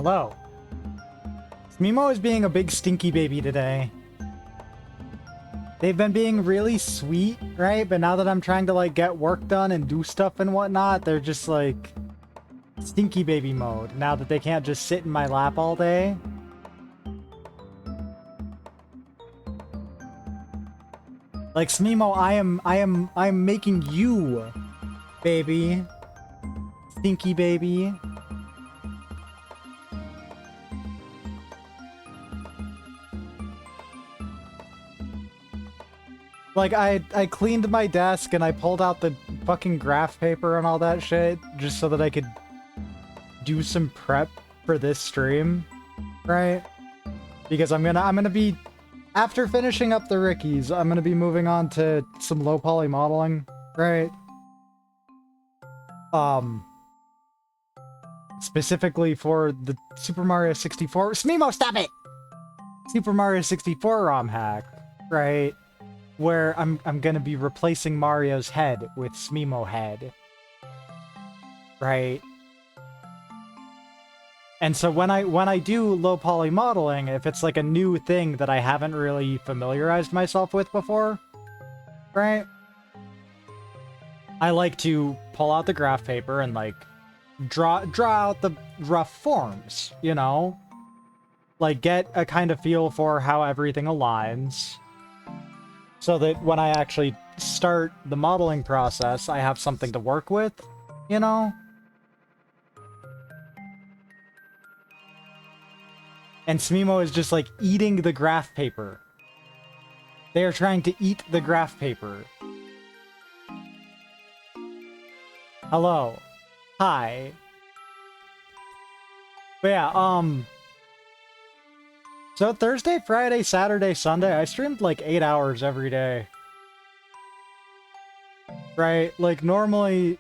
Hello. Smimo is being a big stinky baby today. They've been being really sweet, right? But now that I'm trying to, like, get work done and do stuff and whatnot, they're just, like, stinky baby mode. Now that they can't just sit in my lap all day. Like, Smimo, I am making you, baby. Stinky baby. Like, I cleaned my desk and I pulled out the fucking graph paper and all that shit just so that I could do some prep for this stream, right? Because I'm gonna be, after finishing up the Rickies, I'm gonna be moving on to some low poly modeling, right? Specifically for the Super Mario 64. Smimo, stop it! Super Mario 64 ROM hack, right? Where I'm gonna be replacing Mario's head with Smimo head. Right? And so when I do low poly modeling, if it's like a new thing that I haven't really familiarized myself with before, right? I like to pull out the graph paper and like draw out the rough forms, you know? Like get a kind of feel for how everything aligns. So that when I actually start the modeling process, I have something to work with, you know? And Smimo is just like eating the graph paper. They are trying to eat the graph paper. Hello. Hi. But yeah, so Thursday, Friday, Saturday, Sunday, I streamed like 8 hours every day. Right? Like normally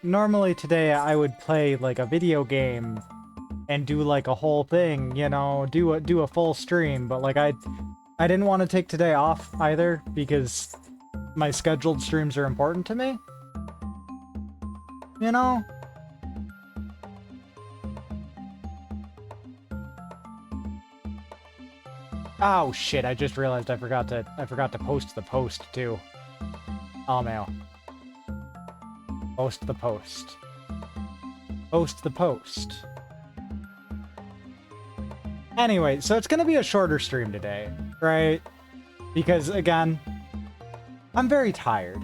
today I would play like a video game and do like a whole thing, you know, do a full stream, but like I didn't want to take today off either because my scheduled streams are important to me. You know? Oh shit, I just realized I forgot to post the post too. Oh man. Post the post. Post the post. Anyway, so it's gonna be a shorter stream today, right? Because again, I'm very tired.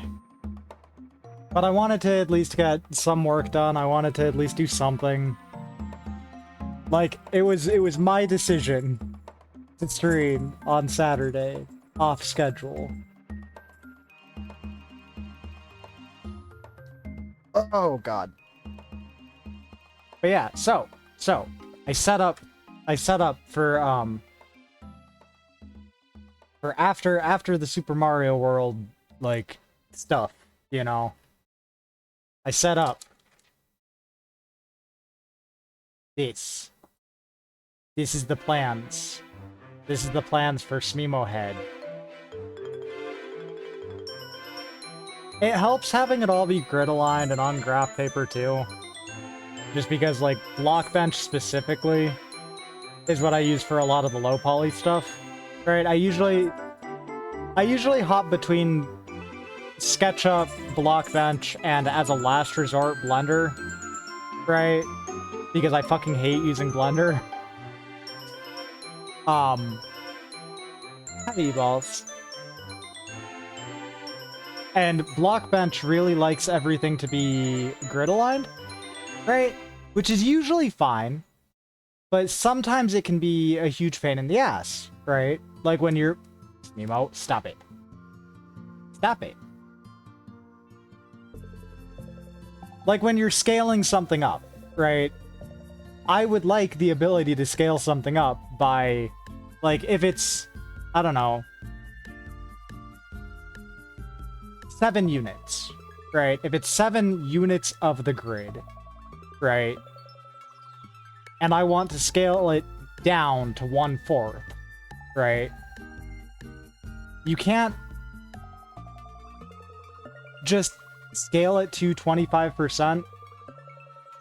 But I wanted to at least get some work done. I wanted to at least do something. Like, it was my decision to stream on Saturday, off schedule. Oh god. But yeah, so I set up for after the Super Mario World like stuff, you know. I set up this. This is the plans. This is the plans for Smimo Head. It helps having it all be grid aligned and on graph paper too. Just because like Blockbench specifically is what I use for a lot of the low poly stuff. Right? I usually hop between SketchUp, Blockbench, and as a last resort, Blender. Right? Because I fucking hate using Blender. Heavy balls. And Blockbench really likes everything to be grid aligned, right? Which is usually fine, but sometimes it can be a huge pain in the ass, right? Like when you're... Smimo, stop it. Stop it. Like when you're scaling something up, right? I would like the ability to scale something up by, like, if it's, I don't know, 7 units, right? If it's 7 units of the grid, right? And I want to scale it down to 1/4, right? You can't just scale it to 25%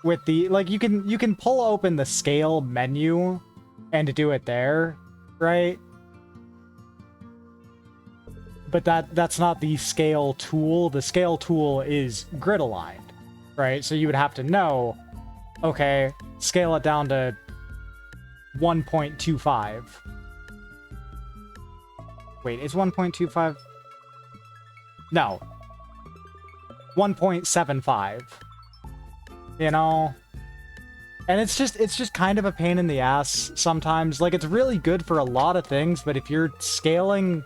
with the, like, you can pull open the scale menu and to do it there, right? But that's not the scale tool. The scale tool is grid aligned, right? So you would have to know, okay, scale it down to 1.25. Wait, is 1.25? No. 1.75. You know? And it's just kind of a pain in the ass sometimes. Like, it's really good for a lot of things, but if you're scaling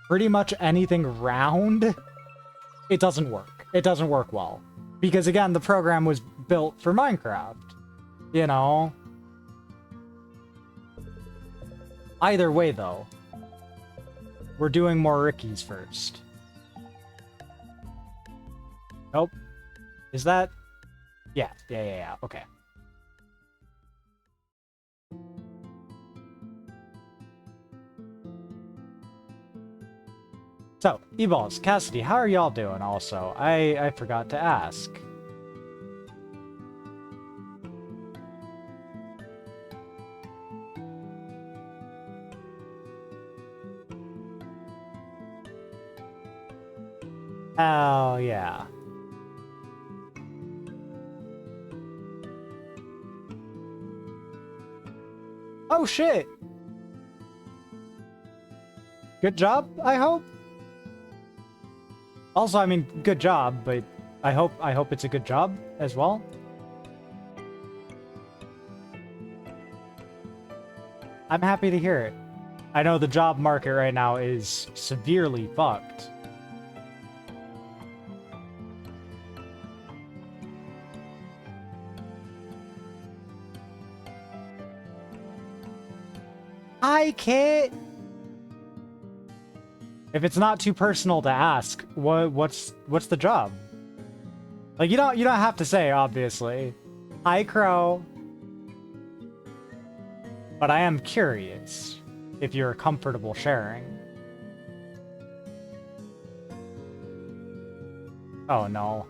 pretty much anything round, it doesn't work. It doesn't work well. Because, again, the program was built for Minecraft. You know? Either way, though, we're doing more Rickies first. Nope. Is that... Yeah, okay. So, E-Balls, Cassidy, how are y'all doing also? I forgot to ask. Oh, yeah. Oh, shit! Good job, I hope? Also, I mean, good job, but I hope it's a good job as well. I'm happy to hear it. I know the job market right now is severely fucked. I can't. If it's not too personal to ask, what's the job? Like, you don't have to say, obviously. Hi, Crow. But I am curious if you're comfortable sharing. Oh no.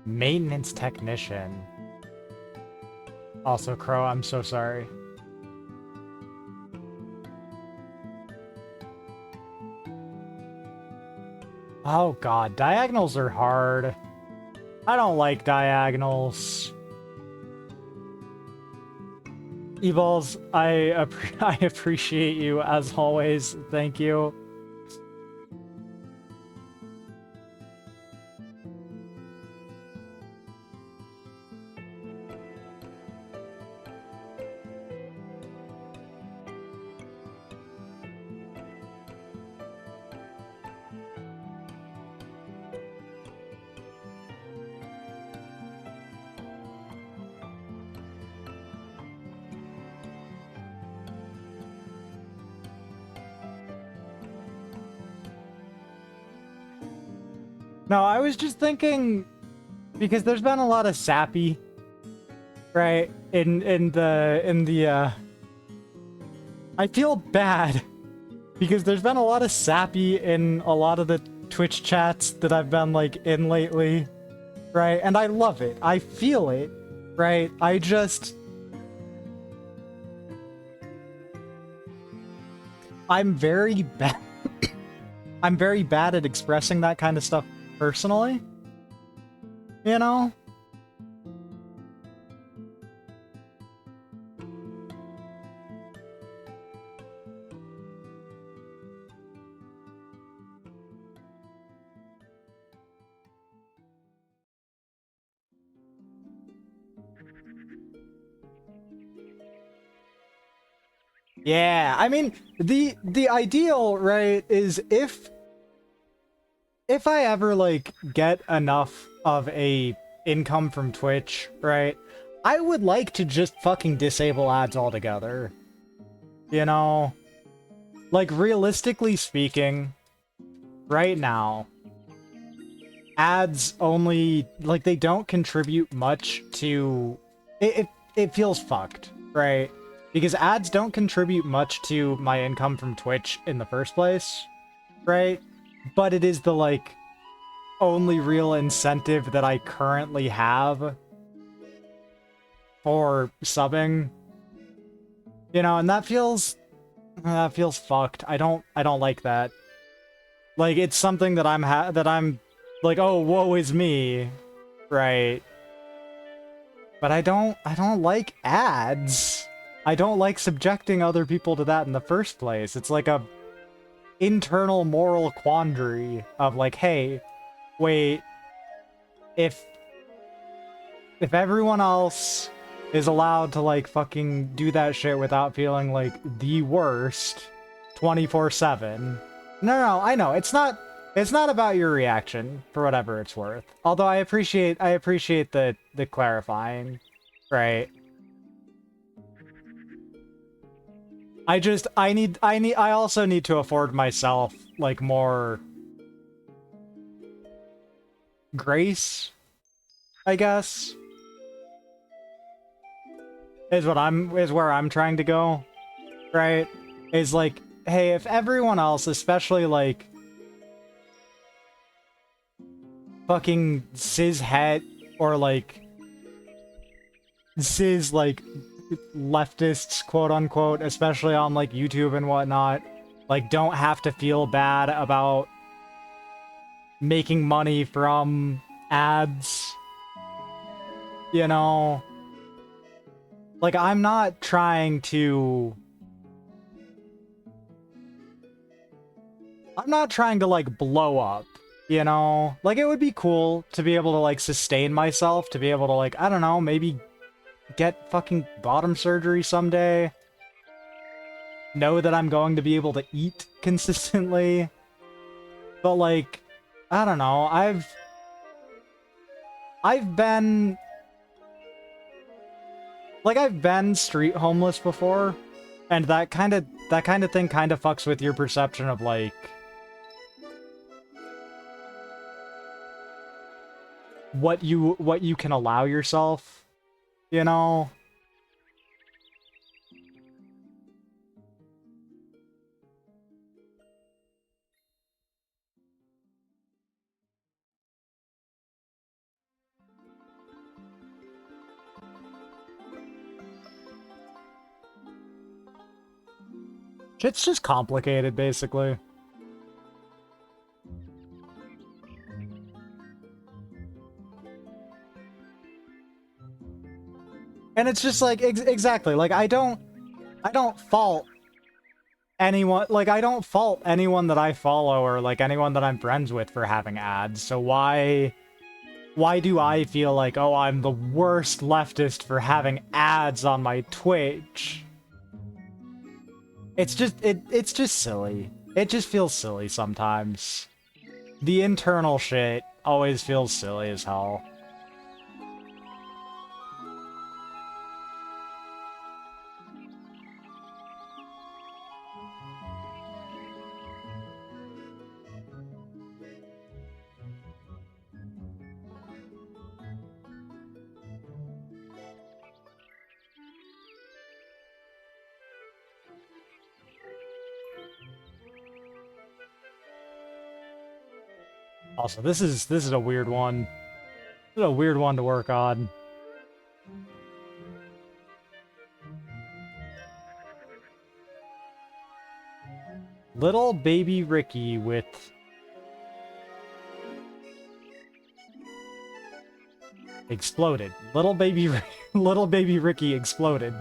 Maintenance technician. Also, Crow, I'm so sorry. Oh god, diagonals are hard. I don't like diagonals. Evolves, I appreciate you as always. Thank you. No, I was just thinking, because there's been a lot of sappy, right? In the I feel bad because there's been a lot of sappy in a lot of the Twitch chats that I've been like in lately, right? And I love it. I feel it, right? I'm very bad. I'm very bad at expressing that kind of stuff personally, you know? Yeah, I mean, the ideal, right, is if I ever, like, get enough of a income from Twitch, right, I would like to just fucking disable ads altogether. You know? Like, realistically speaking, right now, ads only, like, they don't contribute much to... It feels fucked, right? Because ads don't contribute much to my income from Twitch in the first place, right? But it is the, like, only real incentive that I currently have for subbing. You know, and that feels fucked. I don't like that. Like, it's something that I'm like, oh, woe is me, right? But I don't like ads. I don't like subjecting other people to that in the first place. It's like a internal moral quandary of like, hey, wait, if everyone else is allowed to like fucking do that shit without feeling like the worst 24/7. No, I know. It's not about your reaction for whatever it's worth. Although I appreciate the clarifying, right? I also need to afford myself like more grace, I guess. Is where I'm trying to go, right? Is like, hey, if everyone else, especially like fucking cishet or like cis like leftists, quote unquote, especially on like YouTube and whatnot, like don't have to feel bad about making money from ads, you know? Like, I'm not trying to like blow up, you know? Like, it would be cool to be able to like sustain myself, to be able to like, I don't know, maybe get fucking bottom surgery someday. Know that I'm going to be able to eat consistently. But like, I don't know, I've been street homeless before, and that kind of thing kind of fucks with your perception of like what you can allow yourself, you know? Shit's just complicated, basically. And it's just like, exactly, like, I don't fault anyone, like, I don't fault anyone that I follow or, like, anyone that I'm friends with for having ads, so why do I feel like, oh, I'm the worst leftist for having ads on my Twitch? It's just, it's just silly. It just feels silly sometimes. The internal shit always feels silly as hell. Also, this is a weird one. This is a weird one to work on. Little baby Ricky with exploded. Little baby Ricky exploded.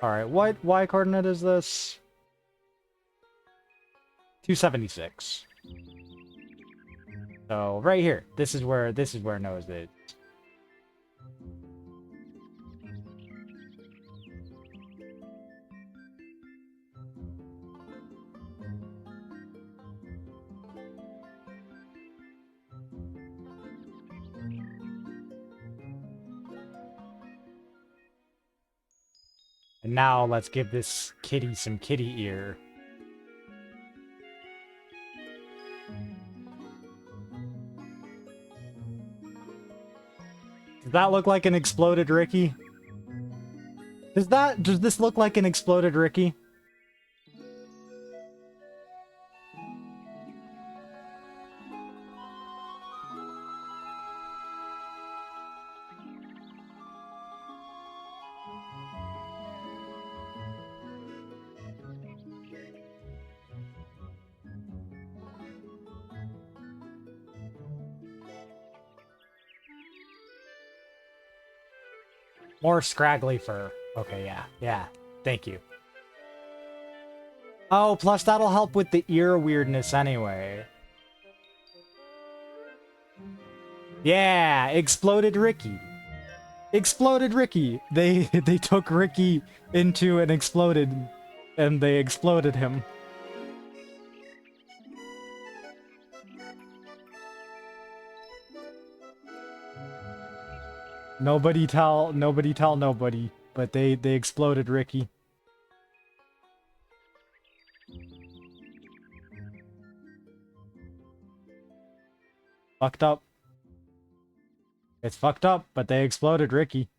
All right, what Y coordinate is this? 276. So right here, this is where Noah's is. And now let's give this kitty some kitty ear. Does that look like an exploded Ricky? Does this look like an exploded Ricky? More scraggly fur. Okay, yeah. Yeah. Thank you. Oh, plus that'll help with the ear weirdness anyway. Yeah, exploded Ricky. Exploded Ricky. They took Ricky into and exploded, and they exploded him. Nobody tell nobody, but they exploded Ricky. Fucked up. It's fucked up, but they exploded Ricky.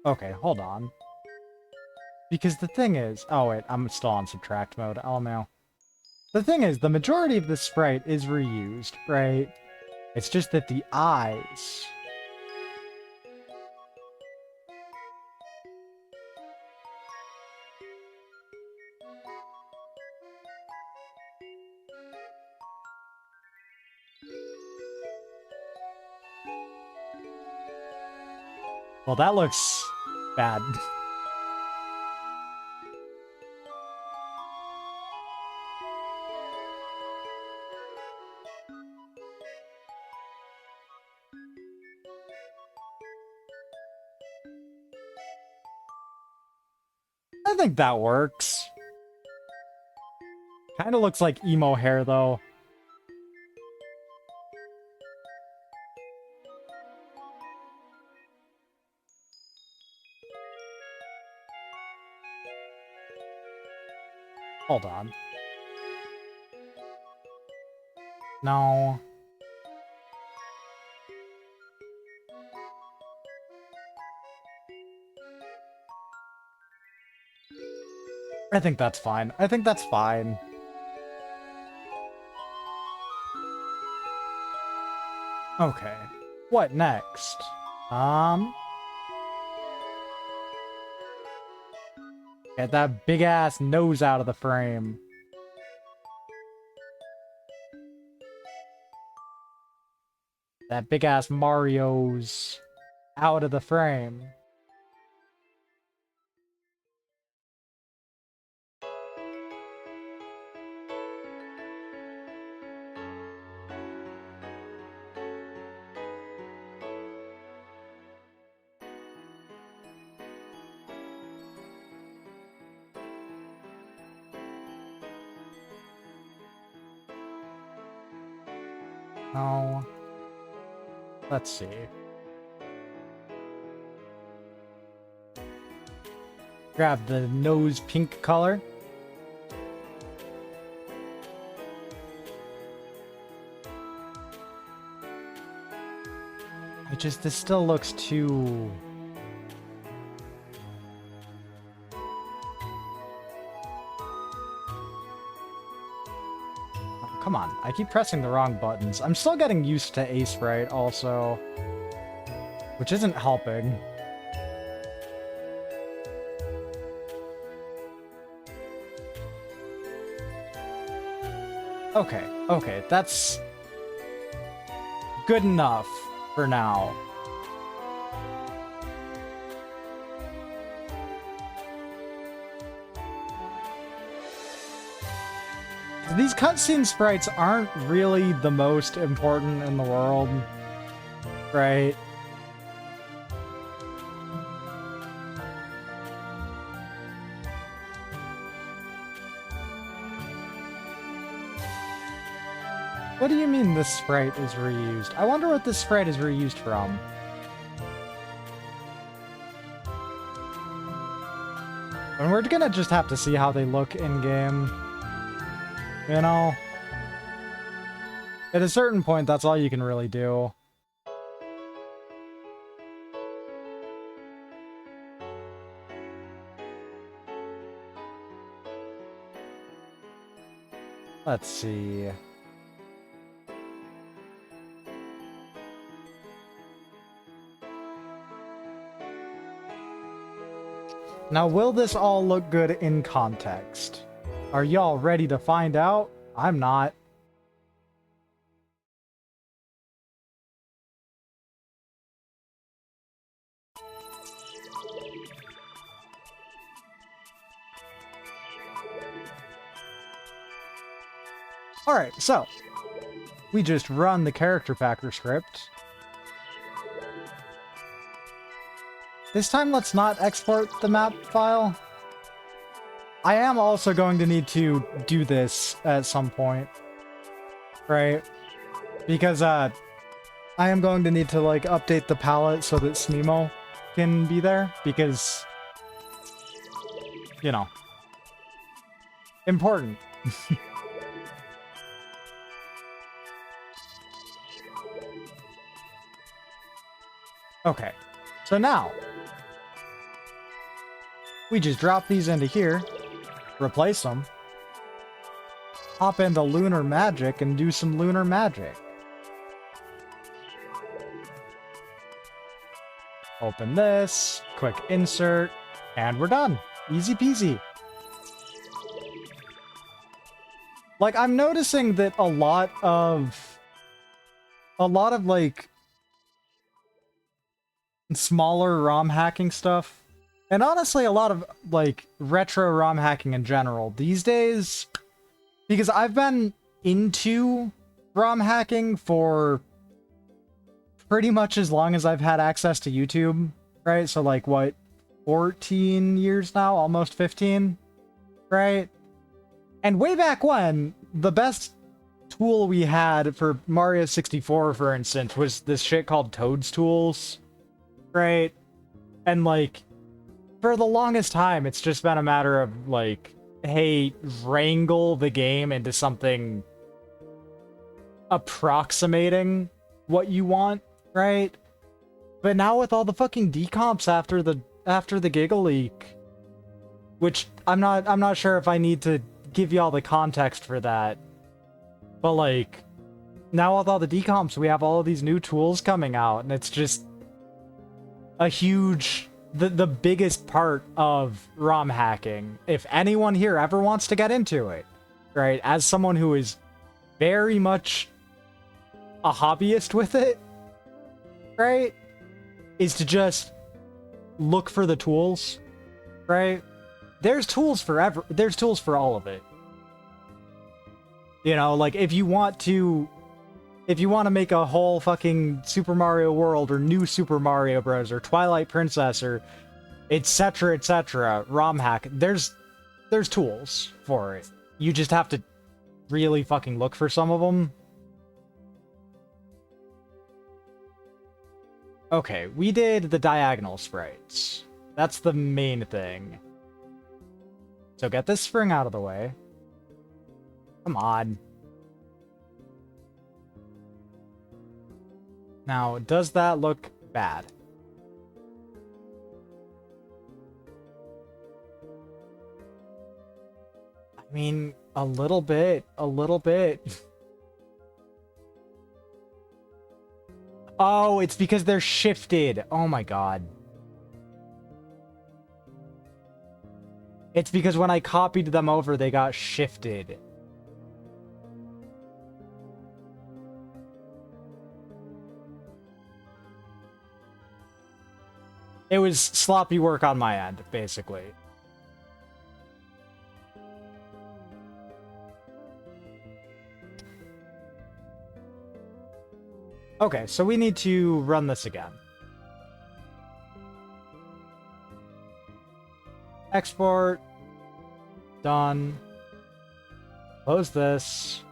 Okay, hold on. Because the thing is... Oh wait, I'm still on subtract mode. Oh no. The thing is, the majority of the sprite is reused, right? It's just that the eyes... Well, that looks bad. I think that works. Kind of looks like emo hair, though. Hold on. No. I think that's fine. I think that's fine. Okay. What next? Get that big ass nose out of the frame. That big ass Mario's out of the frame. Oh. Let's see. Grab the nose pink color. This still looks too... Come on, I keep pressing the wrong buttons. I'm still getting used to Aseprite also, which isn't helping. Okay, that's good enough for now. These cutscene sprites aren't really the most important in the world, right? What do you mean this sprite is reused? I wonder what this sprite is reused from. And we're gonna just have to see how they look in-game. You know? At a certain point, that's all you can really do. Let's see. Now, will this all look good in context? Are y'all ready to find out? I'm not. Alright, so we just run the character packer script. This time, let's not export the map file. I am also going to need to do this at some point, right? Because I am going to need to like update the palette so that Sneemo can be there, because, you know, important. Okay, so now we just drop these into here, replace them, hop into Lunar Magic and do some Lunar Magic. Open this, quick insert, and we're done. Easy peasy. Like, I'm noticing that a lot of like smaller ROM hacking stuff, and honestly a lot of like retro ROM hacking in general these days, because I've been into ROM hacking for pretty much as long as I've had access to YouTube, right? So like, what, 14 years now, almost 15, right? And way back when, the best tool we had for Mario 64, for instance, was this shit called Toadstools, right? And like, for the longest time, it's just been a matter of like, hey, wrangle the game into something approximating what you want, right? But now with all the fucking decomps after the Giga leak, which I'm not sure if I need to give y'all the context for that, but like, now with all the decomps, we have all of these new tools coming out, and it's just a huge, the biggest part of ROM hacking. If anyone here ever wants to get into it, right, as someone who is very much a hobbyist with it, right, is to just look for the tools, right? There's tools for there's tools for all of it. You know, like, if you want to make a whole fucking Super Mario World or New Super Mario Bros. Or Twilight Princess or etc., ROM hack, there's tools for it. You just have to really fucking look for some of them. Okay, we did the diagonal sprites. That's the main thing. So get this spring out of the way. Come on. Now, does that look bad? I mean, a little bit, a little bit. Oh, it's because they're shifted. Oh my god. It's because when I copied them over, they got shifted. It was sloppy work on my end, basically. Okay, so we need to run this again. Export. Done. Close this.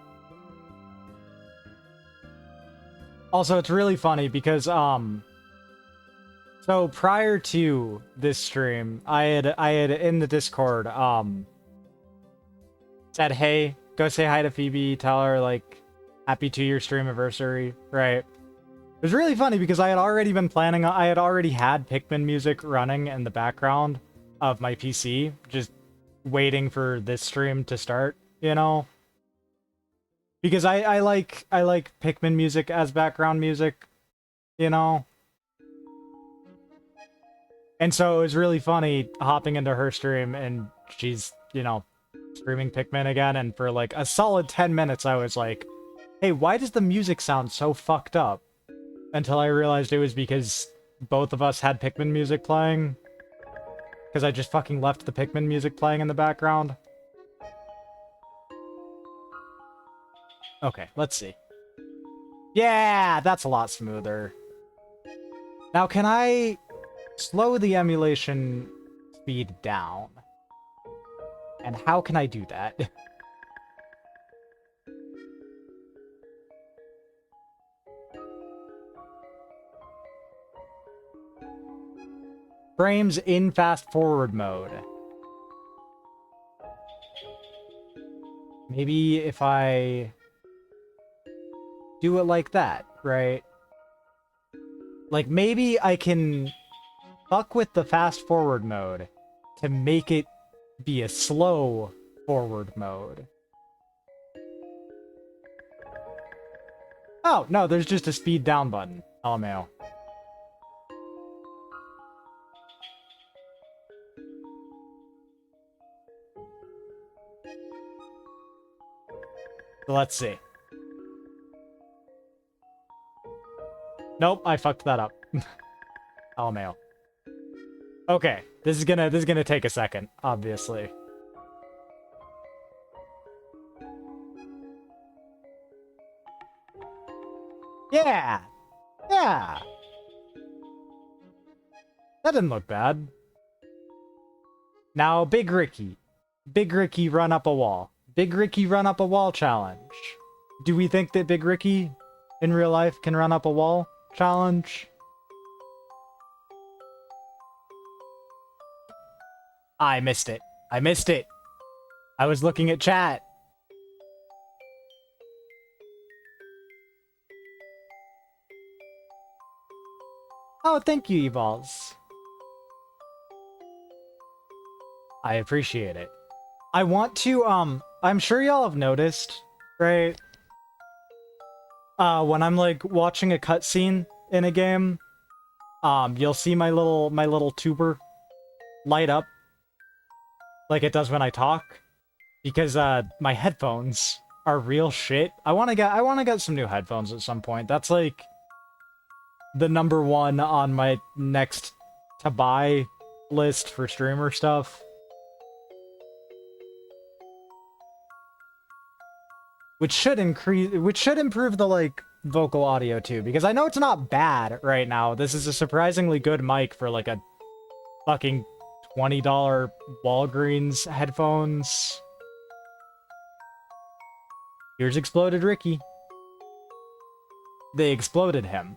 Also, it's really funny because, so prior to this stream, I had in the Discord, said, hey, go say hi to Phoebe, tell her, like, Happy 2-year stream anniversary. Right. It was really funny because I had already been planning on, I had already had Pikmin music running in the background of my PC, just waiting for this stream to start, you know? Because I like Pikmin music as background music, you know? And so it was really funny hopping into her stream and she's, you know, streaming Pikmin again, and for like a solid 10 minutes I was like, hey, why does the music sound so fucked up? Until I realized it was because both of us had Pikmin music playing. Because I just fucking left the Pikmin music playing in the background. Okay, let's see. Yeah, that's a lot smoother. Now, can I slow the emulation speed down? And how can I do that? Frames in fast forward mode. Maybe if I do it like that, right? Like, maybe I can fuck with the fast forward mode to make it be a slow forward mode. Oh, no, there's just a speed down button. LMAO. So let's see. Nope, I fucked that up. LMAO. Okay, this is gonna take a second, obviously. Yeah! Yeah! That didn't look bad. Now, Big Ricky. Big Ricky run up a wall. Big Ricky run up a wall challenge. Do we think that Big Ricky in real life can run up a wall challenge? I missed it. I missed it. I was looking at chat. Oh, thank you, Evolves. I appreciate it. I want to, I'm sure y'all have noticed, right? When I'm, like, watching a cutscene in a game, you'll see my little tuber light up like it does when I talk, because, my headphones are real shit. I wanna get some new headphones at some point. That's, like, the #1 on my next to buy list for streamer stuff. Which should improve the, like, vocal audio, too. Because I know it's not bad right now. This is a surprisingly good mic for, like, a fucking $20 Walgreens headphones. Here's Exploded Ricky. They exploded him.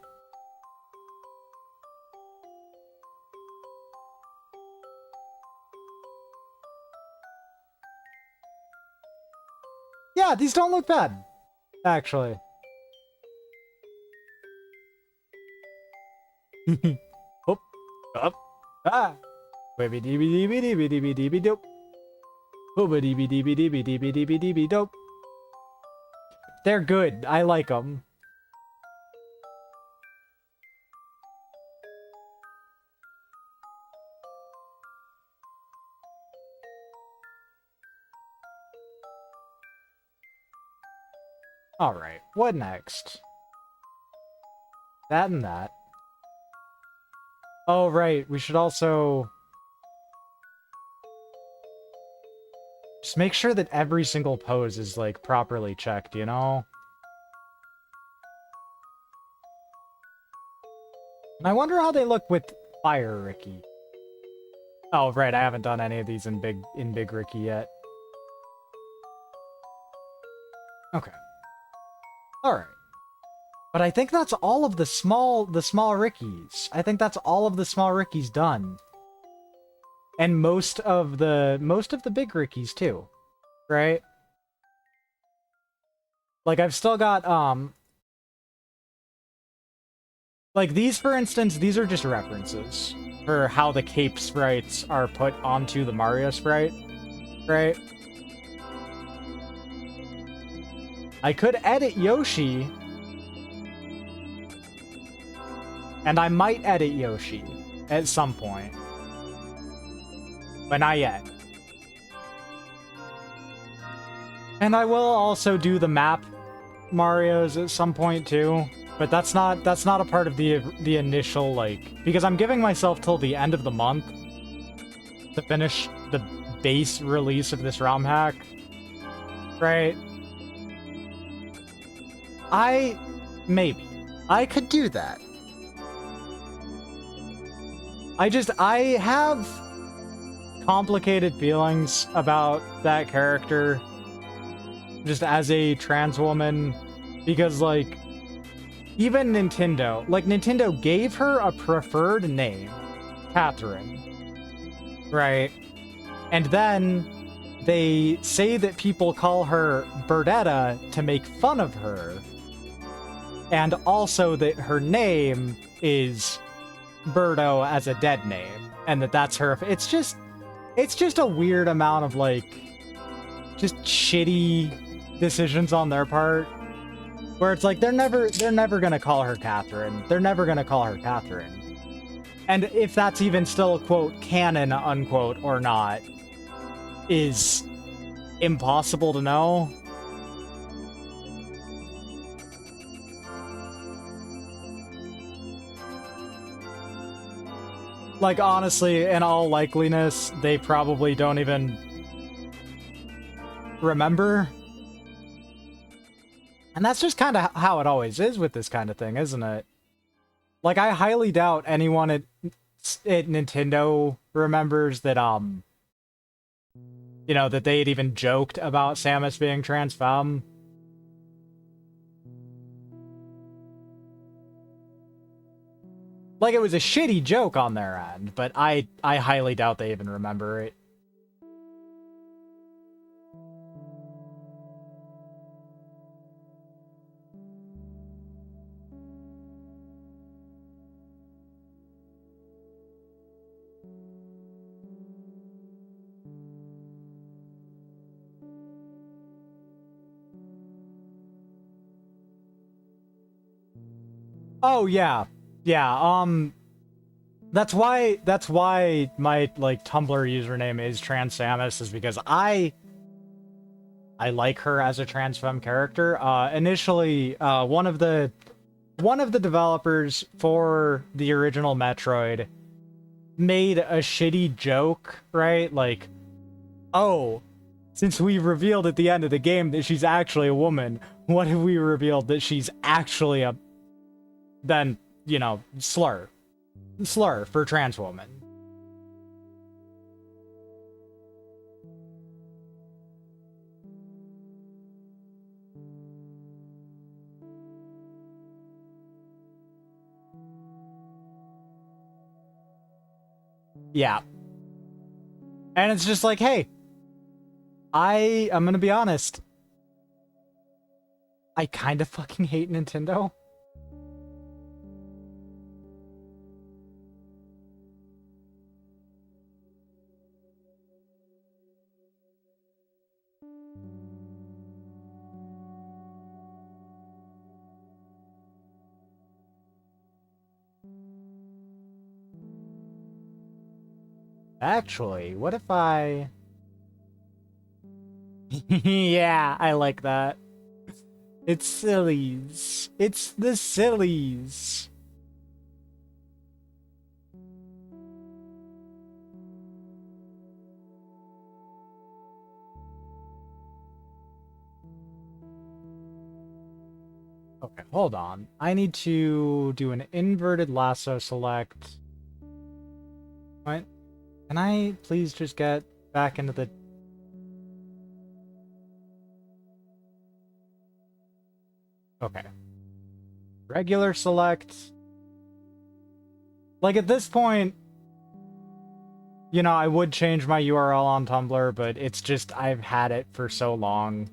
Yeah, these don't look bad, actually. Oh, up, ah, wibby dibby dibby dibby dibby dibby dope. Wibby dibby dibby dibby dibby dibby dibby dope. They're good. I like them. Alright, what next? That and that. Oh, right, we should also just make sure that every single pose is, like, properly checked, you know? And I wonder how they look with Fire Ricky. Oh, right, I haven't done any of these in Big Ricky yet. Okay. Alright. But I think that's all of the small Rickies. I think that's all of the small Rickies done. And most of the big Rickies too. Right? Like, I've still got, like, these, for instance, these are just references for how the cape sprites are put onto the Mario sprite, right? I could edit Yoshi, and I might edit Yoshi at some point, but not yet. And I will also do the map Marios at some point too, but that's not a part of the initial, like, because I'm giving myself till the end of the month to finish the base release of this ROM hack, right? Maybe I could do that. I have complicated feelings about that character just as a trans woman, because, like, even Nintendo, like, Nintendo gave her a preferred name, Catherine, right? And then they say that people call her Birdetta to make fun of her, and also that her name is Birdo as a dead name, and that's her. It's just a weird amount of, like, just shitty decisions on their part, where it's like they're never gonna call her Catherine. They're never gonna call her Catherine. And if that's even still, quote, canon, unquote, or not, is impossible to know. Like, honestly, in all likeliness, they probably don't even remember. And that's just kind of how it always is with this kind of thing, isn't it? Like, I highly doubt anyone at Nintendo remembers that, you know, that they had even joked about Samus being trans femme. Like, it was a shitty joke on their end, but I highly doubt they even remember it. Oh, yeah. Yeah, that's why my, like, Tumblr username is Trans Samus, is because I like her as a trans femme character. Initially, one of the developers for the original Metroid made a shitty joke, right? Like, oh, since we revealed at the end of the game that she's actually a woman, what if we revealed that she's actually a, then, you know, slur for trans woman? Yeah. And it's just like, hey, I'm gonna be honest. I kind of fucking hate Nintendo. Actually, what if I... Yeah, I like that. It's sillies. It's the sillies. Okay, hold on. I need to do an inverted lasso select. What? Can I please just get back into the... Okay. Regular select. Like, at this point, you know, I would change my URL on Tumblr, but it's just, I've had it for so long.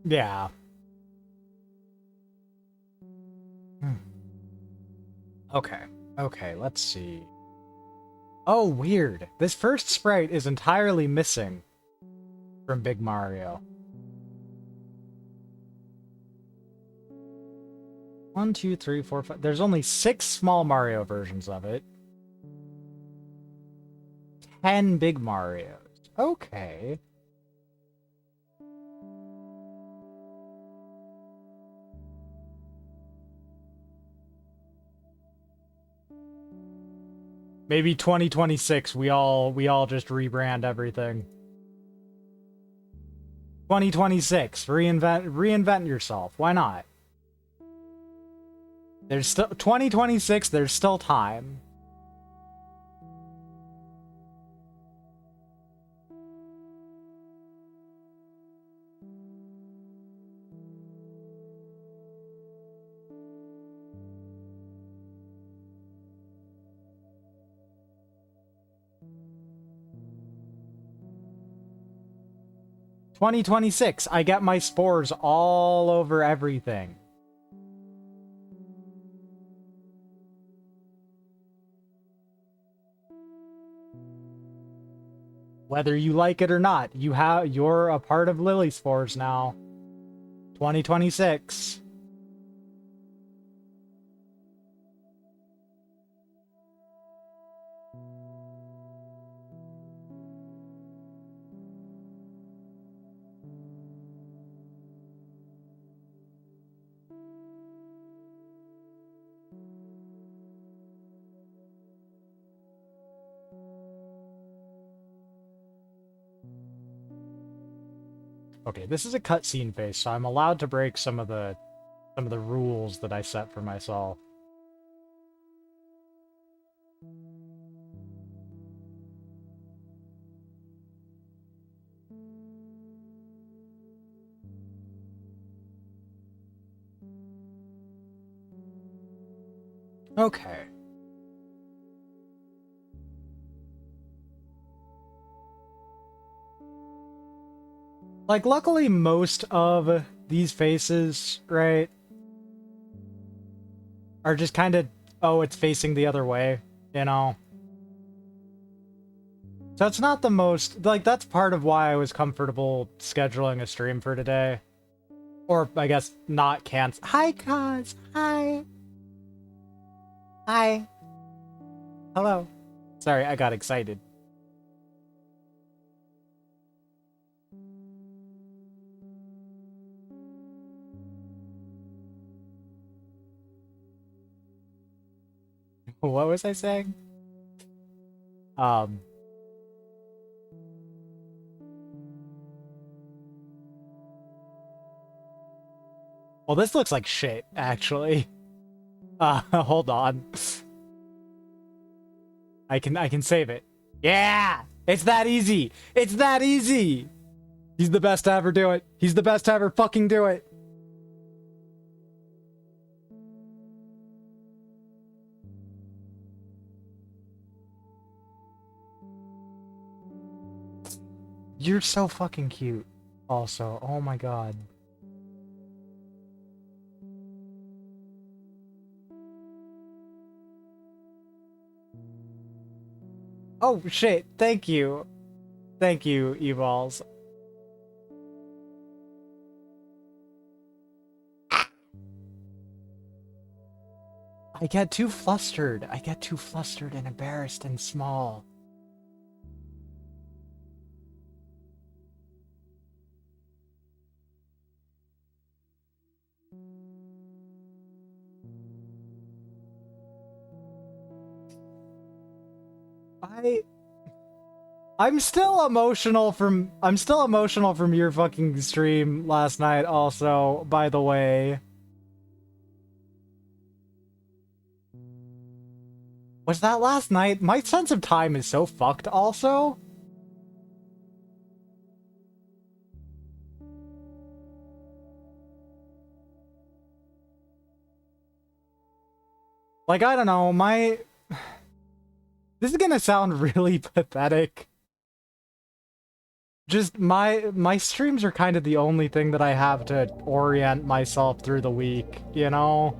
Yeah. Hmm. Okay. Okay, let's see. Oh, weird. This first sprite is entirely missing from Big Mario. 1, 2, 3, 4, 5. There's only 6 small Mario versions of it. 10 Big Marios. Okay. Maybe 2026 we all just rebrand everything. 2026, reinvent yourself. Why not? There's still 2026, there's still time. $2026, I get my spores all over everything. Whether you like it or not, you're a part of Lily Spores now. 2026. Okay, this is a cutscene phase, so I'm allowed to break some of the rules that I set for myself. Okay. Like, luckily, most of these faces, right, are just kind of, oh, it's facing the other way, you know? So it's not the most, like, that's part of why I was comfortable scheduling a stream for today. Or, I guess, not cancel. Hi, Kaz. Hi. Hi. Hello. Sorry, I got excited. What was I saying? Um... Well, this looks like shit, actually. Hold on. I can save it. Yeah! It's that easy! It's that easy! He's the best to ever do it. He's the best to ever fucking do it. You're so fucking cute. Also, oh my god. Oh shit, thank you. Thank you, Evols. I get too flustered. I get too flustered and embarrassed and small. I'm still emotional from your fucking stream last night also, by the way. Was that last night? My sense of time is so fucked also. Like, I don't know, this is gonna sound really pathetic. just my streams are kind of the only thing that I have to orient myself through the week, you know?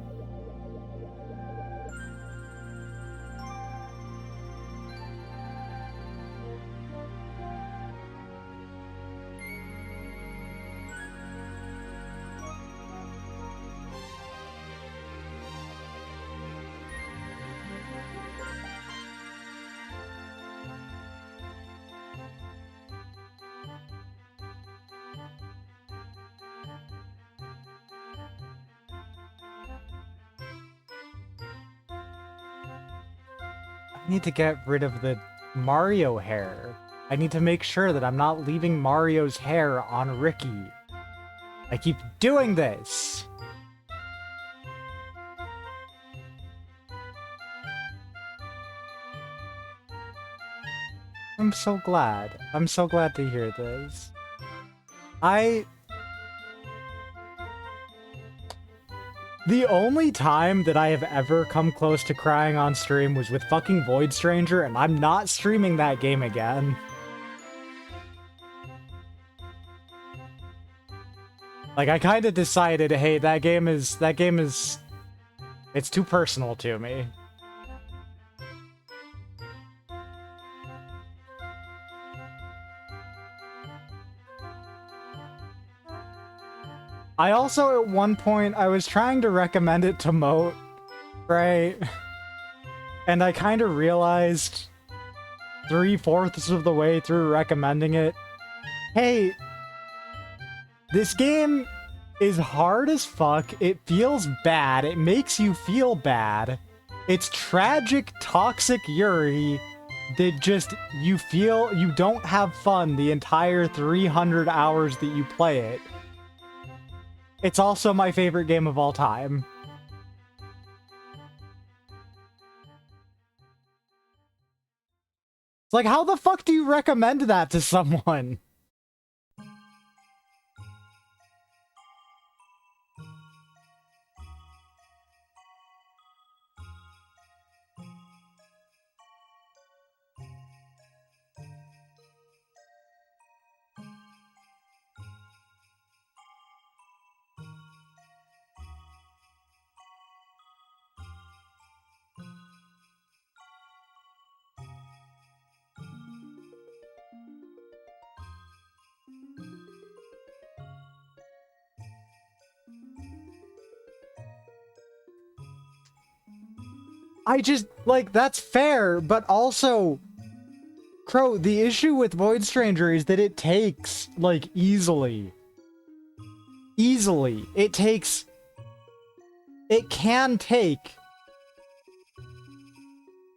I need to get rid of the Mario hair. I need to make sure that I'm not leaving Mario's hair on Ricky. I keep doing this! I'm so glad. I'm so glad to hear this. The only time that I have ever come close to crying on stream was with fucking Void Stranger, and I'm not streaming that game again. Like, I kind of decided, hey, that game is, it's too personal to me. I also, at one point, I was trying to recommend it to Moat, right? And I kind of realized 3/4 of the way through recommending it, hey, this game is hard as fuck, it feels bad, it makes you feel bad, it's tragic, toxic Yuri that just, you feel, you don't have fun the entire 300 hours that you play it. It's also my favorite game of all time. It's like, how the fuck do you recommend that to someone? I just, like, that's fair, but also, Crow, the issue with Void Stranger is that it takes, like, easily, it can take,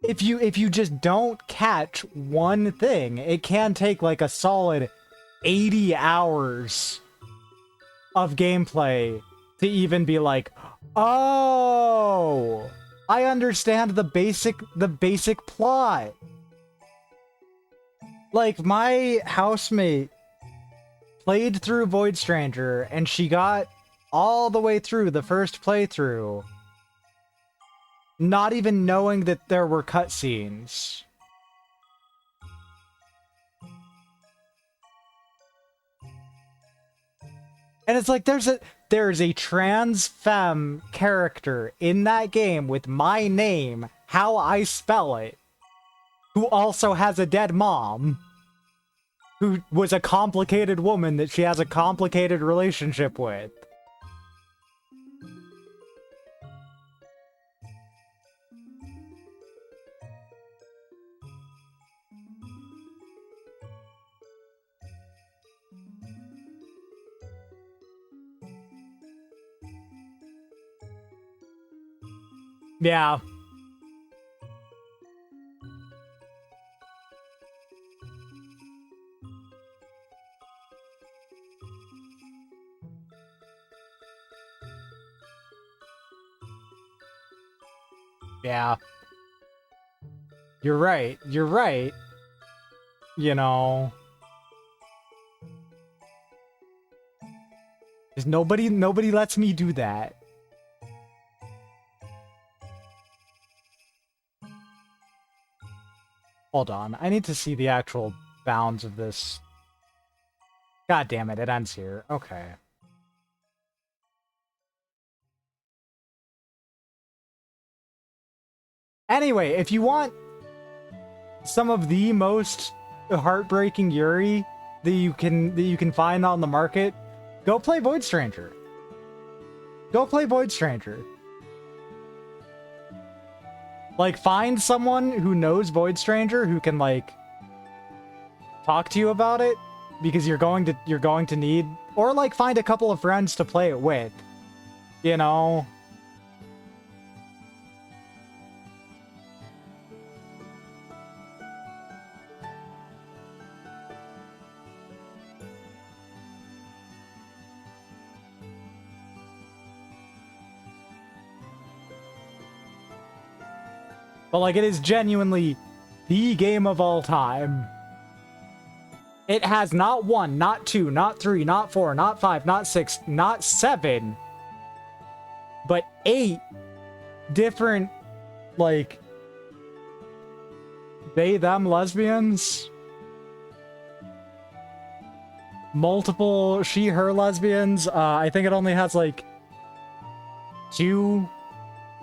if you just don't catch one thing, it can take, like, a solid 80 hours of gameplay to even be like, oh, I understand the basic plot. Like, my housemate played through Void Stranger, and she got all the way through the first playthrough, not even knowing that there were cutscenes. And it's like, there's a trans femme character in that game with my name, how I spell it, who also has a dead mom, who was a complicated woman that she has a complicated relationship with. Yeah. Yeah. You're right. You're right. You know. There's nobody lets me do that. Hold on. I need to see the actual bounds of this God damn it, it ends here. Okay. Anyway, if you want some of the most heartbreaking Yuri that you can find on the market, go play Void Stranger. Go play Void Stranger. Like, find someone who knows Void Stranger who can, like, talk to you about it, because you're going to need, or like find a couple of friends to play it with, you know? But like, it is genuinely the game of all time. It has not 1, not 2, not 3, not 4, not 5, not 6, not 7, but 8 different, like, they, them lesbians. Multiple she, her lesbians. I think it only has, like, 2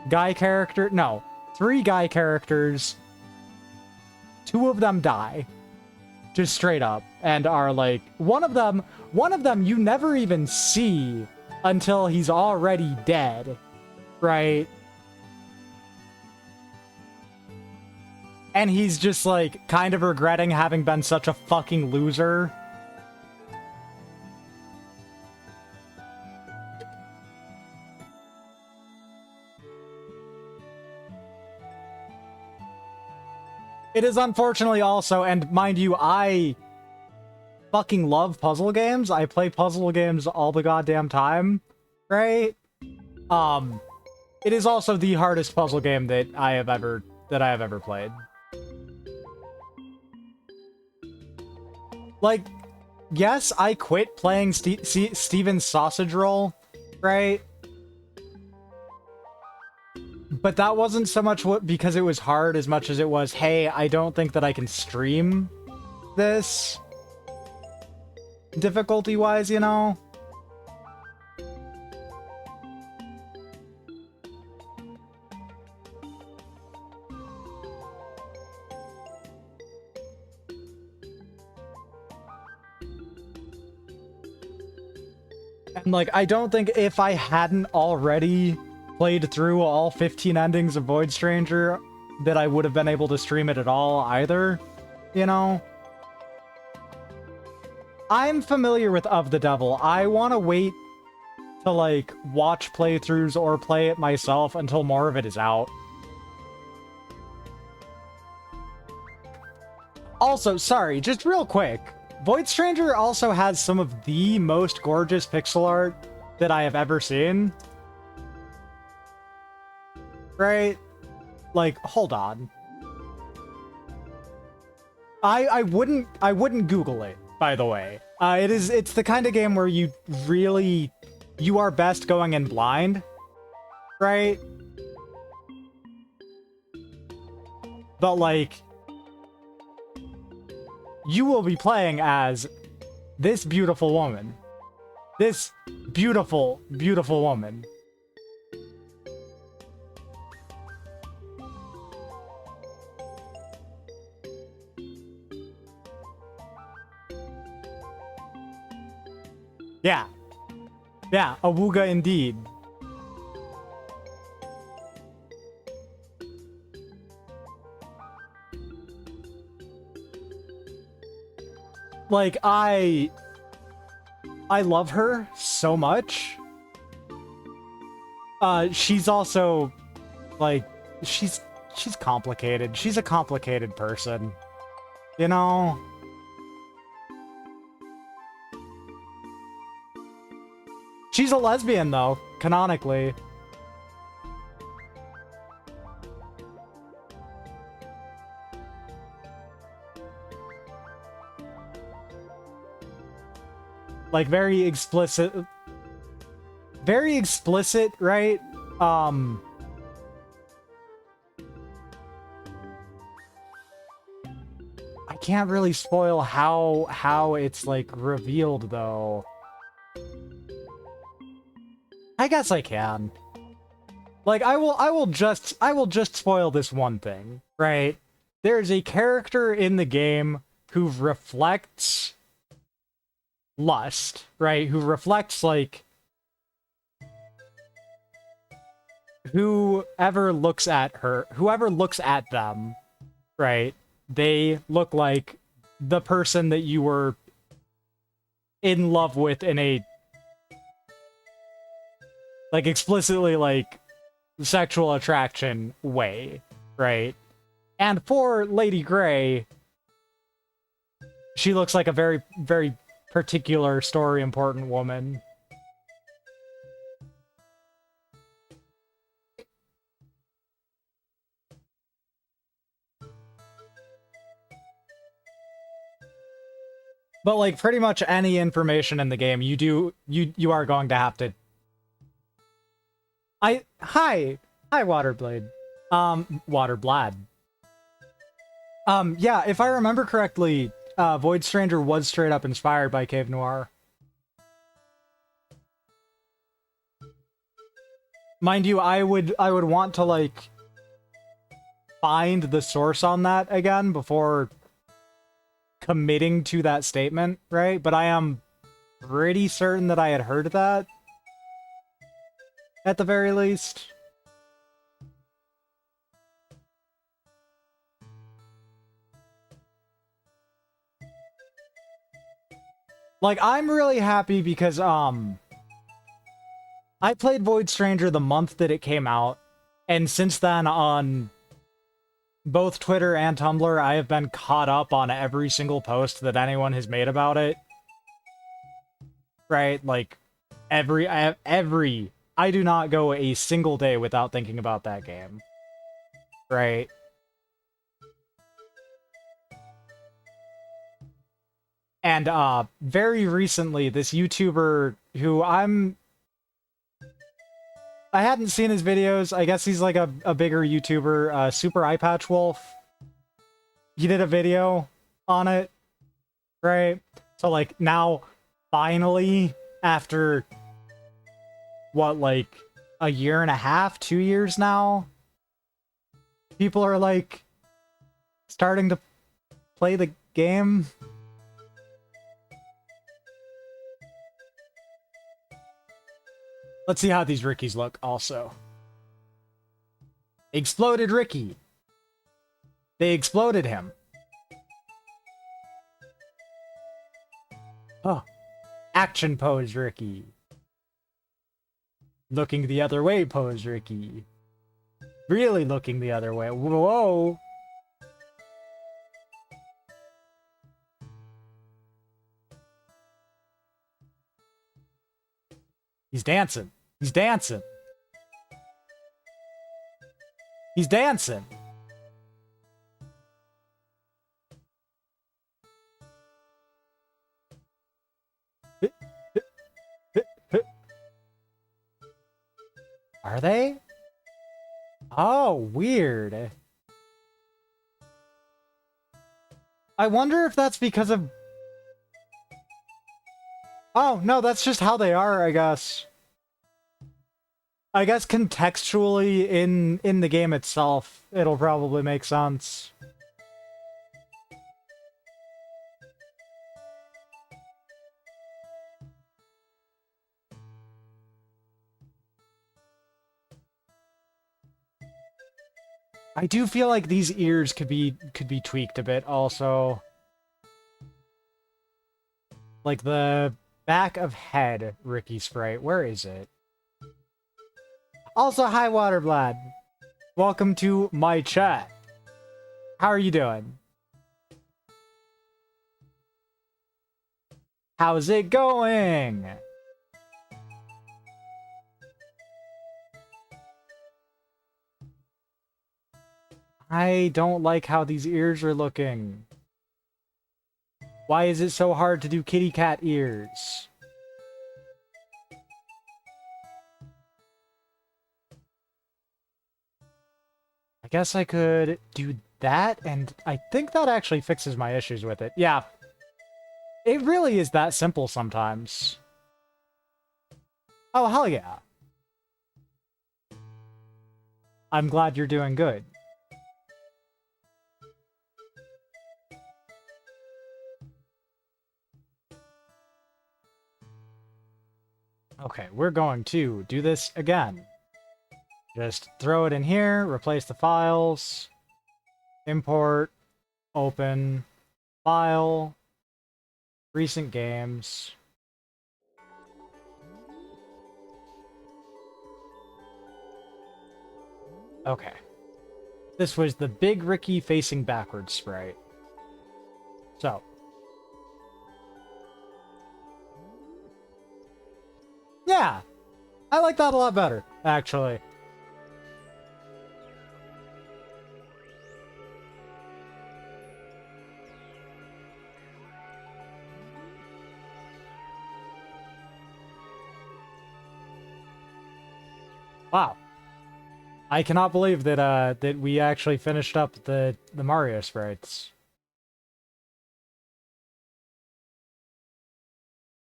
guy characters. No, 3 guy characters. 2 of them die. Just straight up, and are like, one of them you never even see until he's already dead, right? And he's just like kind of regretting having been such a fucking loser. It is unfortunately also, and mind you, I fucking love puzzle games. I play puzzle games all the goddamn time, right? It is also the hardest puzzle game that I have ever played. Like, yes, I quit playing Steven's Sausage Roll, right? But that wasn't so much because it was hard as much as it was, hey, I don't think that I can stream this difficulty-wise, you know? And, like, I don't think if I hadn't already played through all 15 endings of Void Stranger that I would have been able to stream it at all either, you know? I'm familiar with Of the Devil. I want to wait to, like, watch playthroughs or play it myself until more of it is out. Also, sorry, just real quick. Void Stranger also has some of the most gorgeous pixel art that I have ever seen. Right? Like, hold on. I wouldn't Google it, by the way. It's the kind of game where you are best going in blind, right? But, like, you will be playing as this beautiful woman. This beautiful, beautiful woman. Yeah. Yeah, Awuga indeed. Like, I love her so much. She's also, like, she's complicated. She's a complicated person. You know? She's a lesbian, though, canonically. Like, very explicit, right? I can't really spoil how it's like revealed though. I guess I can. Like I will just spoil this one thing, right? There's a character in the game who reflects lust, right? Who reflects like whoever looks at them, right? They look like the person that you were in love with in a like explicitly like sexual attraction way, right? And for Lady Grey, she looks like a very, very particular story important woman. But like pretty much any information in the game, you are going to have to. Hi Waterblade, Waterblad. Yeah, if I remember correctly, Void Stranger was straight up inspired by Cave Noir. Mind you, I would want to like find the source on that again before committing to that statement, right? But I am pretty certain that I had heard that at the very least. Like, I'm really happy because, I played Void Stranger the month that it came out, and since then on both Twitter and Tumblr, I have been caught up on every single post that anyone has made about it. Right? Like, I do not go a single day without thinking about that game. Right? And, very recently, this YouTuber who I hadn't seen his videos. I guess he's like a bigger YouTuber, Super Eyepatch Wolf. He did a video on it, right? So like now, finally, after what, like a year and a half, 2 years now, people are like starting to play the game. Let's see how these Rickies look also. Exploded Ricky. They exploded him. Oh. Action pose Ricky. Looking the other way pose Ricky. Really looking the other way. Whoa. He's dancing. He's dancing. He's dancing. Are they? Oh, weird. I wonder if that's because of... Oh, no, that's just how they are, I guess. I guess contextually in the game itself, it'll probably make sense. I do feel like these ears could be tweaked a bit also. Like the back of head Ricky sprite. Where is it? Also, hi Waterblad. Welcome to my chat. How are you doing? How's it going? I don't like how these ears are looking. Why is it so hard to do kitty cat ears? I guess I could do that, and I think that actually fixes my issues with it. Yeah. It really is that simple sometimes. Oh, hell yeah. I'm glad you're doing good. Okay, we're going to do this again. Just throw it in here, replace the files, import, open, file, recent games. Okay. This was the Big Ricky facing backwards sprite. So. Yeah, I like that a lot better, actually. Wow. I cannot believe that that we actually finished up the Mario sprites.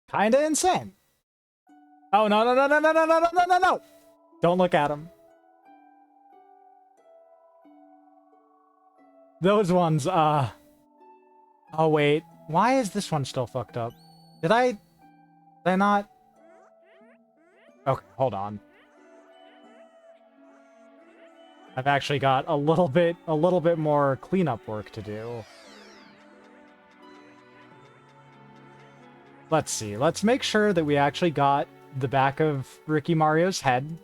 Kinda insane. Oh no no no no no no no no no no! Don't look at him. Those ones, oh wait. Why is this one still fucked up? Did I not? Okay, hold on. I've actually got a little bit more cleanup work to do. Let's see. Let's make sure that we actually got the back of Ricky Mario's head.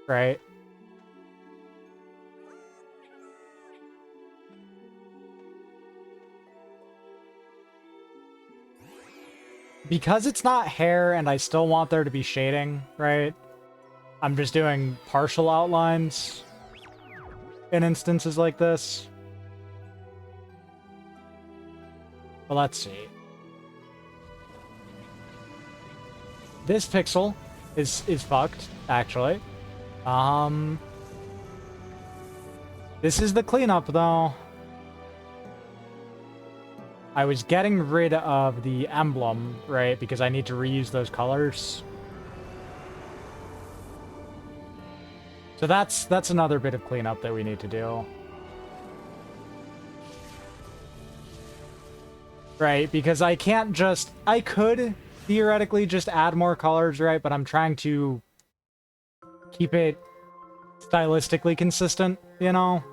Right? Because it's not hair and I still want there to be shading, right? I'm just doing partial outlines in instances like this. But let's see. This pixel is fucked, actually. This is the cleanup, though. I was getting rid of the emblem, right? Because I need to reuse those colors. So that's another bit of cleanup that we need to do. Right, because I can't just... I could theoretically just add more colors, right? But I'm trying to keep it stylistically consistent, you know?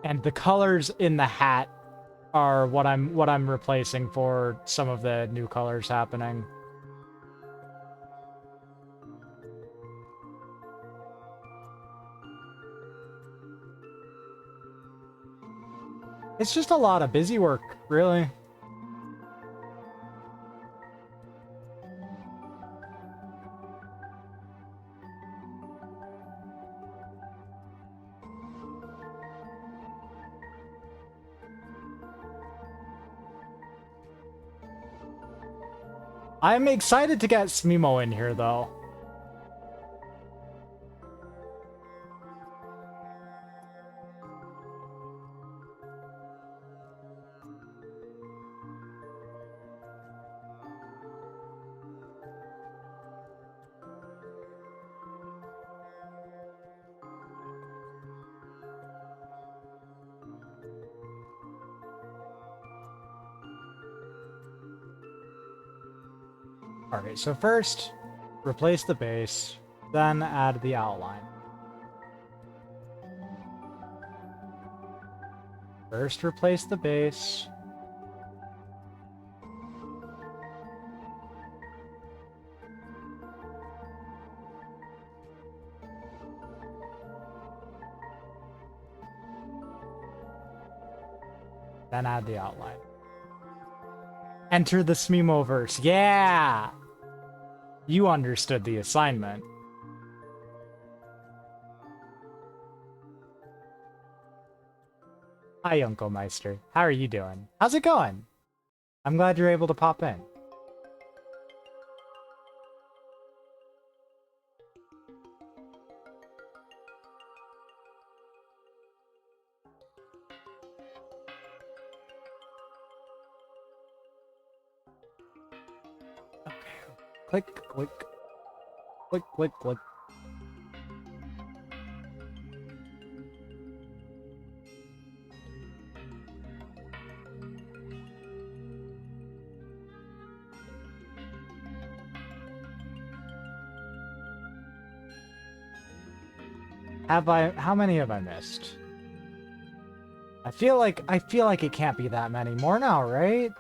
And the colors in the hat are what I'm replacing for some of the new colors happening. It's just a lot of busy work, really. I'm excited to get Smimo in here, though. Alright, so first, replace the base, then add the outline. First, replace the base. Then add the outline. Enter the Smimoverse. Yeah! You understood the assignment. Hi, Uncle Meister. How are you doing? How's it going? I'm glad you're able to pop in. Click, click. Click, click, click. How many have I missed? I feel like it can't be that many more now, right?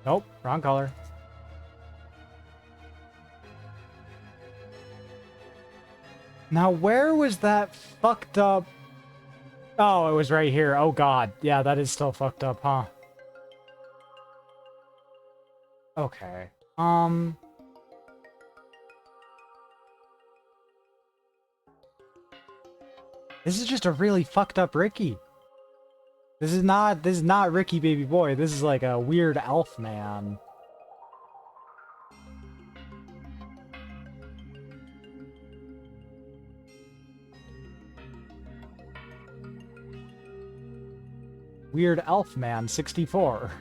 Nope, wrong color. Now, where was that fucked up? Oh, it was right here. Oh god. Yeah, that is still fucked up, huh? Okay. This is just a really fucked up Ricky. This is not Ricky baby boy. This is like a weird elf man. Weird elf man 64.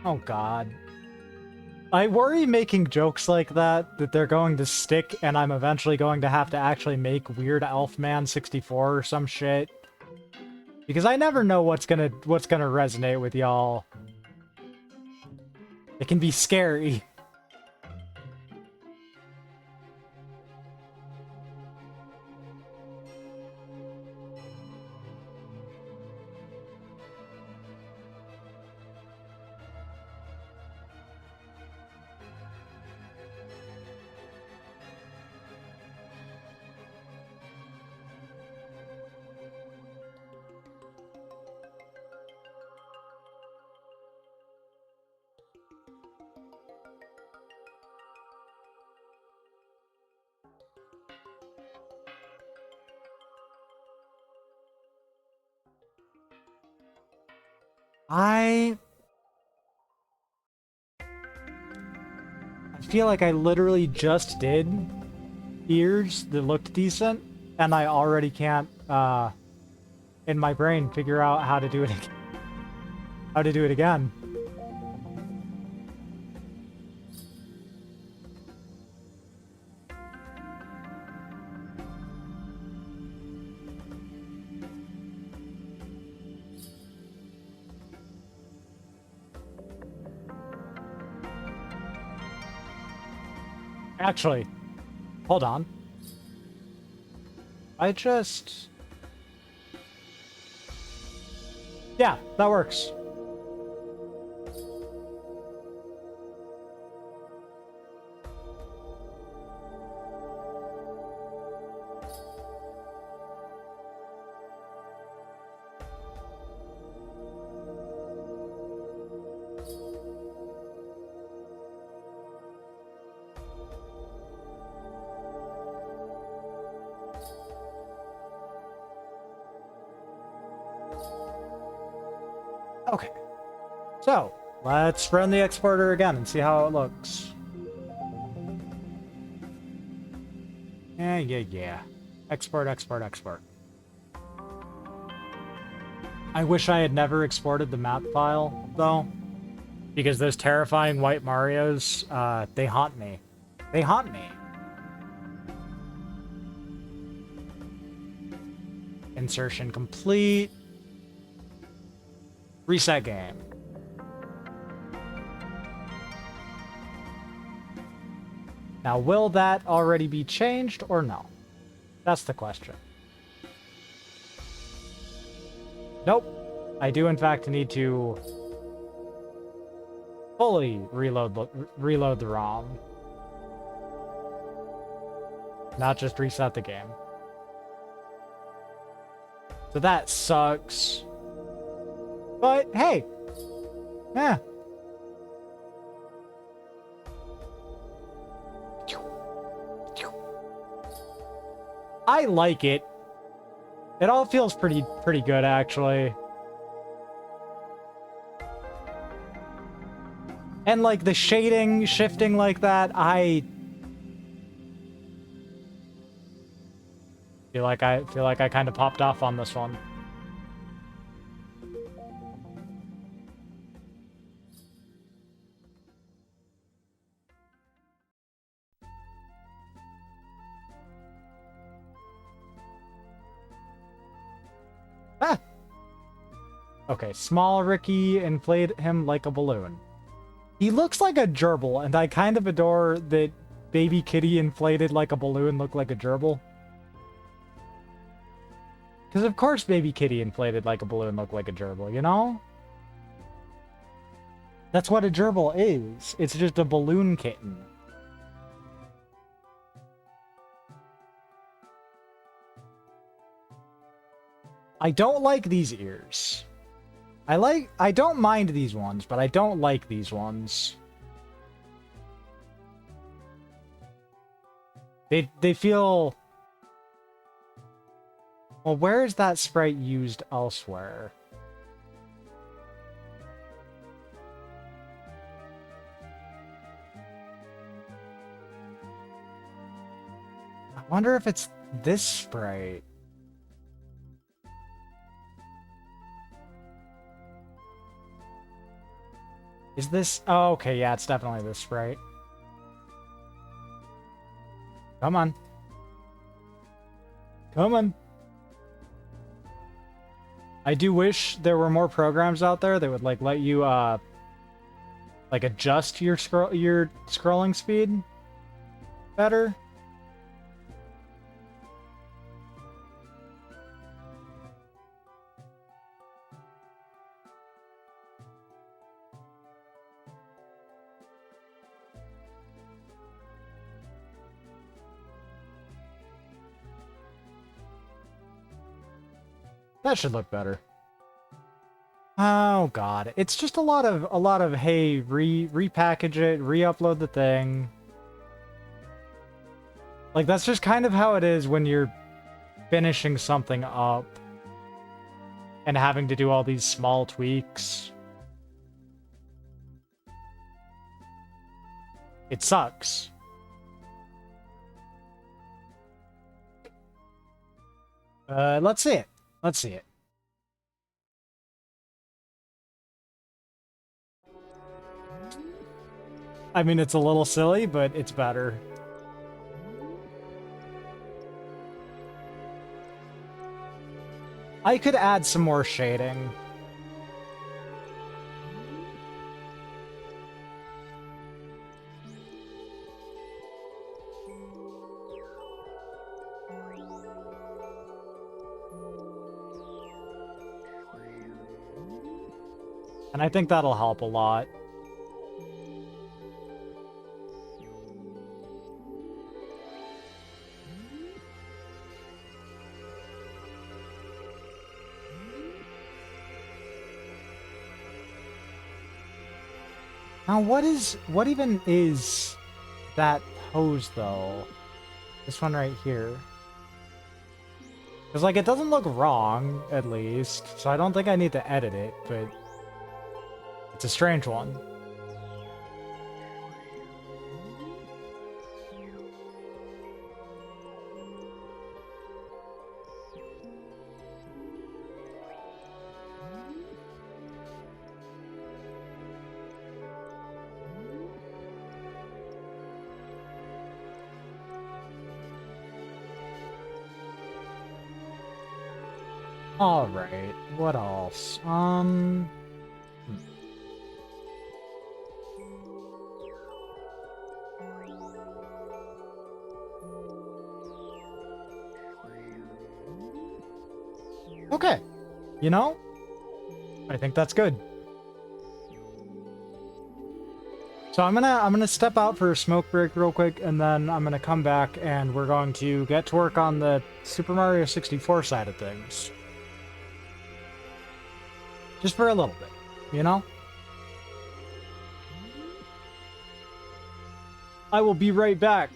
Oh god. I worry making jokes like that they're going to stick and I'm eventually going to have to actually make Weird Elf Man 64 or some shit. Because I never know what's gonna resonate with y'all. It can be scary. I feel like I literally just did ears that looked decent, and I already can't, in my brain, figure out how to do it again. How to do it again. Actually, hold on. Yeah, that works. Okay. So, let's run the exporter again and see how it looks. Yeah. Export, export, export. I wish I had never exported the map file, though. Because those terrifying white Marios, they haunt me. They haunt me. Insertion complete. Reset game. Now, will that already be changed or no? That's the question. Nope. I do, in fact, need to fully reload the ROM. Not just reset the game. So that sucks. But, hey! Yeah. I like it. It all feels pretty good, actually. And like the shading shifting like that, I feel like I kind of popped off on this one. Ah! Okay, small Ricky inflate him like a balloon. He looks like a gerbil, and I kind of adore that baby kitty inflated like a balloon look like a gerbil. Because of course baby kitty inflated like a balloon look like a gerbil, you know? That's what a gerbil is. It's just a balloon kitten. I don't like these ears. I don't mind these ones, but I don't like these ones. They feel... Well, where is that sprite used elsewhere? I wonder if it's this sprite. Is this... Oh, okay, yeah, it's definitely this sprite. Come on. Come on. I do wish there were more programs out there that would, like, let you, like, adjust your scrolling speed better. That should look better. Oh god, it's just a lot of hey, repackage it, re-upload the thing. Like that's just kind of how it is when you're finishing something up and having to do all these small tweaks. It sucks. Let's see it. Let's see it. I mean, it's a little silly, but it's better. I could add some more shading. And I think that'll help a lot. Now, what even is that pose, though? This one right here. Because, like, it doesn't look wrong, at least, so I don't think I need to edit it, but it's a strange one. Alright, what else? Okay. You know? I think that's good. So I'm gonna step out for a smoke break real quick, and then I'm gonna come back and we're going to get to work on the Super Mario 64 side of things. Just for a little bit, you know? I will be right back.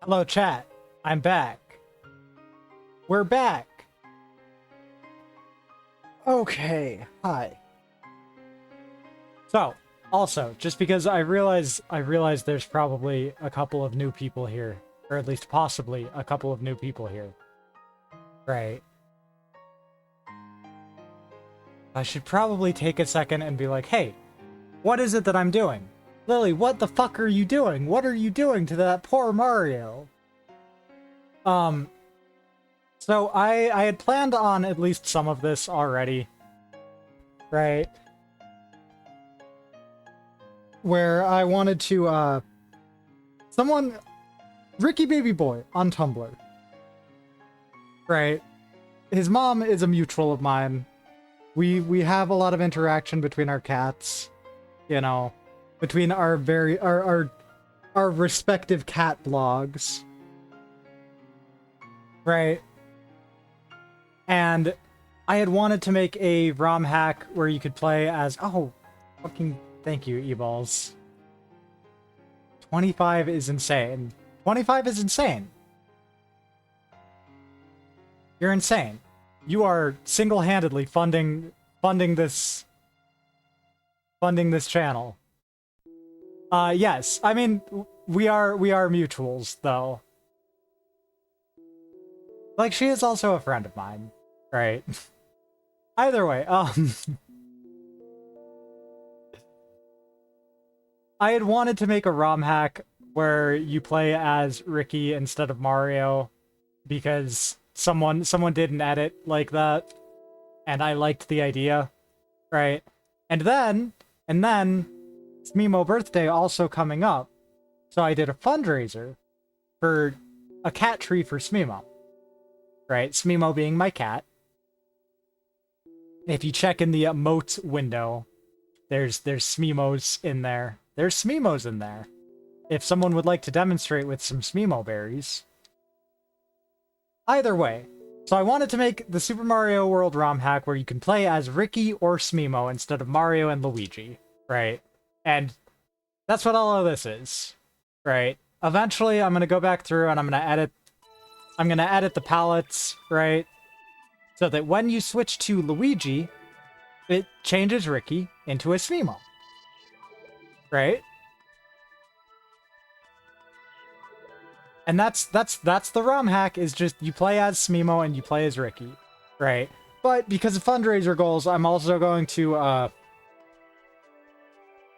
Hello, chat. I'm back. We're back. Okay. Hi. So, also, just because I realize there's probably a couple of new people here, or at least possibly a couple of new people here. Right. I should probably take a second and be like, hey, what is it that I'm doing? Lily, what the fuck are you doing? What are you doing to that poor Mario? So I had planned on at least some of this already, right? Where I wanted to, Ricky Baby Boy on Tumblr, right? His mom is a mutual of mine. We have a lot of interaction between our cats, you know, between our respective cat blogs, right? And I had wanted to make a ROM hack where you could play as, oh, fucking thank you, E-Balls. 25 is insane. 25 is insane. You're insane. You are single-handedly funding this channel. Yes. I mean, we are mutuals though. Like, she is also a friend of mine, right? Either way, I had wanted to make a ROM hack where you play as Ricky instead of Mario because someone did an edit like that, and I liked the idea, right? And then it's Mimo birthday also coming up, so I did a fundraiser for a cat tree for Smimo, right? Smimo being my cat. If you check in the emote window, there's Smimos in there. There's Smimos in there. If someone would like to demonstrate with some Smimo berries. Either way, so I wanted to make the Super Mario World ROM hack where you can play as Ricky or Smimo instead of Mario and Luigi, right? And that's what all of this is, right? Eventually, I'm gonna go back through and I'm gonna edit the palettes, right? So that when you switch to Luigi, it changes Ricky into a Smimo, right? And that's the ROM hack, is just you play as Smimo and you play as Ricky, right? But because of fundraiser goals, I'm also going to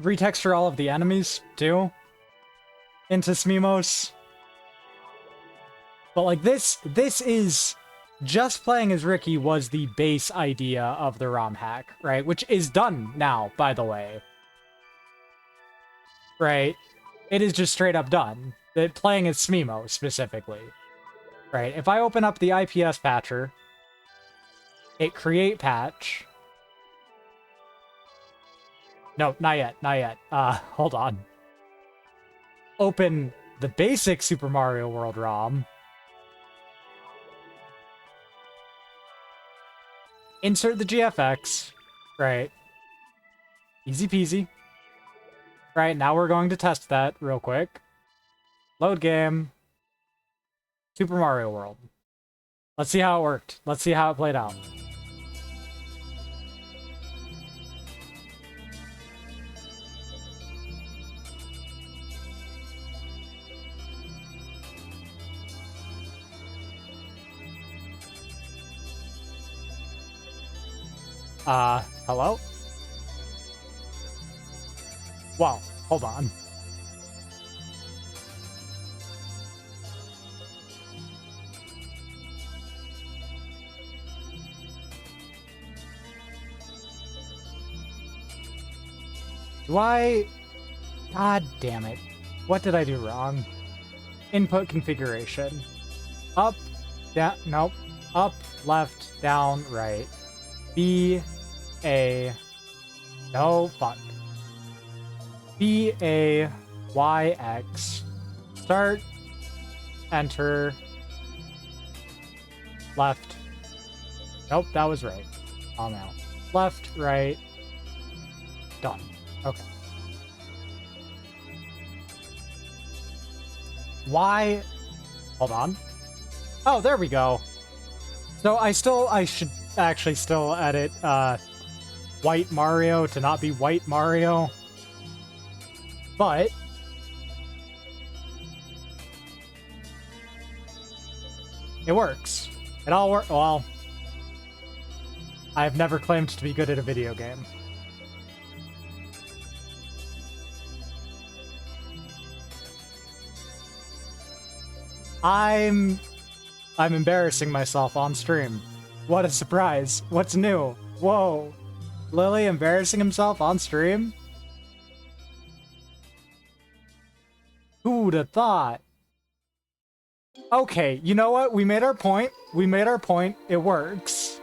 retexture all of the enemies too into Smimos. But like this is just playing as Ricky was the base idea of the ROM hack, right? Which is done now, by the way. Right? It is just straight up done. That playing as Smimo specifically. Right? If I open up the IPS patcher, hit create patch. No, not yet, not yet. Hold on. Open the basic Super Mario World ROM. Insert the GFX. Right. Easy peasy. Right, now we're going to test that real quick. Load game. Super Mario World. Let's see how it worked. Let's see how it played out. Hello? Wow, hold on. God damn it. What did I do wrong? Input configuration. Up, down, nope. Up, left, down, right. B, A, no, fuck. B, A, Y, X. Start, enter, left. Nope, that was right. Oh no. Left, right. Done. Okay. Hold on. Oh, there we go. So I should actually still edit White Mario to not be White Mario. But it works. It all works. Well, I've never claimed to be good at a video game. I'm embarrassing myself on stream. What a surprise. What's new? Whoa. Lily embarrassing himself on stream? Who'd have thought? Okay, you know what? We made our point. We made our point. It works.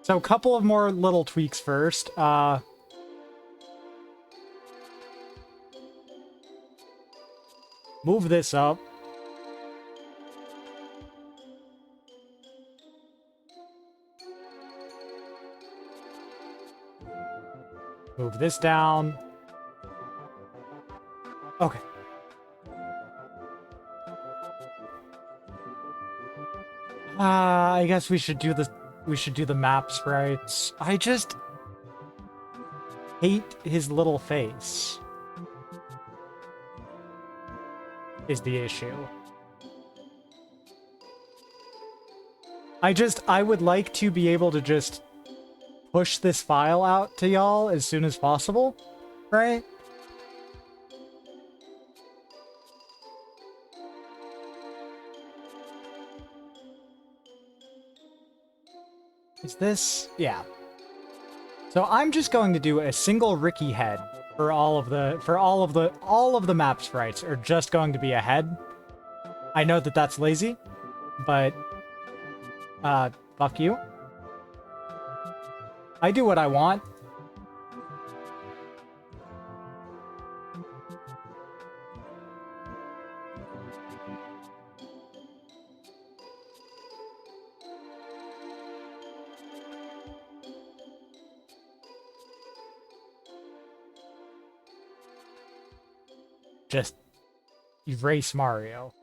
So a couple of more little tweaks first. Move this up. Move this down. Okay. I guess we should do the map sprites. I just hate his little face. Is the issue. I would like to be able to just push this file out to y'all as soon as possible, right? Is this? Yeah. So I'm just going to do a single Ricky head for all of the map sprites are just going to be a head. I know that that's lazy, but fuck you. I do what I want. Just erase Mario.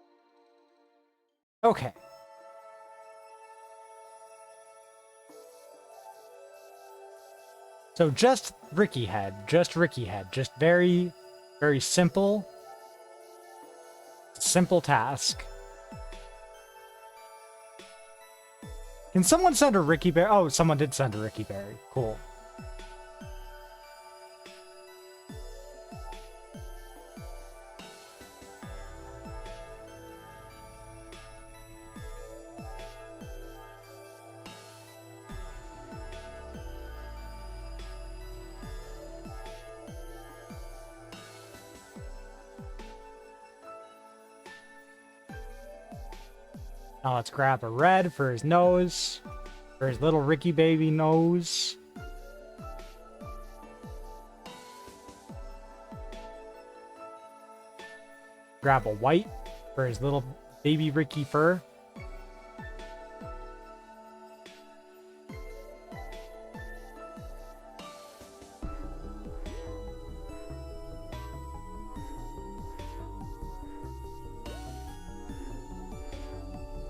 Okay. So just Ricky head, just very, very simple task. Can someone send a Ricky Berry? Oh, someone did send a Ricky Berry. Cool. Now let's grab a red for his nose. For his little Ricky baby nose. Grab a white for his little baby Ricky fur.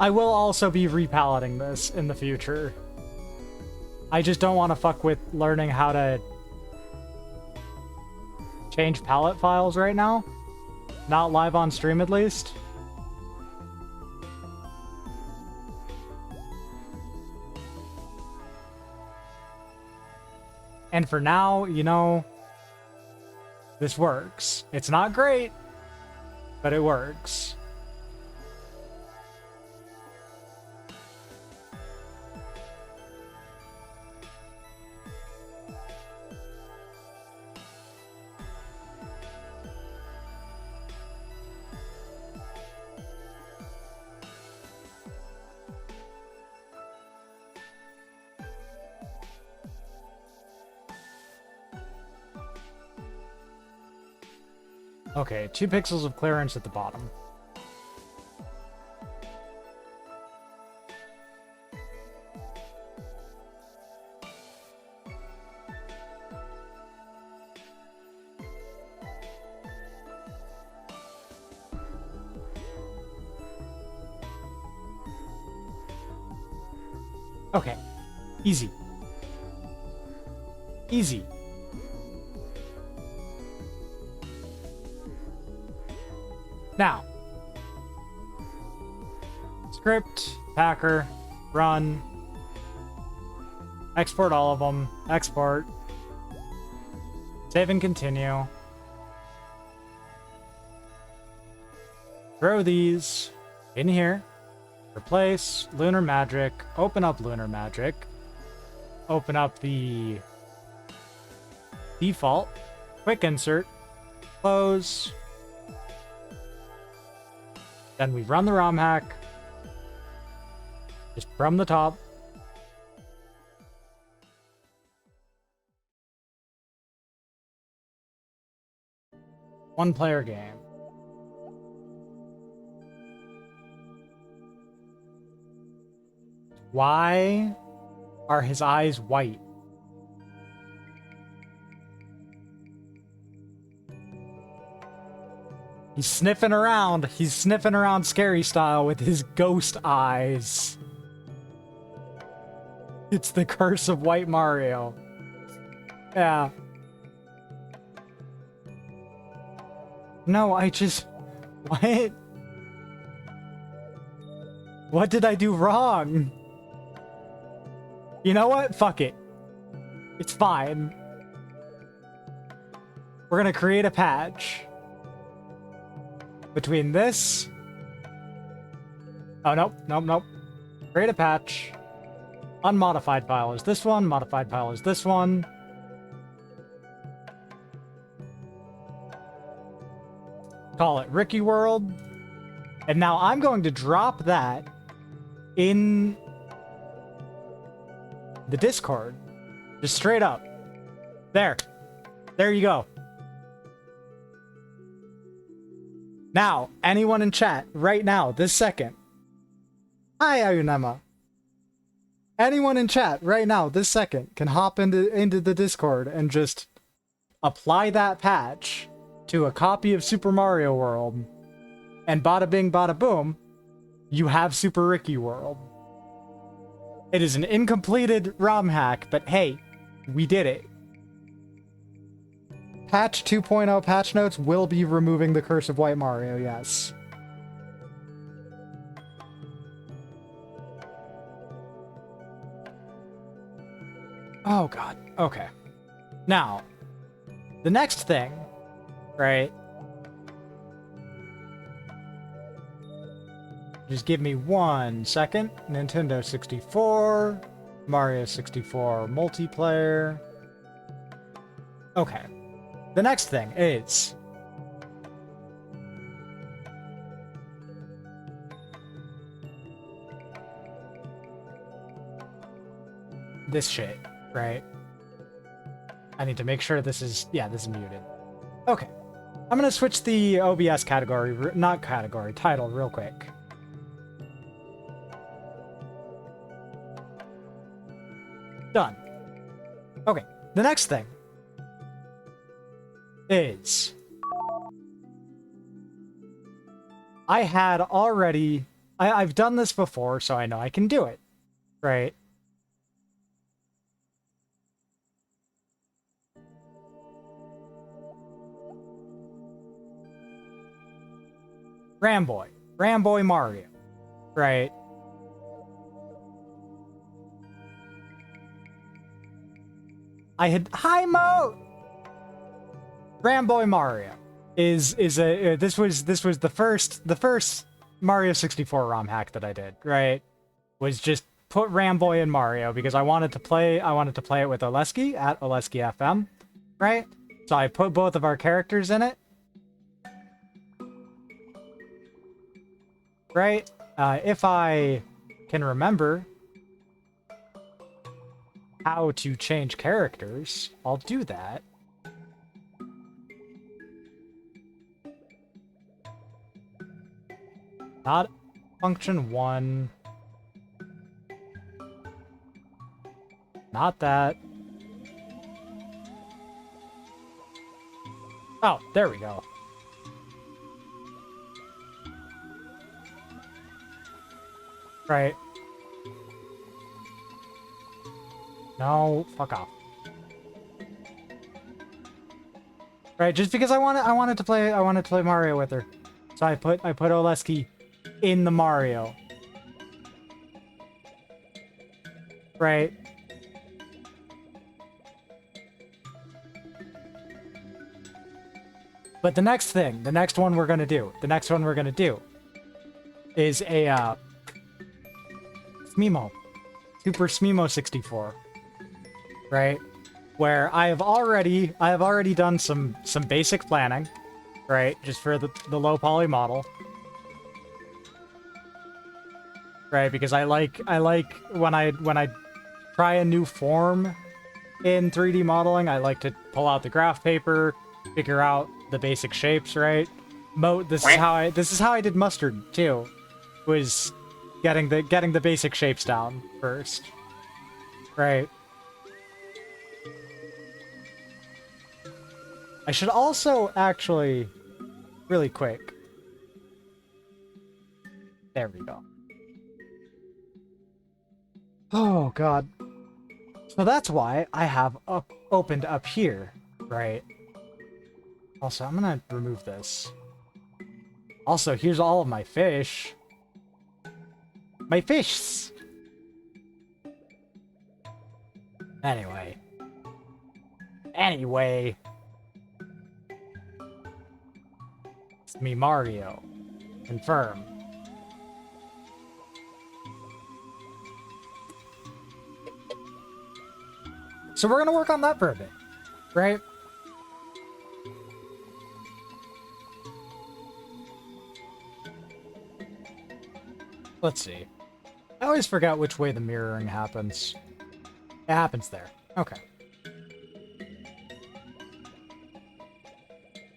I will also be repaleting this in the future. I just don't want to fuck with learning how to change palette files right now. Not live on stream, at least. And for now, you know, this works. It's not great, but it works. Okay, 2 pixels of clearance at the bottom. Okay. Easy. Easy. Now. Script, packer, run. Export all of them. Export. Save and continue. Throw these in here. Replace Lunar Magic. Open up Lunar Magic. Open up the default. Quick insert. Close. Then we run the ROM hack. Just from the top. One player game. Why are his eyes white? He's sniffing around. He's sniffing around scary style with his ghost eyes. It's the curse of White Mario. Yeah. No, I just... What? What did I do wrong? You know what? Fuck it. It's fine. We're gonna create a patch. Between this... Oh, nope, nope, nope. Create a patch. Unmodified file is this one. Modified file is this one. Call it Ricky World. And now I'm going to drop that in the Discord. Just straight up. There. There you go. Now, anyone in chat, right now, this second. Hi, Ayunema. Anyone in chat, right now, this second, can hop into the Discord and just apply that patch to a copy of Super Mario World. And bada bing, bada boom, you have Super Ricky World. It is an incompleted ROM hack, but hey, we did it. Patch 2.0 patch notes will be removing the Curse of White Mario, yes. Oh god, okay. Now, the next thing, right? Just give me 1 second. Nintendo 64, Mario 64 multiplayer. Okay. The next thing is... this shit, right? I need to make sure this is... yeah, this is muted. Okay. I'm gonna switch the OBS category, not category, title real quick. Done. Okay, the next thing is I had already... I've done this before, so I know I can do it, right? Ramboy Mario, right? I had... Hi, Mo! Ramboy Mario is a... this was the first Mario 64 ROM hack that I did, right? Was just put Ramboy in Mario because I wanted to play it with Oleski at Oleski FM, right? So I put both of our characters in it. Right? If I can remember how to change characters, I'll do that. Not function 1. Not that. Oh, there we go. Right. No, fuck off. Right, just because I wanted to play Mario with her. So I put Oleski in the Mario. Right. But the next one we're gonna do is a Smimo. Super Smimo 64. Right? Where I have already done some basic planning, right? Just for the low poly model. Right, because I like when I try a new form in 3D modeling, I like to pull out the graph paper, figure out the basic shapes, right? This is how I did Mustard too, was getting the basic shapes down first. Right. I should also actually really quick. There we go. Oh god. So that's why I have opened up here, right? Also, I'm gonna remove this. Also, here's all of my fish. My fish! Anyway. It's me, Mario. Confirm. So we're gonna work on that for a bit, right? Let's see. I always forget which way the mirroring happens. It happens there. Okay.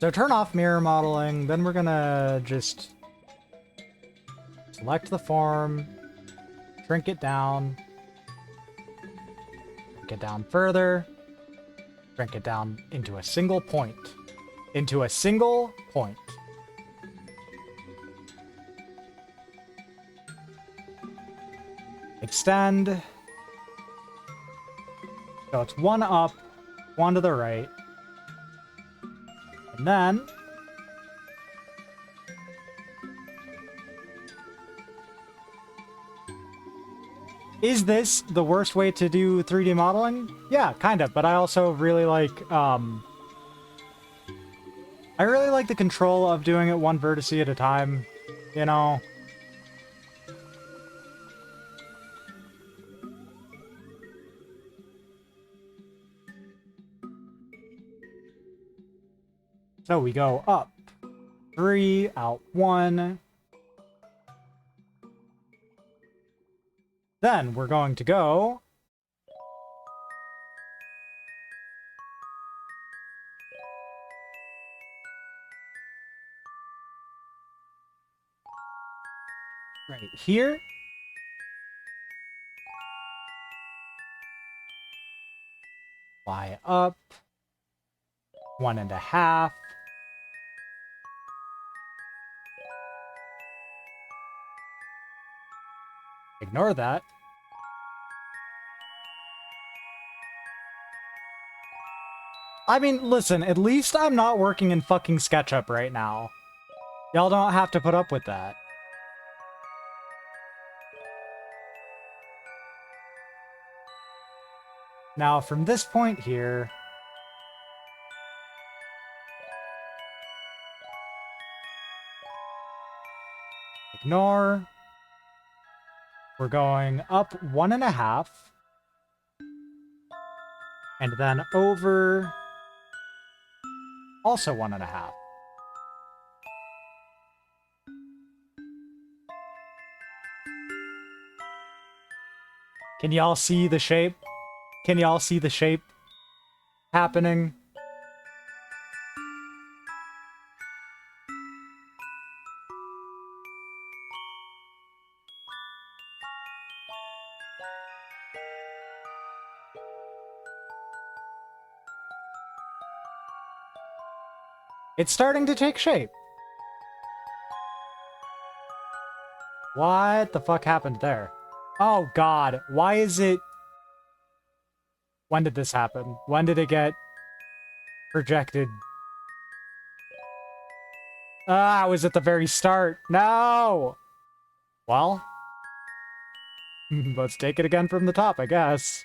So turn off mirror modeling, then we're gonna just select the form, shrink it down further, shrink it down into a single point. Extend. So it's one up, one to the right. And then is this the worst way to do 3D modeling? Yeah, kind of, but I also really like the control of doing it one vertice at a time, you know? So we go up 3, out 1. Then we're going to go right here. Fly up 1.5. Ignore that. I mean, listen, at least I'm not working in fucking SketchUp right now. Y'all don't have to put up with that. Now, from this point here, ignore. We're going up 1.5. And then over also 1.5. Can y'all see the shape? Can y'all see the shape happening? It's starting to take shape. What the fuck happened there? Oh god, why is it... When did this happen? When did it get projected? Ah, it was at the very start. No! Well, let's take it again from the top, I guess.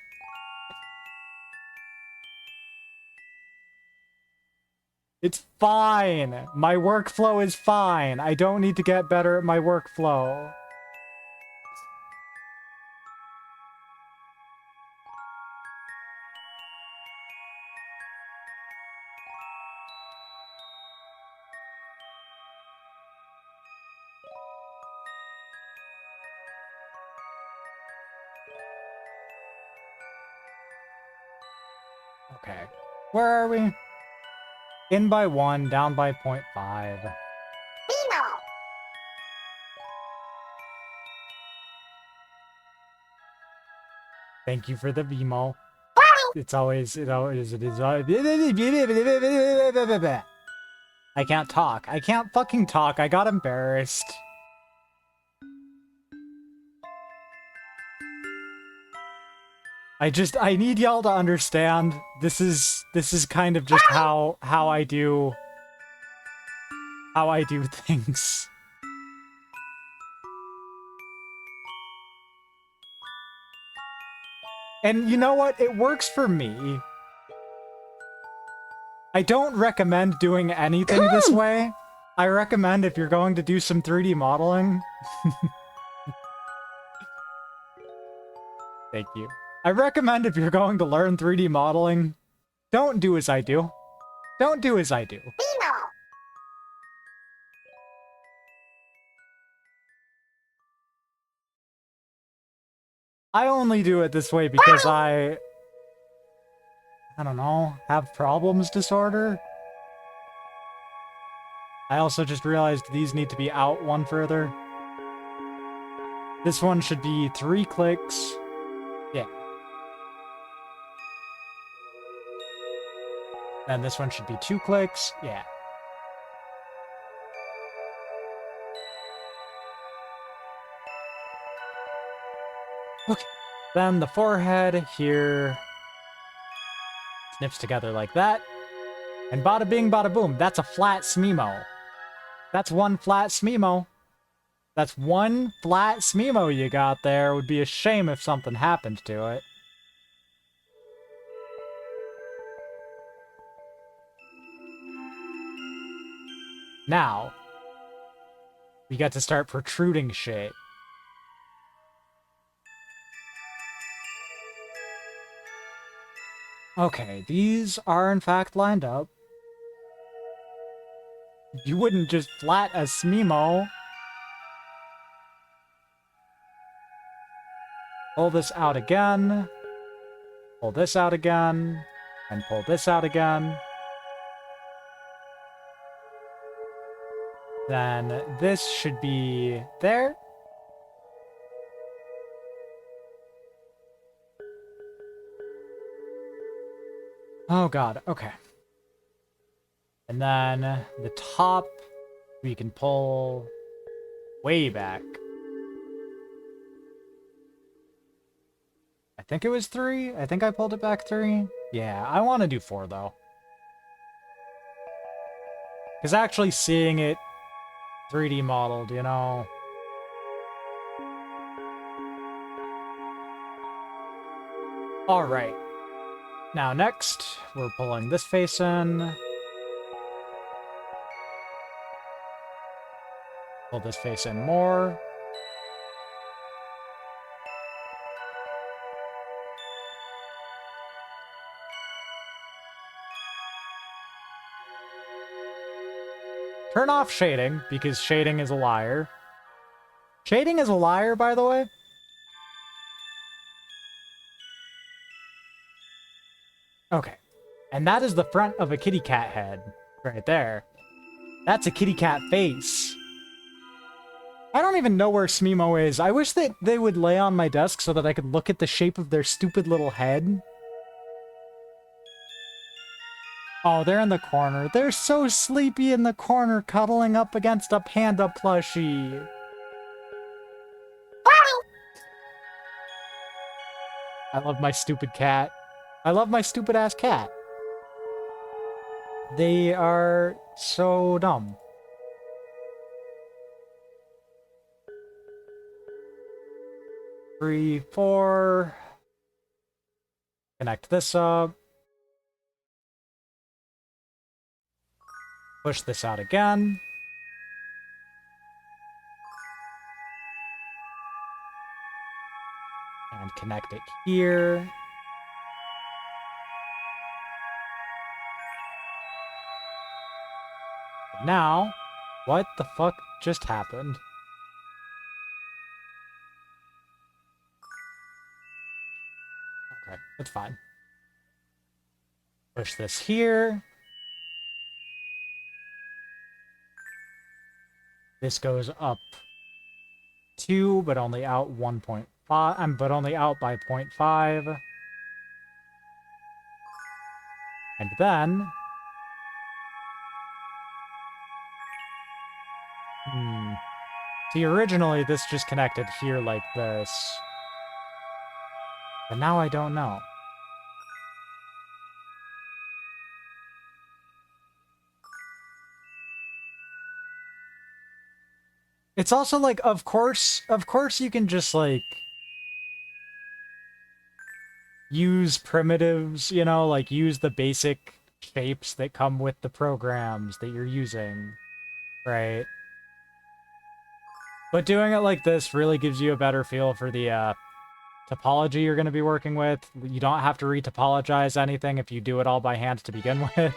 It's fine. My workflow is fine. I don't need to get better at my workflow. Okay. Where are we? In by 1, down by 0.5. Thank you for the Vimo. It is. I can't talk. I can't fucking talk. I got embarrassed. I need y'all to understand. This is kind of just how I do things. And you know what? It works for me. I don't recommend doing anything this way. I recommend if you're going to do some 3D modeling. Thank you. I recommend if you're going to learn 3D modeling, don't do as I do. Don't do as I do. I only do it this way because I don't know, have problems disorder. I also just realized these need to be out one further. This one should be 3 clicks. Yeah. And this one should be 2 clicks. Yeah. Okay. Then the forehead here snips together like that. And bada bing, bada boom. That's a flat Smemo. That's one flat Smemo. That's one flat Smemo you got there. It would be a shame if something happened to it. Now, we got to start protruding shit. Okay, these are in fact lined up. You wouldn't just flat a Smemo. Pull this out again. Pull this out again. And pull this out again. Then this should be there. Oh god, okay. And then the top, we can pull way back. I think it was 3. I think I pulled it back 3. Yeah, I want to do 4 though. Because actually seeing it 3D modeled, you know. Alright. Now next, we're pulling this face in. Pull this face in more. Turn off shading, because shading is a liar. Shading is a liar, by the way. Okay. And that is the front of a kitty cat head. Right there. That's a kitty cat face. I don't even know where Smemo is. I wish that they would lay on my desk so that I could look at the shape of their stupid little head. Oh, they're in the corner. They're so sleepy in the corner, cuddling up against a panda plushie. I love my stupid cat. I love my stupid ass cat. They are so dumb. Three, four. Connect this up. Push this out again. And connect it here. Now, what the fuck just happened? Okay, that's fine. Push this here. This goes up 2, but only out 1.5. But only out by 0.5. And then... See, originally this just connected here like this. But now I don't know. It's also like, of course you can just like use primitives, you know, like use the basic shapes that come with the programs that you're using, right? But doing it like this really gives you a better feel for the topology you're going to be working with. You don't have to retopologize anything if you do it all by hand to begin with.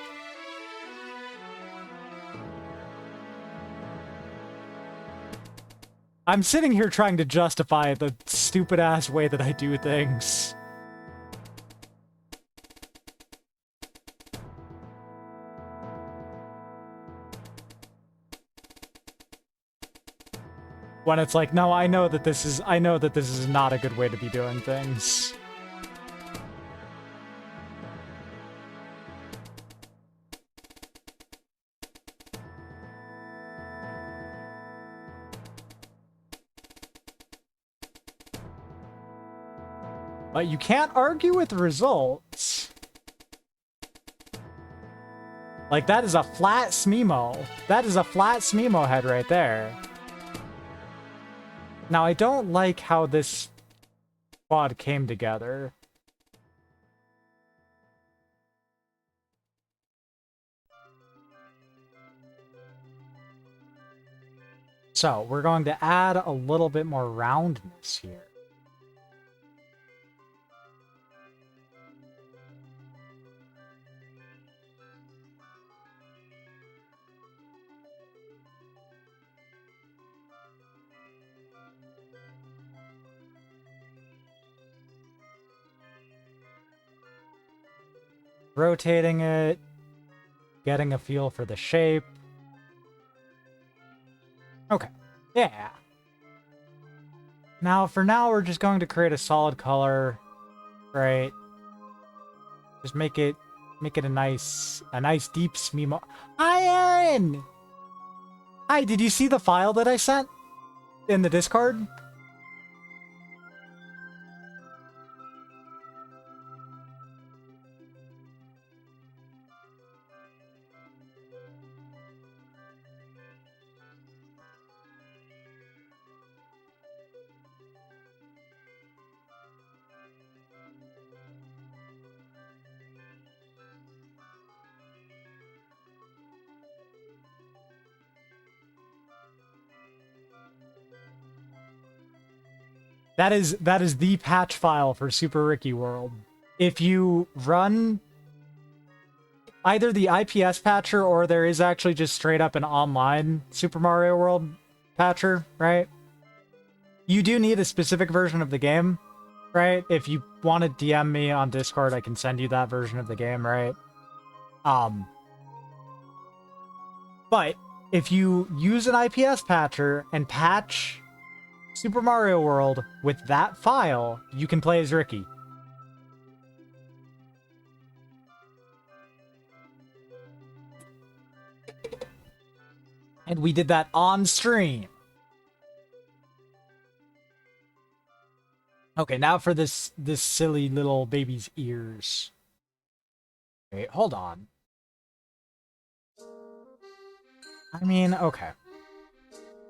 I'm sitting here trying to justify the stupid-ass way that I do things. When it's like, no, I know that this is not a good way to be doing things. But you can't argue with results. Like, that is a flat Smemo. That is a flat Smemo head right there. Now, I don't like how this quad came together. So, we're going to add a little bit more roundness here. Rotating it, getting a feel for the shape. Okay, yeah. Now, for now, we're just going to create a solid color, right? Just make it a nice deep Smemo. Hi, Aaron! Hi, did you see the file that I sent in the Discord? That is the patch file for Super Ricky World. If you run either the IPS patcher or there is actually just straight up an online Super Mario World patcher, right? You do need a specific version of the game, right? If you want to DM me on Discord, I can send you that version of the game, right? But if you use an IPS patcher and patch Super Mario World with that file, you can play as Ricky. And we did that on stream. Okay, now for this silly little baby's ears. Wait, hold on. I mean, okay.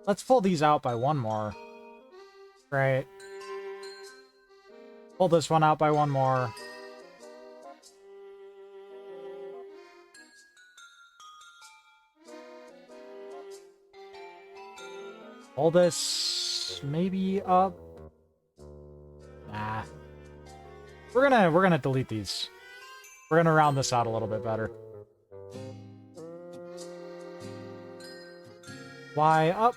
Let's pull these out by one more. Right. Pull this one out by one more. Pull this maybe up. Nah. We're gonna delete these. We're gonna round this out a little bit better. Y up.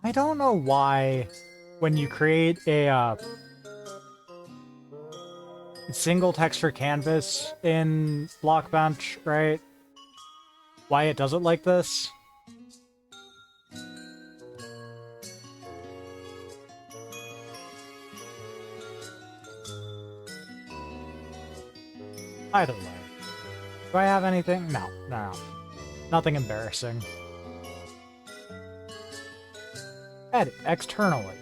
I don't know why when you create a single texture canvas in Blockbench, right? Why it does it like this? Either way. Do I have anything? No, no. Nothing embarrassing. Edit externally.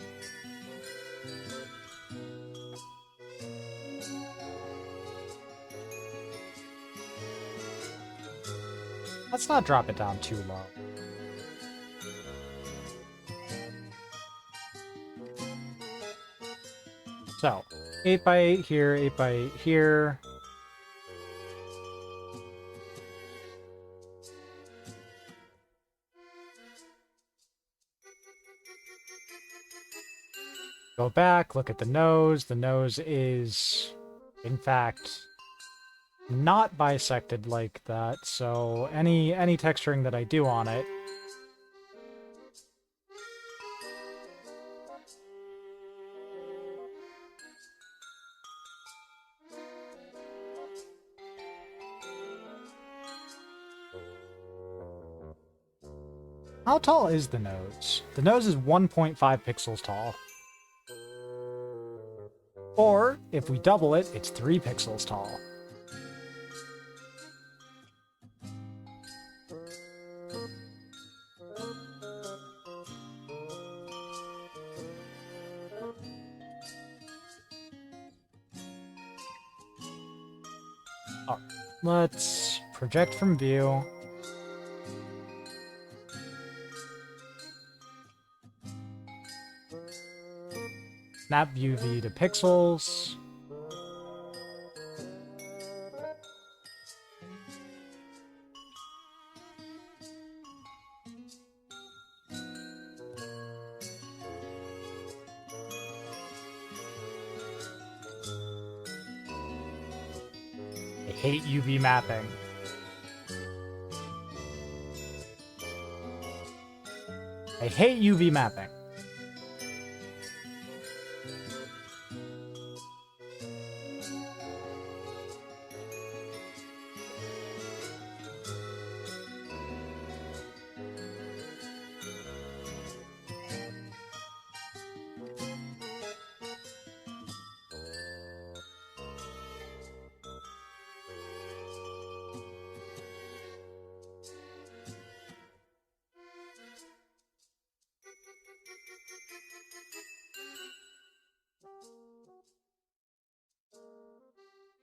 Let's not drop it down too low. So, 8 by 8 here, 8 by 8 here. Go back, look at the nose. The nose is, in fact, not bisected like that, so any texturing that I do on it How tall is the nose? The nose is 1.5 pixels tall. Or, if we double it, it's 3 pixels tall. Alright, let's project from view. Snap UV to pixels. I hate UV mapping. I hate UV mapping.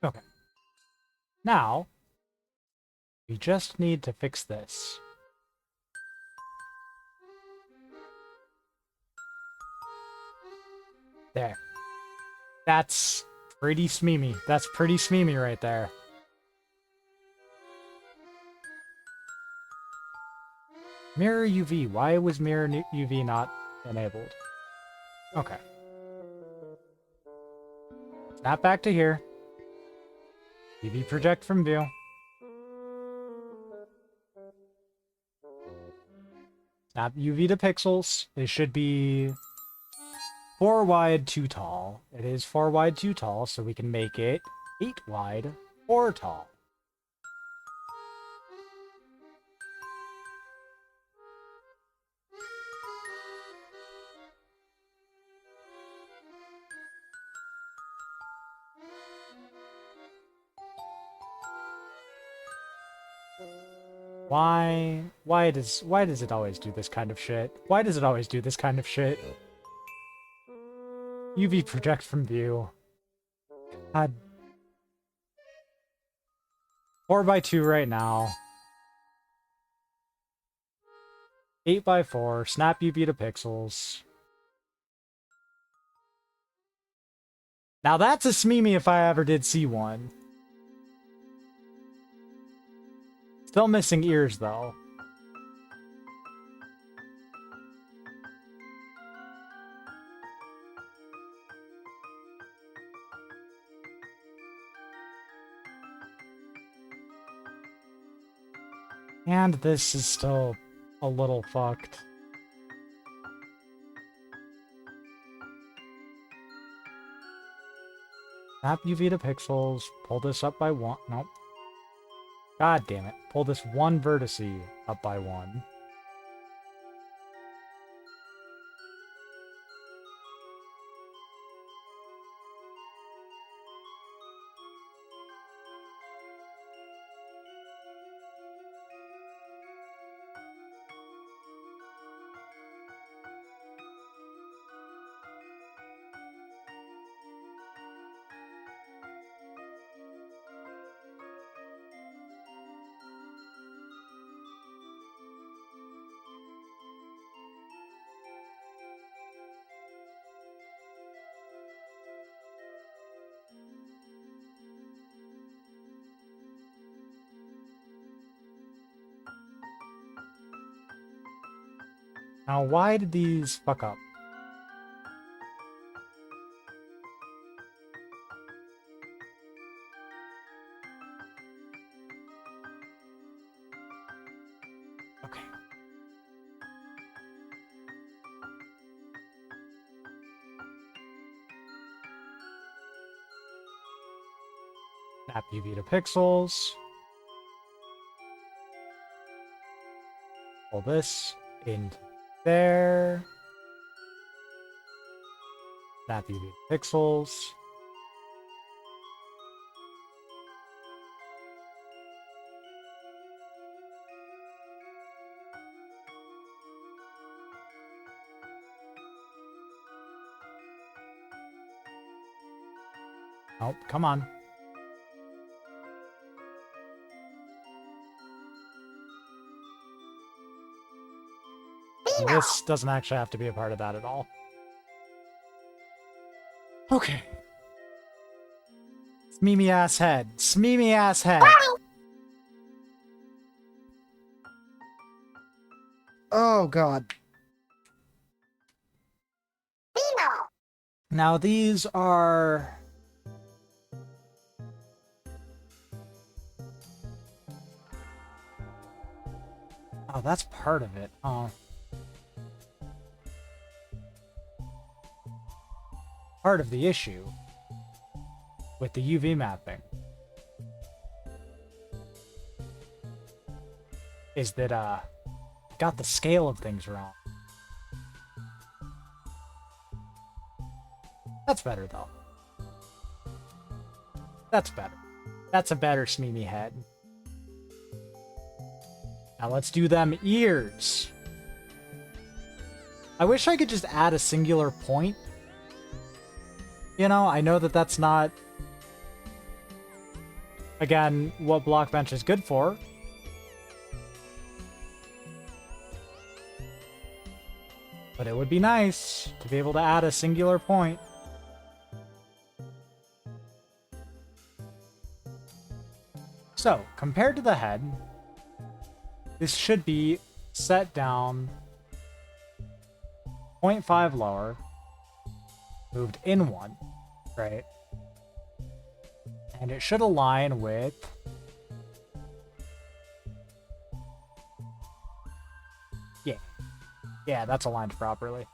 Okay. Now, we just need to fix this. There. That's pretty smeemy. That's pretty smeemy right there. Mirror UV. Why was mirror UV not enabled? Okay. Snap back to here. UV project from view. Snap UV to pixels. They should be 4 wide, 2 tall. It is 4 wide, 2 tall, so we can make it 8 wide, 4 tall. Why does it always do this kind of shit? Why does it always do this kind of shit? UV project from view. God. 4x2 right now. 8x4. Snap UV to pixels. Now that's a Smimi if I ever did see one. Still missing ears though. And this is still a little fucked. Snap UV to pixels. Pull this up by one. Nope. God damn it. Pull this one vertice up by one. Now, why did these fuck up? Okay. Snap UV to pixels. Pull this in there. Snap UV to pixels. Oh, come on. This doesn't actually have to be a part of that at all. Okay. Smimi ass head. Smimi ass head. Oh god. Now these are... Oh, that's part of it. Oh. Part of the issue with the UV mapping is that got the scale of things wrong. That's better though. That's better. That's a better Smimi head. Now let's do them ears. I wish I could just add a singular point. You know, I know that that's not, again, what Blockbench is good for. But it would be nice to be able to add a singular point. So, compared to the head, this should be set down 0.5 lower, moved in 1, right? And it should align with yeah, that's aligned properly.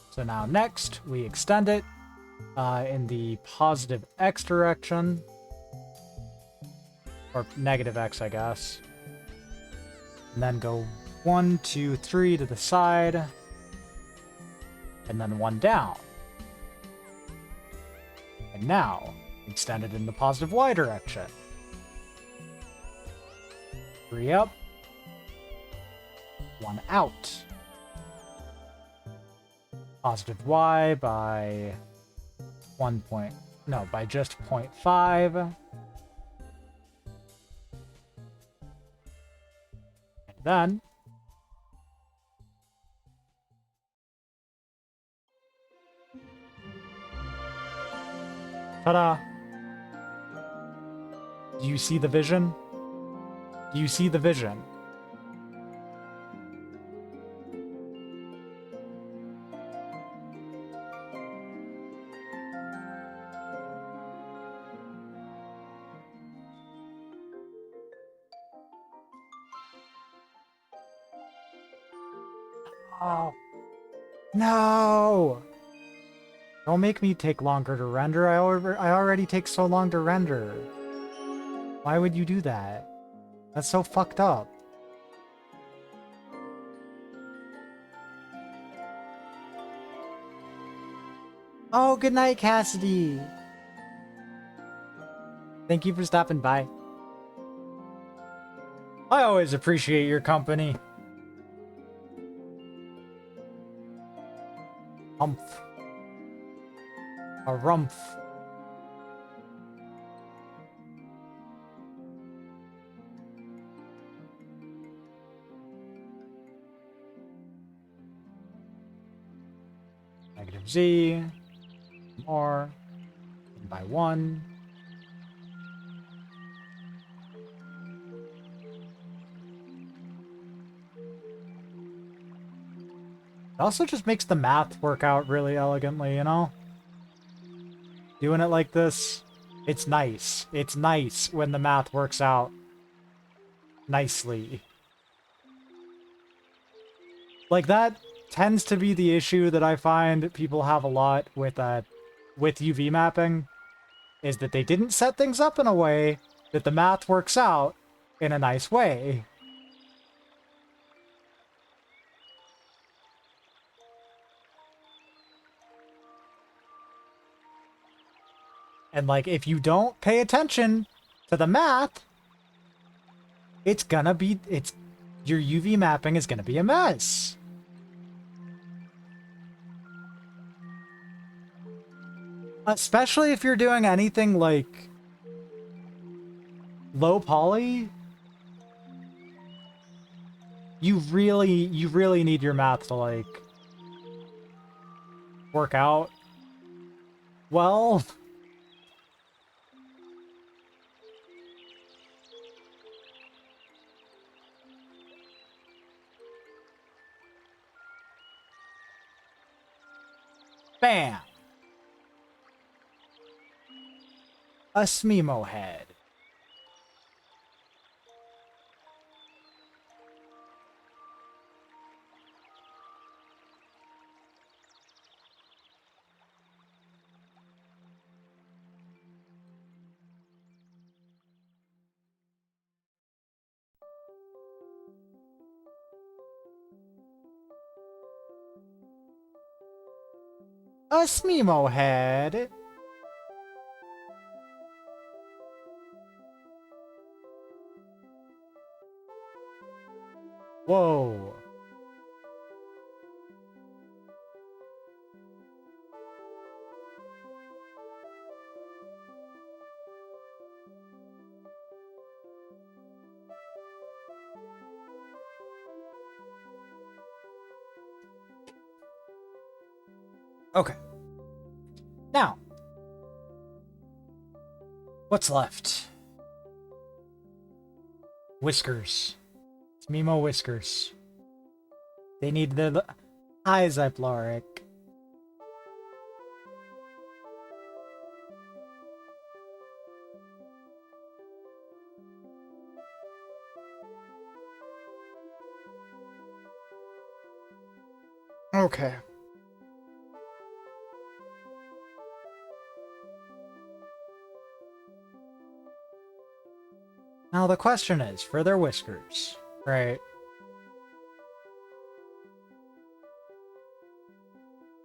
So now next, we extend it in the positive X direction. Or negative X, I guess. And then go 1, 2, 3 to the side. And then 1 down. And now, extend it in the positive Y direction. 3 up. 1 out. Positive Y by 1 point. No, by just 0.5. And then ta-da! Do you see the vision? Do you see the vision? Oh. No! Don't make me take longer to render. I already take so long to render. Why would you do that? That's so fucked up. Oh, good night, Cassidy. Thank you for stopping by. I always appreciate your company. Humph. A rumph. Negative Z. More. By 1. It also just makes the math work out really elegantly, you know? Doing it like this, it's nice. It's nice when the math works out nicely. Like, that tends to be the issue that I find people have a lot with UV mapping, is that they didn't set things up in a way that the math works out in a nice way. And, like, if you don't pay attention to the math, your UV mapping is gonna be a mess. Especially if you're doing anything like low poly, you really need your math to, like, work out well. Bam! A Smemo head. A Smemo head. Whoa. Okay. Now, what's left? Whiskers. It's Mimo Whiskers. They need the eyes, Zyploric. Okay. Now the question is, for their whiskers, right?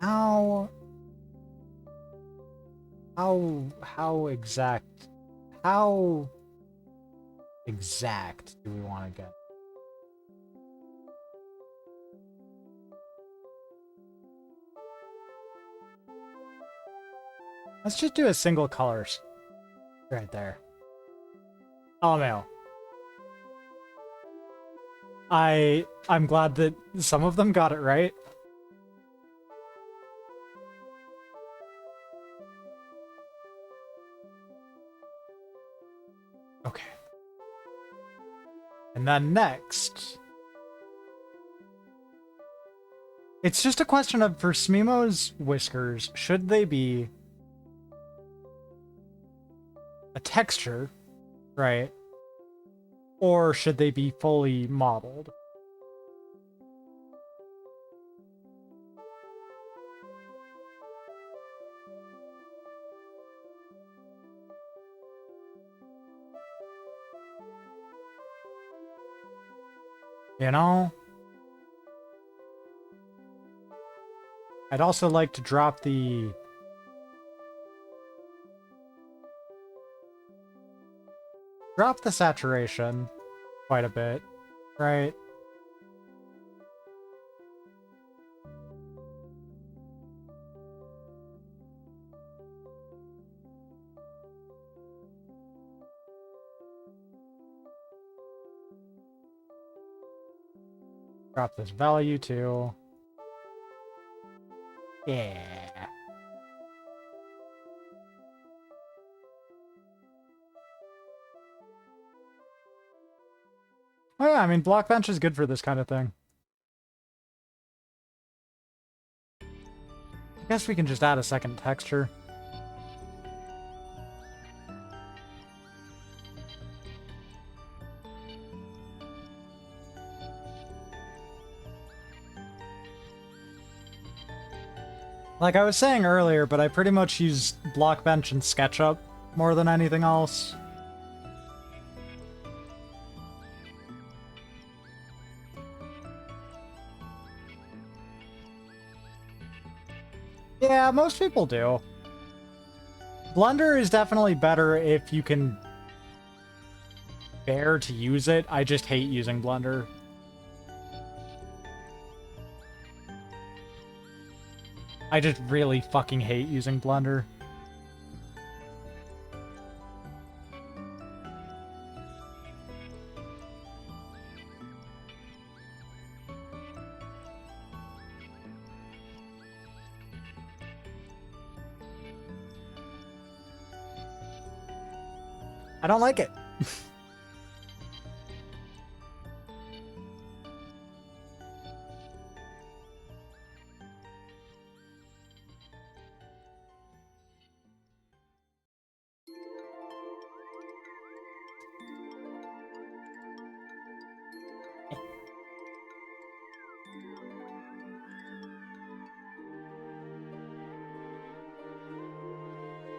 How exact, how exact do we want to get? Let's just do a single colors right there. LMAO. I'm glad that some of them got it right. Okay. And then next, it's just a question of, for Smimo's whiskers, should they be a texture, right? Or should they be fully modeled? You know? I'd also like to drop the... drop the saturation quite a bit, right? Drop this value too. Yeah. Oh yeah, I mean, Blockbench is good for this kind of thing. I guess we can just add a second texture. Like I was saying earlier, but I pretty much use Blockbench and SketchUp more than anything else. Yeah, most people do. Blender is definitely better if you can bear to use it. I just hate using Blender. I just really fucking hate using Blender. I don't like it.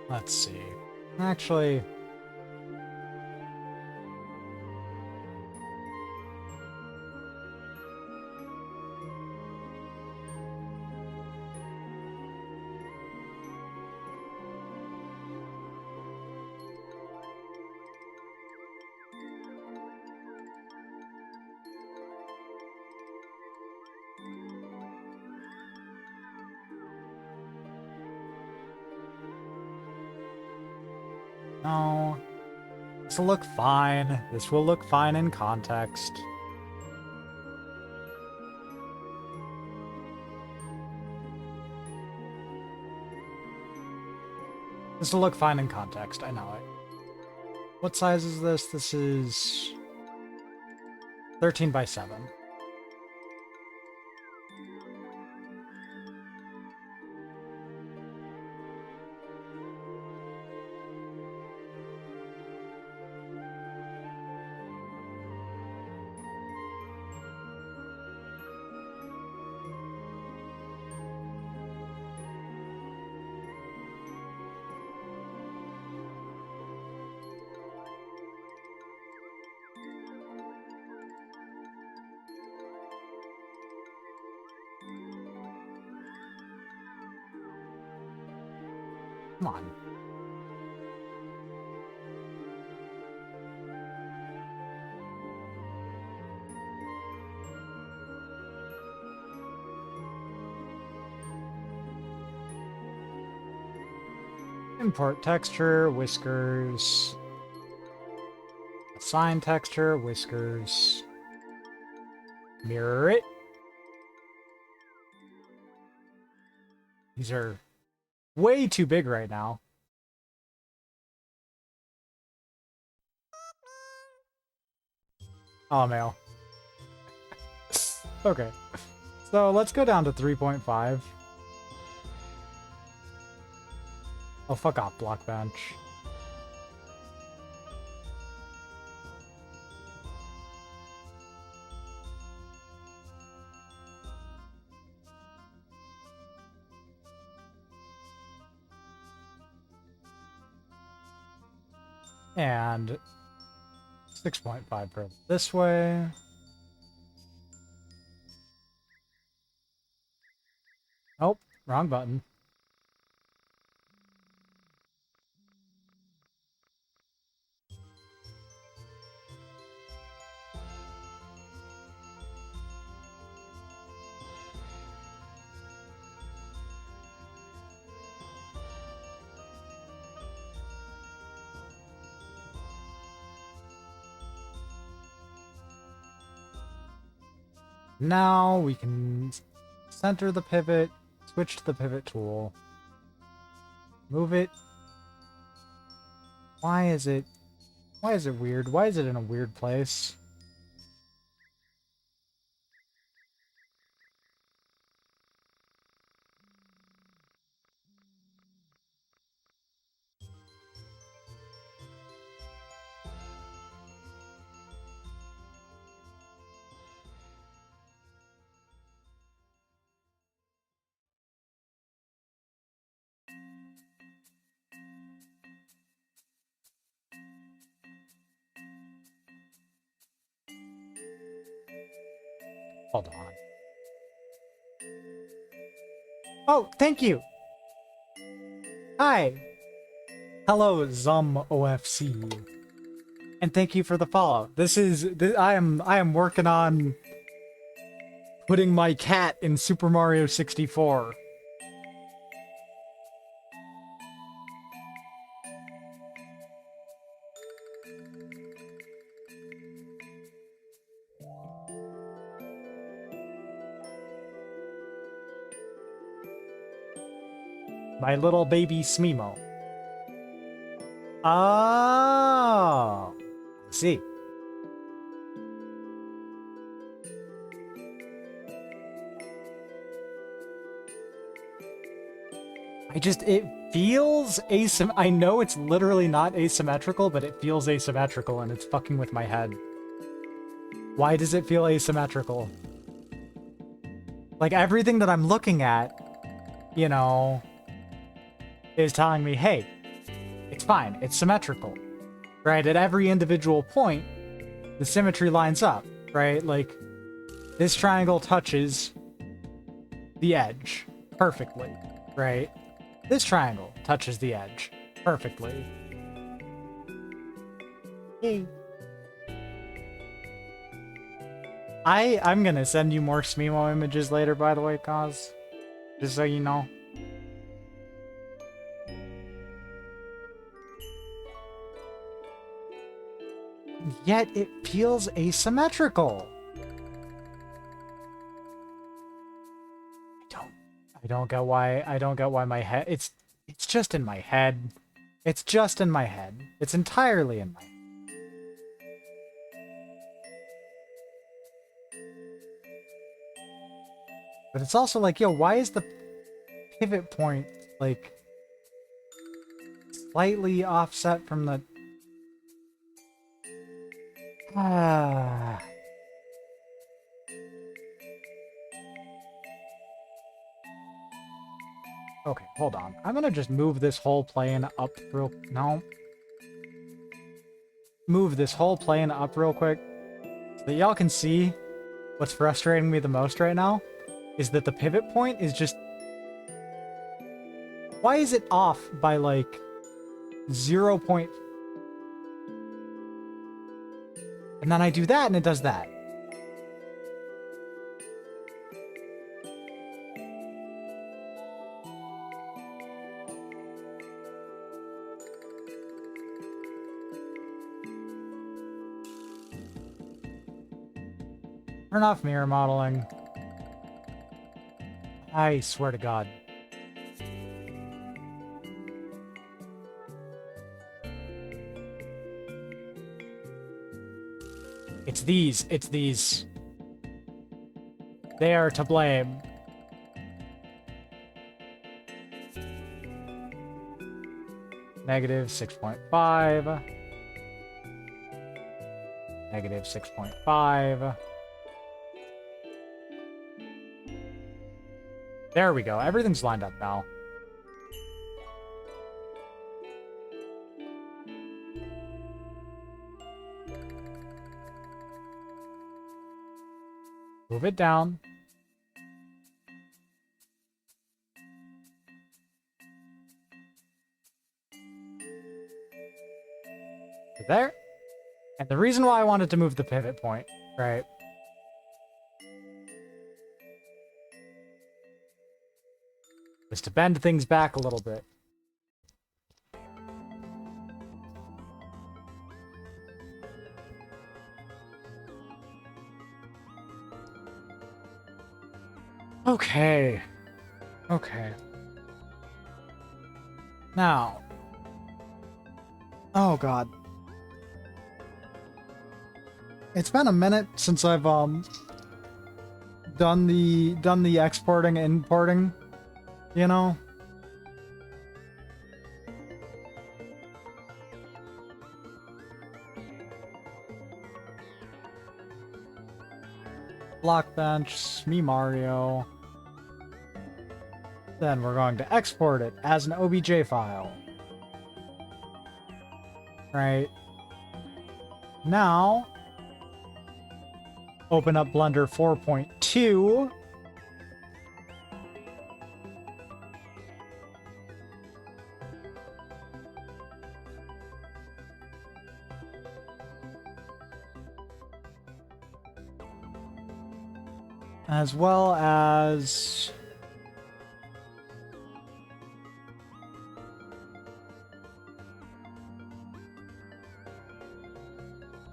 Let's see. Actually... no. This will look fine. This will look fine in context. This will look fine in context, I know it. What size is this? This is 13 by 7. Come on. Import texture, whiskers. Assign texture, whiskers. Mirror it. These are way too big right now. Oh, male. Okay. So let's go down to 3.5. Oh, fuck off, Blockbench. And 6.5 for this way. Nope, wrong button. Now we can center the pivot, switch to the pivot tool, move it. Why is it weird? Why is it in a weird place? Hold on. Oh, thank you. Hi. Hello, Zum OFC. And thank you for the follow. I am working on putting my cat in Super Mario 64. My little baby Smemo. Oh, I see. It feels I know it's literally not asymmetrical, but it feels asymmetrical and it's fucking with my head. Why does it feel asymmetrical? Like everything that I'm looking at, you know, is telling me, hey, it's fine, it's symmetrical, right? At every individual point, the symmetry lines up, right? Like, this triangle touches the edge perfectly, right? This triangle touches the edge perfectly. Hey. I'm gonna send you more Smemo images later, by the way, Kaz. Just so you know. Yet it feels asymmetrical. I don't get why my head it's just in my head. It's just in my head. It's entirely in my head. But it's also like, yo, why is the pivot point like slightly offset from the Okay, hold on. I'm gonna just move this whole plane up real... No. Move this whole plane up real quick so that y'all can see what's frustrating me the most right now is that the pivot point is just... Why is it off by, like, 0. And then I do that and it does that. Turn off mirror modeling. I swear to God. It's these. It's these. They are to blame. Negative 6.5. Negative 6.5. There we go. Everything's lined up now. Move it down. There. And the reason why I wanted to move the pivot point, right? Was to bend things back a little bit. Okay. Okay. Now. Oh God. It's been a minute since I've done the exporting and importing, you know? Blockbench, me Mario. Then we're going to export it as an OBJ file. Right. Now, open up Blender 4.2. As well as...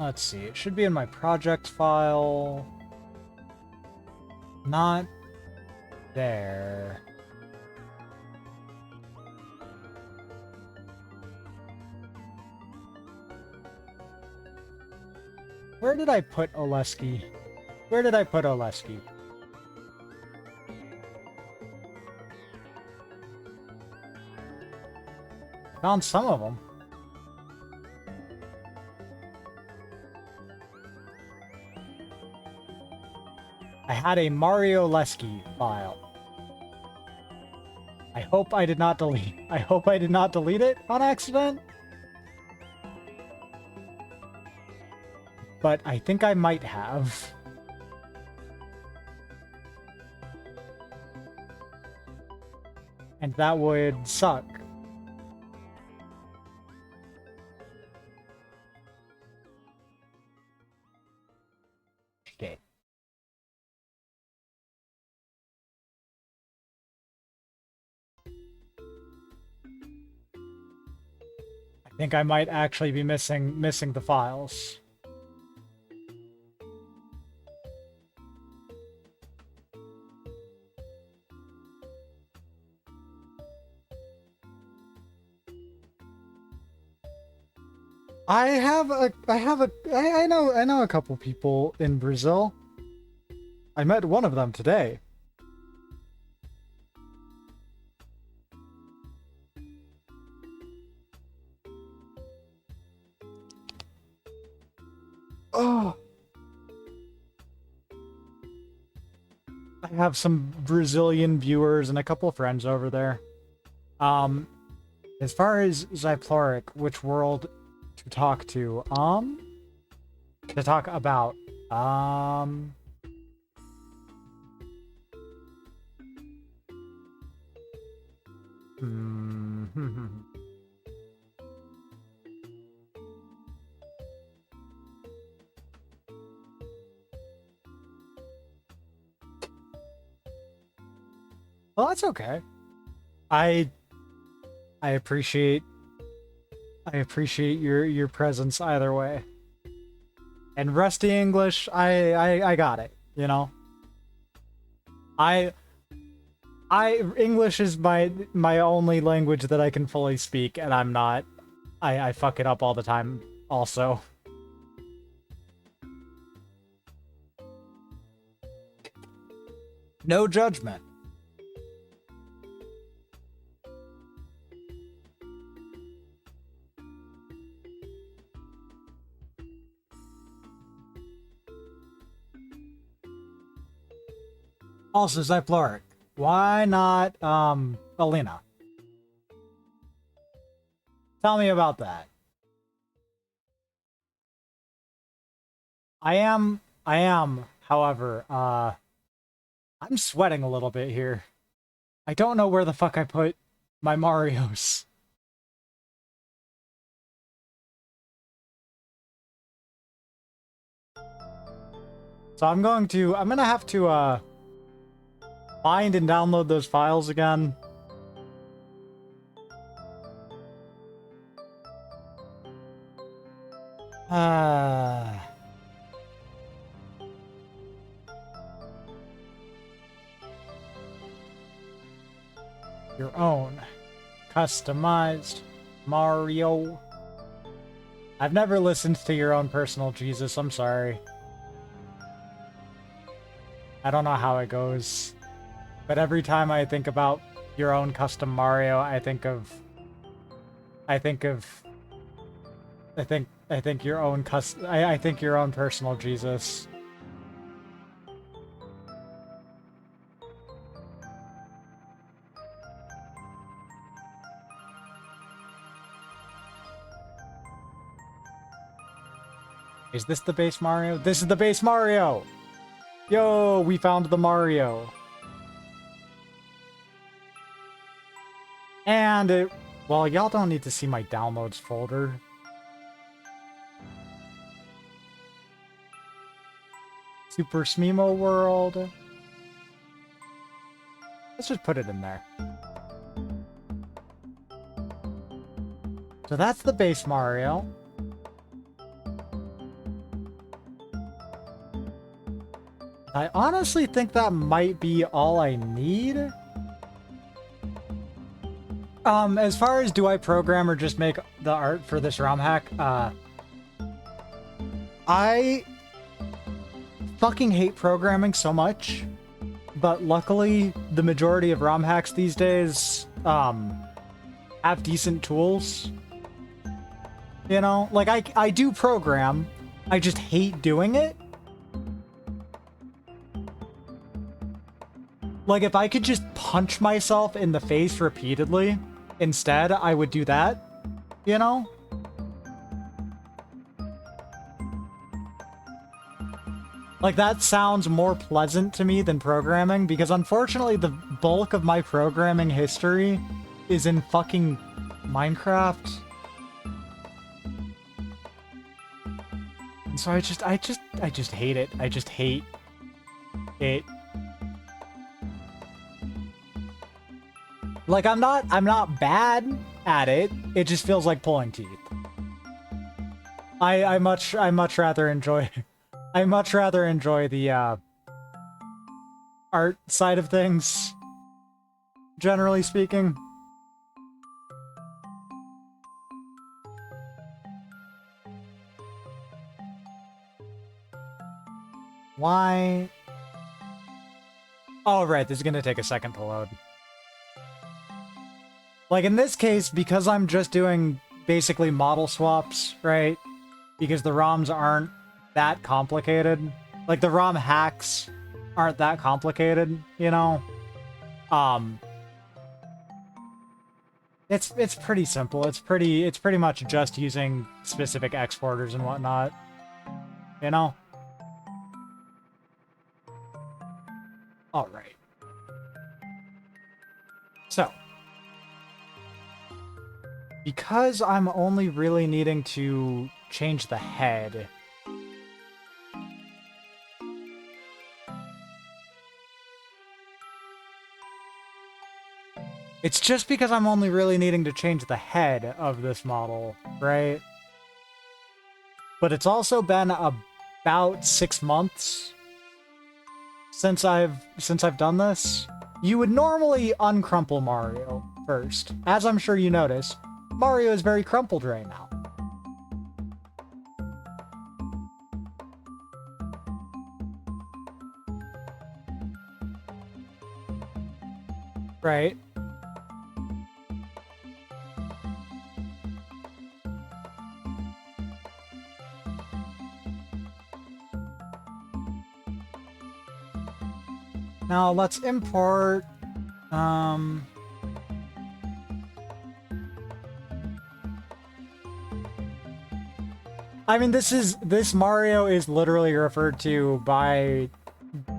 let's see, it should be in my project file. Not there. Where did I put Oleski? Where did I put Oleski? Found some of them. I had a Mario Lesky file. I hope I did not delete. I hope I did not delete it on accident. But I think I might have. And that would suck. Okay. I think I might actually be missing the files. I know a couple people in Brazil. I met one of them today. Oh. I have some Brazilian viewers and a couple of friends over there. As far as Zyploric, which world to talk to? To talk about. Well, that's okay. I appreciate your presence either way. And rusty English, I got it. you know? I English is my only language that I can fully speak, and I'm not. I fuck it up all the time also. No judgment. Also, Zyploric. Why not, Alina? Tell me about that. I am, however, I'm sweating a little bit here. I don't know where the fuck I put my Marios. So I'm gonna have to, find and download those files again. Your own customized Mario. I've never listened to your own personal Jesus, I'm sorry. I don't know how it goes. But every time I think about your own custom Mario, I think your own I think your own personal Jesus. Is this the base Mario? This is the base Mario! Yo, we found the Mario. And it... Well, y'all don't need to see my downloads folder. Super Smemo World. Let's just put it in there. So that's the base Mario. I honestly think that might be all I need. As far as do I program or just make the art for this ROM hack, I fucking hate programming so much, but luckily the majority of ROM hacks these days, have decent tools. You know, like I do program, I just hate doing it. Like, if I could just punch myself in the face repeatedly, instead, I would do that, you know? Like, that sounds more pleasant to me than programming, because unfortunately, the bulk of my programming history is in fucking Minecraft. And so I just hate it. I just hate it. Like, I'm not bad at it. It just feels like pulling teeth. I much rather enjoy the art side of things, generally speaking. Why? Oh, right, this is gonna take a second to load. Like, in this case, because I'm just doing basically model swaps, right? Because the ROMs aren't that complicated. Like, the ROM hacks aren't that complicated, you know? It's pretty simple. It's pretty much just using specific exporters and whatnot, you know? Alright. So, because I'm only really needing to change the head, it's just because I'm only really needing to change the head of this model, right? But it's also been about 6 months since I've done this, you would normally uncrumple Mario first. As I'm sure you noticed, Mario is very crumpled right now. Right. Now let's import, I mean, this Mario is literally referred to by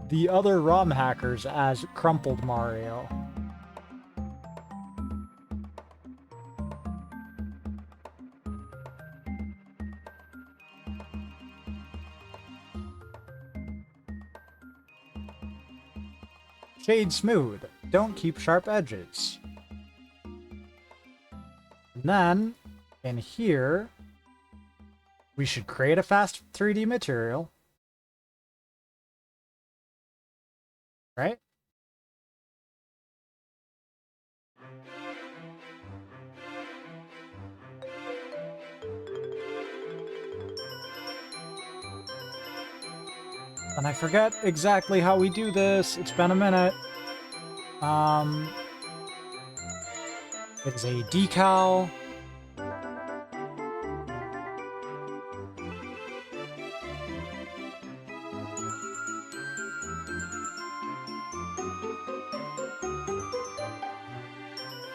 the other ROM hackers as crumpled Mario. Shade smooth. Don't keep sharp edges. And then, in here, we should create a fast 3D material. Right? And I forget exactly how we do this. It's been a minute. It's a decal.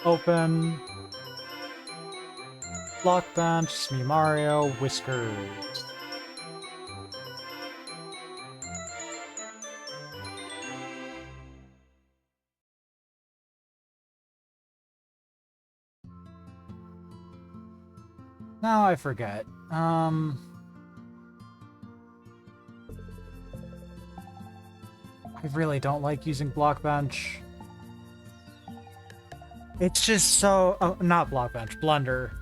Open. Blockbench, Smee Mario, Whiskers. Now I forget. I really don't like using Blockbench. It's just so... Oh, not Blockbench, Blender.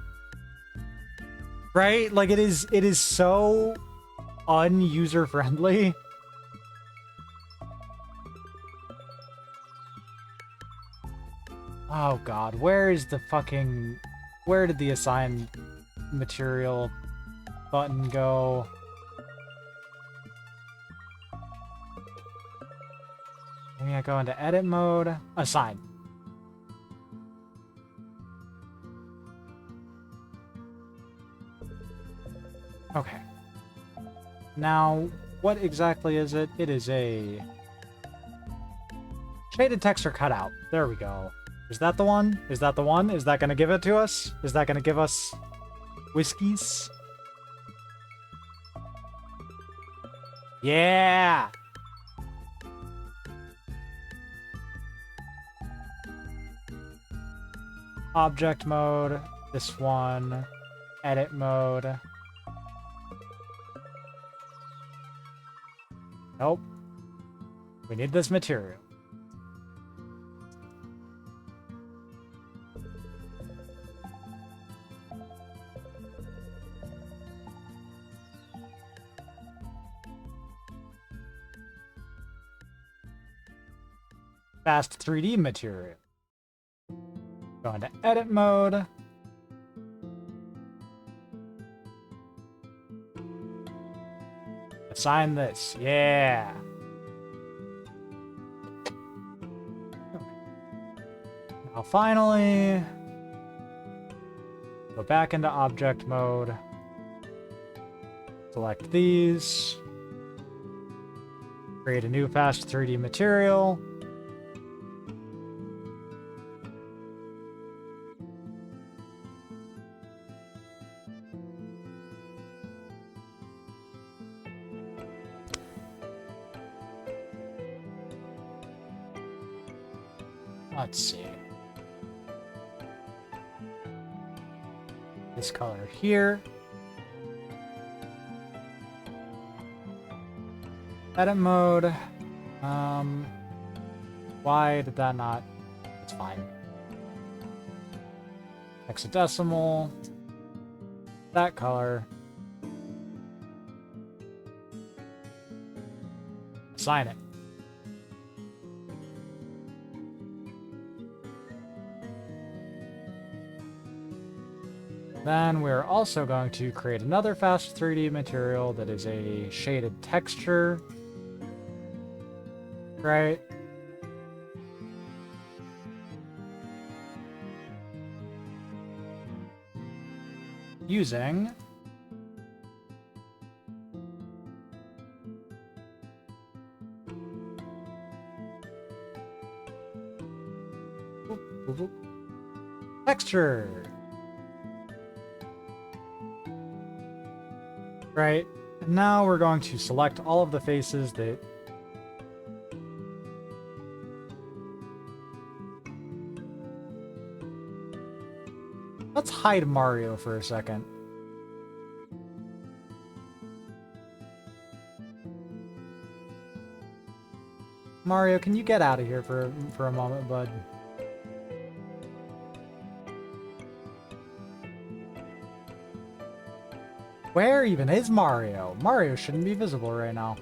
Right? Like, it is so un-user-friendly. Oh god, where is the fucking... Where did the assign material button go? Maybe I go into edit mode. Assign. Okay. Now, what exactly is it? It is a shaded texture cutout. There we go. Is that the one? Is that the one? Is that gonna give it to us? Is that gonna give us Whiskies? Yeah! Object mode. This one. Edit mode. Nope. We need this material. Fast 3D material. Go into edit mode. Assign this. Yeah. Now finally, go back into object mode. Select these. Create a new fast 3D material. Let's see. This color here. Edit mode. Why did that not? It's fine. Hexadecimal. That color. Assign it. Then we're also going to create another fast 3D material that is a shaded texture. Right? Using texture. Right? And now we're going to select all of the faces that let's hide Mario for a second. Mario, can you get out of here for a moment, bud? Where even is Mario? Mario shouldn't be visible right now.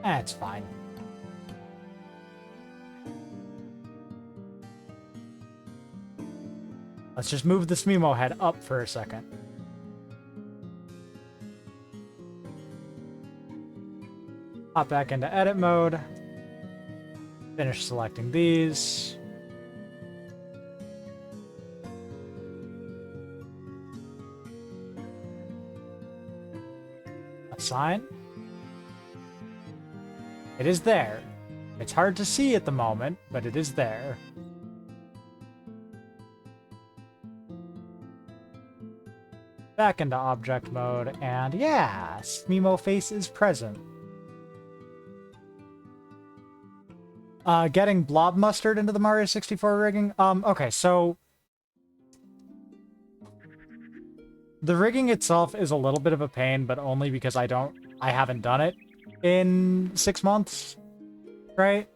That's fine. Let's just move the Smemo head up for a second. Hop back into edit mode. Finish selecting these. Assign. It is there. It's hard to see at the moment, but it is there. Back into object mode, and yeah, Smemo face is present. Getting blob mustard into the Mario 64 rigging. Okay, so the rigging itself is a little bit of a pain, but only because I haven't done it in 6 months, right?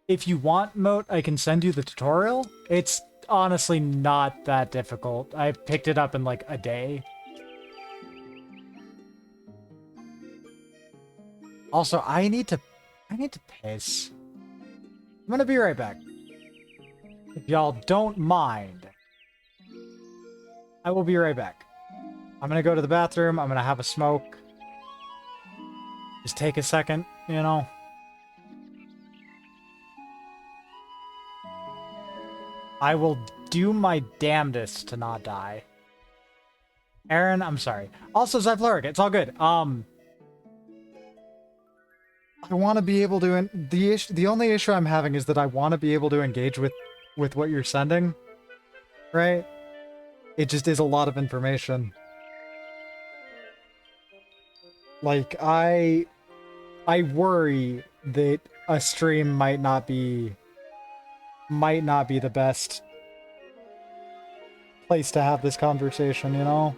If you want, Moat, I can send you the tutorial. It's honestly not that difficult. I picked it up in like a day. Also, I need to piss. I'm gonna be right back. If y'all don't mind, I will be right back. I'm gonna go to the bathroom. I'm gonna have a smoke. Just take a second, you know? I will do my damnedest to not die. Aaron, I'm sorry. Also, Zyfluric, it's all good. I want to be able to... The only issue I'm having is that I want to be able to engage with what you're sending. Right? It just is a lot of information. Like, I worry that a stream might not be the best place to have this conversation, you know?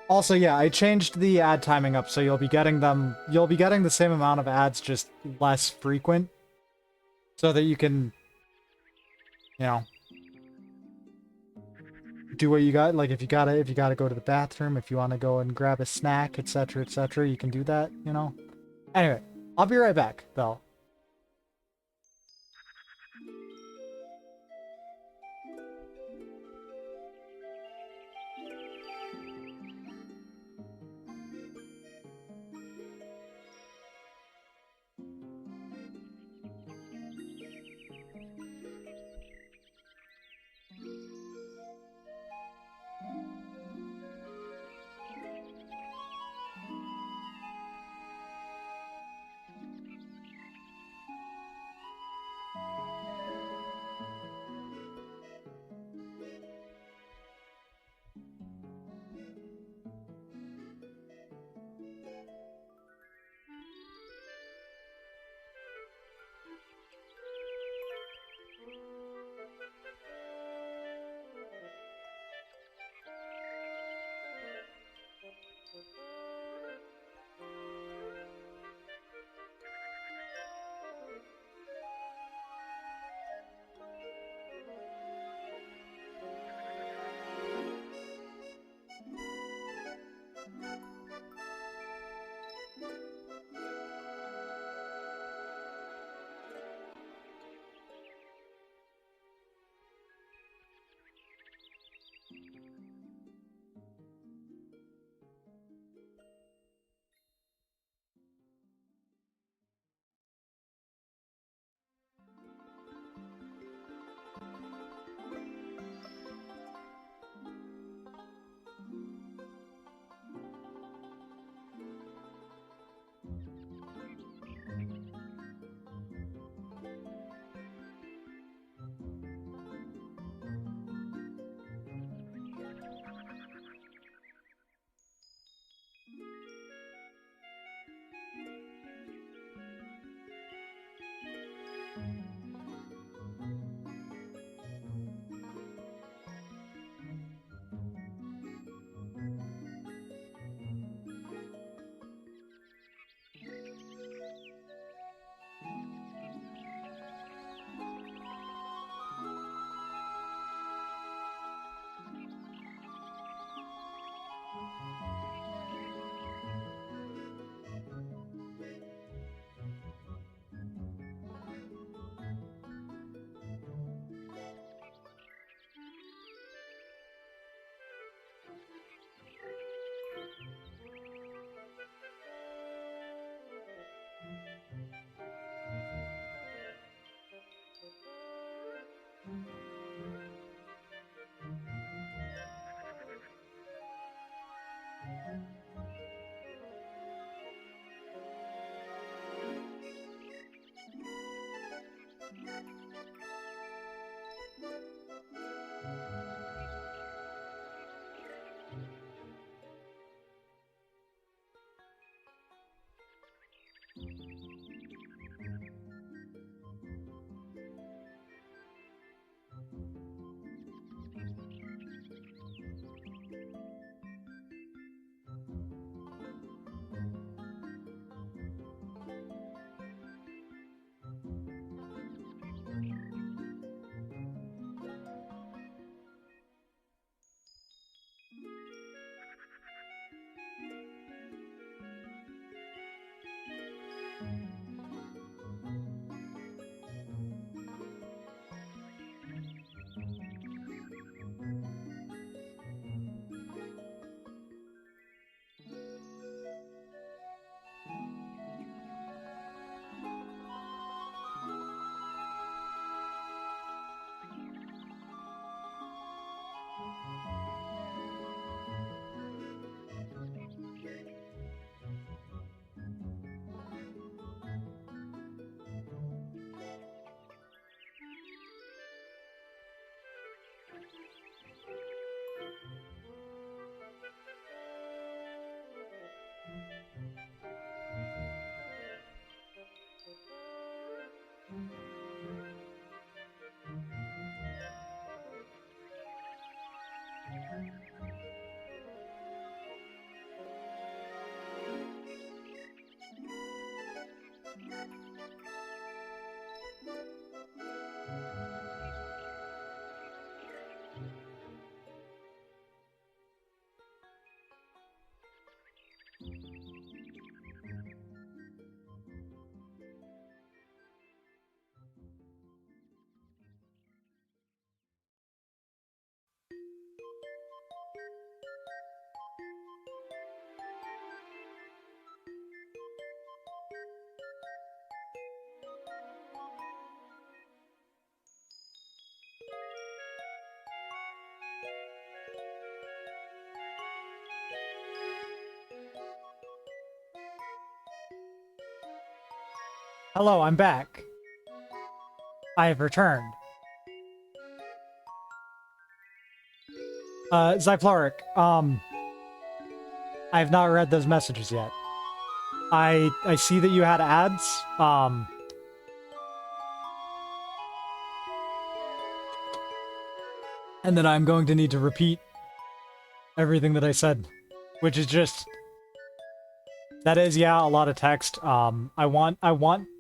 Also, yeah, I changed the ad timing up, so you'll be getting the same amount of ads, just less frequent. So that you can, you know, do what you got. Like, if you gotta go to the bathroom, if you want to go and grab a snack, etc., etc., you can do that, you know? Anyway, I'll be right back, though. Hello, I'm back. I have returned. Zyfloric, I have not read those messages yet. I see that you had ads, and then I'm going to need to repeat everything that I said, which is just, that is, yeah, a lot of text.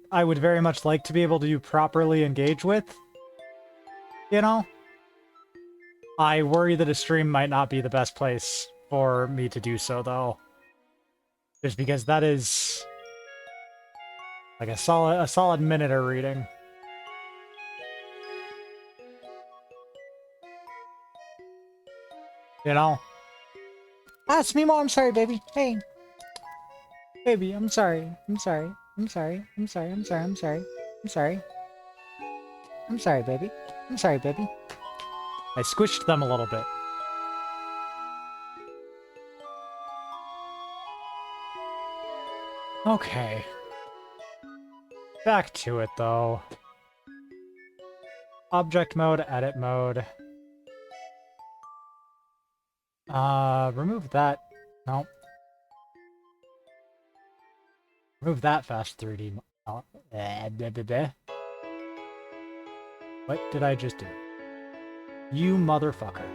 I would very much like to be able to properly engage with, you know? I worry that a stream might not be the best place for me to do so, though. Just because that is like a solid minute of reading. You know? Ah, it's me, Mom. I'm sorry, baby. Hey. Baby, I'm sorry. I'm sorry. I'm sorry. I'm sorry. I'm sorry. I'm sorry. I'm sorry. I'm sorry, baby. I'm sorry, baby. I squished them a little bit. Okay. Back to it, though. Object mode, edit mode. Remove that. Nope. Remove that fast 3D. Oh, what did I just do? You motherfucker.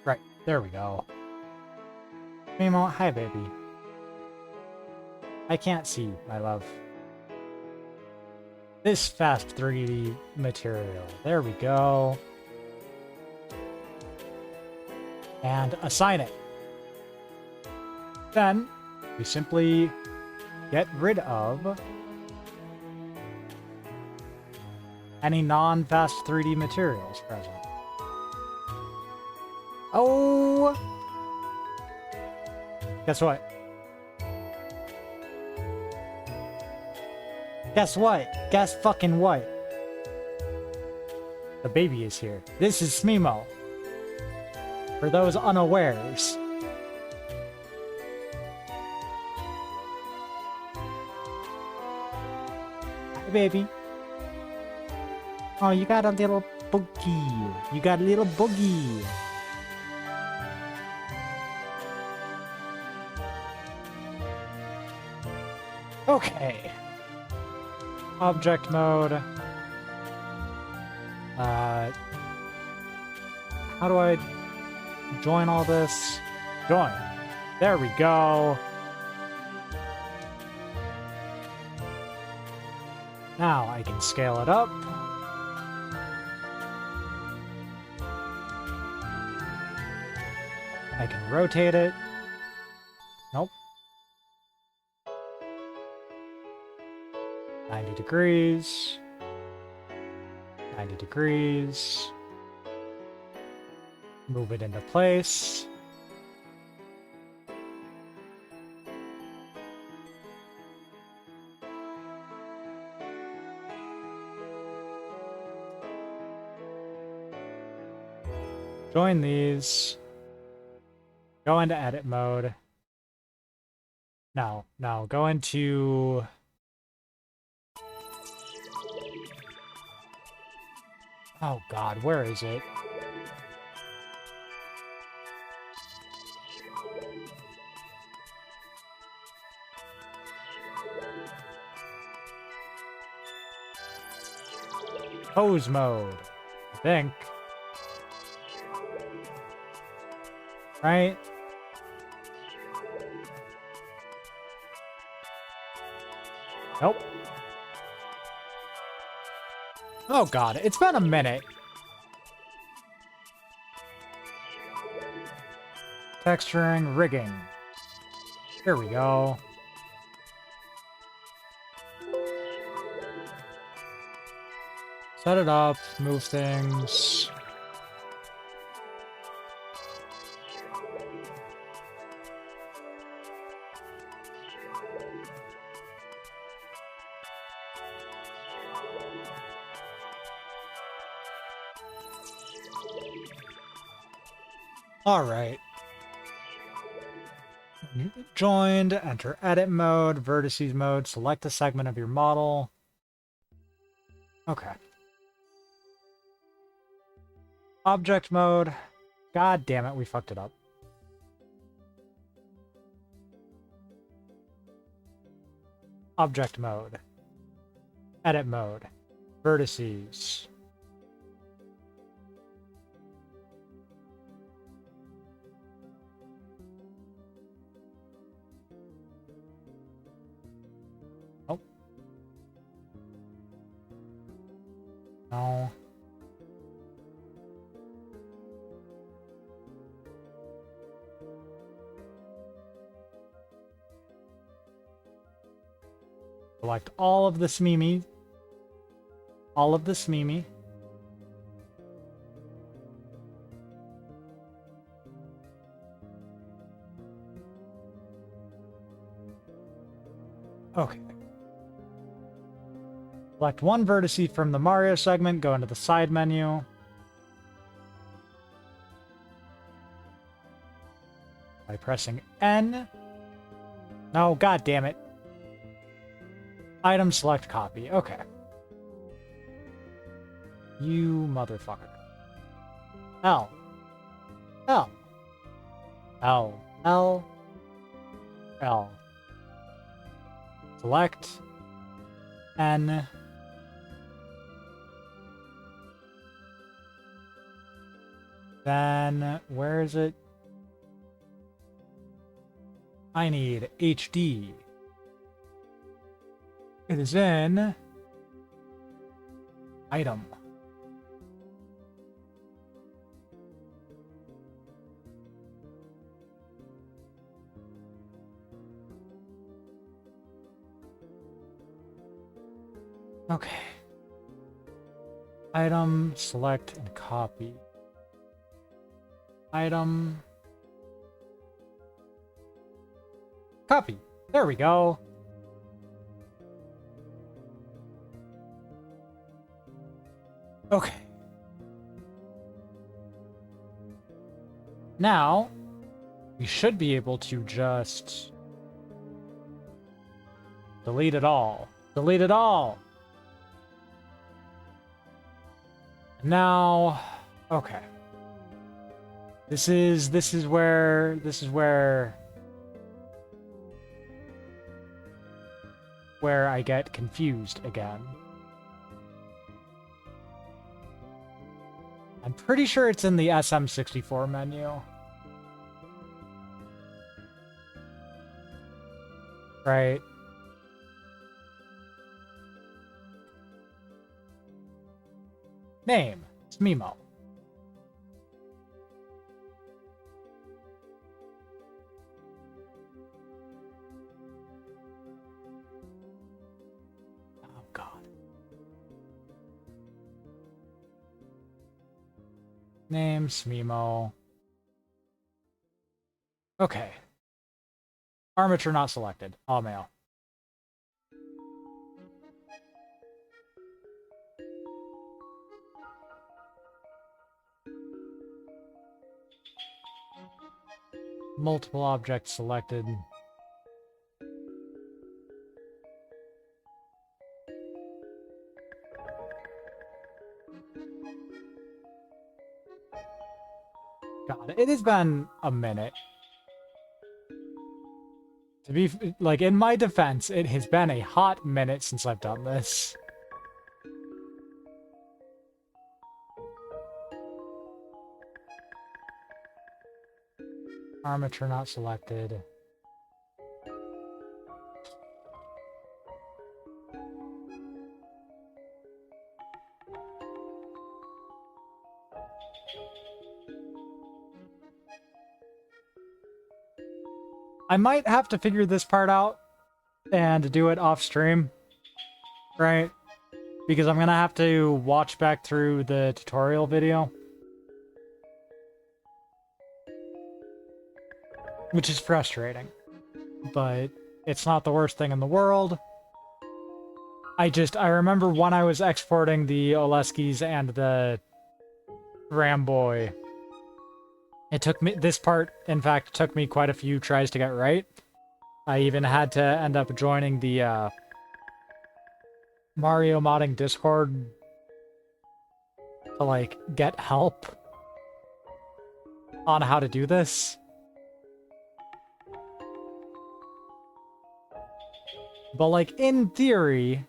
Right, there we go. Mimo, hi baby. I can't see, my love. This fast 3D material. There we go. And assign it. Then, we simply get rid of any non-fast 3D materials present. Oh! Guess what? Guess what? Guess fucking what? The baby is here. This is Smimo. For those unawares. Hi, baby. Oh, you got a little boogie. You got a little boogie. Okay. Object mode. How do I join all this? Join. There we go. Now I can scale it up. I can rotate it. Nope. 90 degrees. 90 degrees. Move it into place. Join these. Go into edit mode. No, go into... Oh god, where is it? Pose mode, I think. Right? Nope. Oh god, it's been a minute. Texturing, rigging. Here we go. Set it up, move things. All right. Joined, enter edit mode, vertices mode, select a segment of your model. Okay. Object mode. God damn it, we fucked it up. Object mode. Edit mode. Vertices. Oh. No. Select all of the Smimi. All of the Smimi. Okay. Select one vertice from the Mario segment, go into the side menu. By pressing N. No, god damn it. Item select copy. Okay. You motherfucker. L. L. L. L. L. Select. N. Then, where is it? I need HD. It is in item. Okay. Item, select, and copy. Item. Copy. There we go. Okay. Now, we should be able to just delete it all. Delete it all! Now, okay. This is where I get confused again. I'm pretty sure it's in the SM64 menu. Right. Name. It's Mimo. Oh, God. Name, Smimo. Okay. Armature not selected. All mail. Multiple objects selected. God, it has been a minute. To be, like, in my defense, it has been a hot minute since I've done this. Armature not selected. I might have to figure this part out and do it off stream, right? Because I'm gonna have to watch back through the tutorial video. Which is frustrating. But it's not the worst thing in the world. I remember when I was exporting the Oleskis and the Ramboy, it took me, this part, in fact, took me quite a few tries to get right. I even had to end up joining the Mario modding Discord to, like, get help on how to do this. But, like, in theory,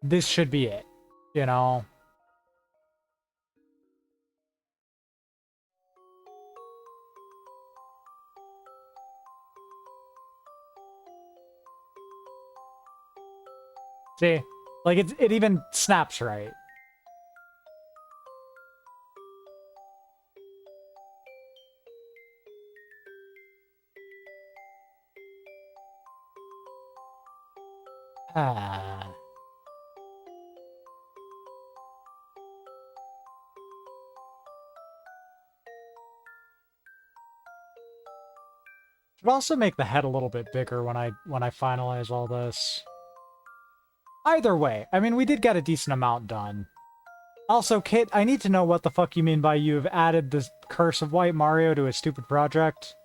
this should be it, you know? See? Like, it even snaps right. Ah. Should also make the head a little bit bigger when I finalize all this. Either way, I mean, we did get a decent amount done. Also, Kit, I need to know what the fuck you mean by you've added the Curse of White Mario to a stupid project.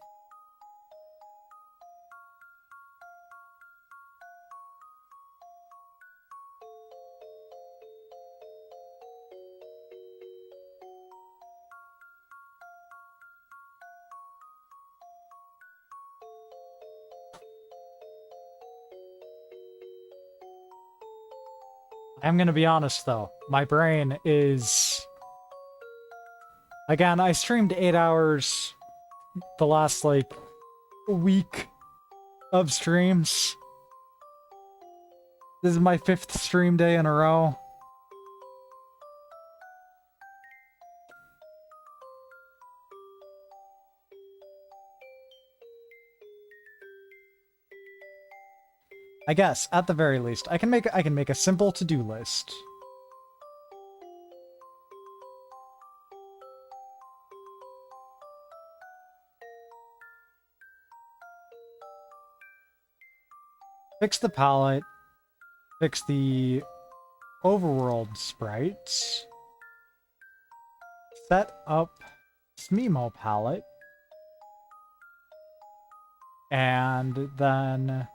I'm gonna be honest, though. My brain is... Again, I streamed 8 hours the last, like, week of streams. This is my 5th stream day in a row. I guess, at the very least, I can make a simple to-do list. Fix the palette. Fix the overworld sprites. Set up Smemo palette. And then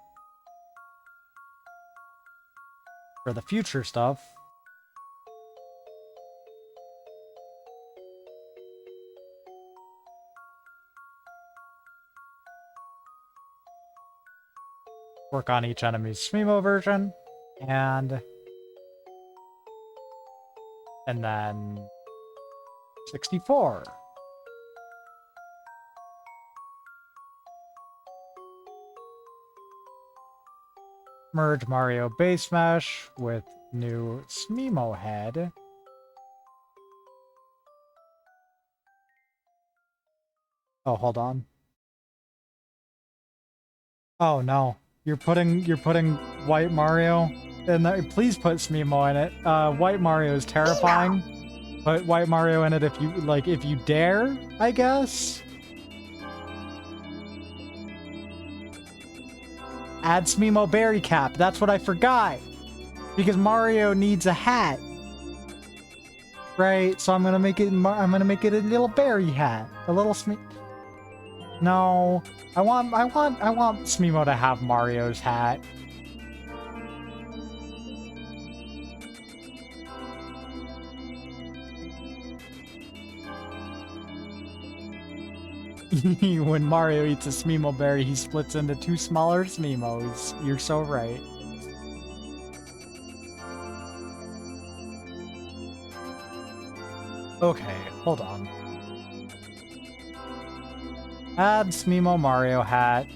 for the future stuff, work on each enemy's Smemo version, and then 64. Merge Mario Base Mesh with new Smemo head. Oh, hold on. Oh no. You're putting White Mario in there. Please put Smemo in it. White Mario is terrifying. Put White Mario in it if you dare, I guess. Add Smemo Berry Cap. That's what I forgot. Because Mario needs a hat. Right? So I'm gonna make it a little berry hat. A little No. I want Smemo to have Mario's hat. When Mario eats a Smemo berry, he splits into 2 smaller Smemos. You're so right. Okay, hold on. Add Smemo Mario hat.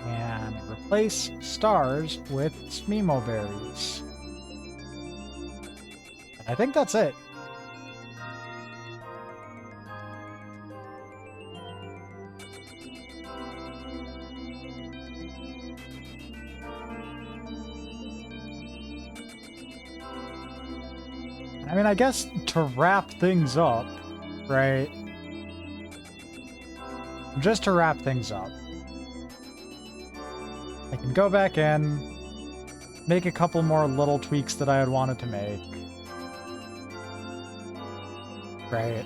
And replace stars with Smemo berries. And I think that's it. I mean, I guess to wrap things up, right? Just to wrap things up, I can go back in, make a couple more little tweaks that I had wanted to make. Right?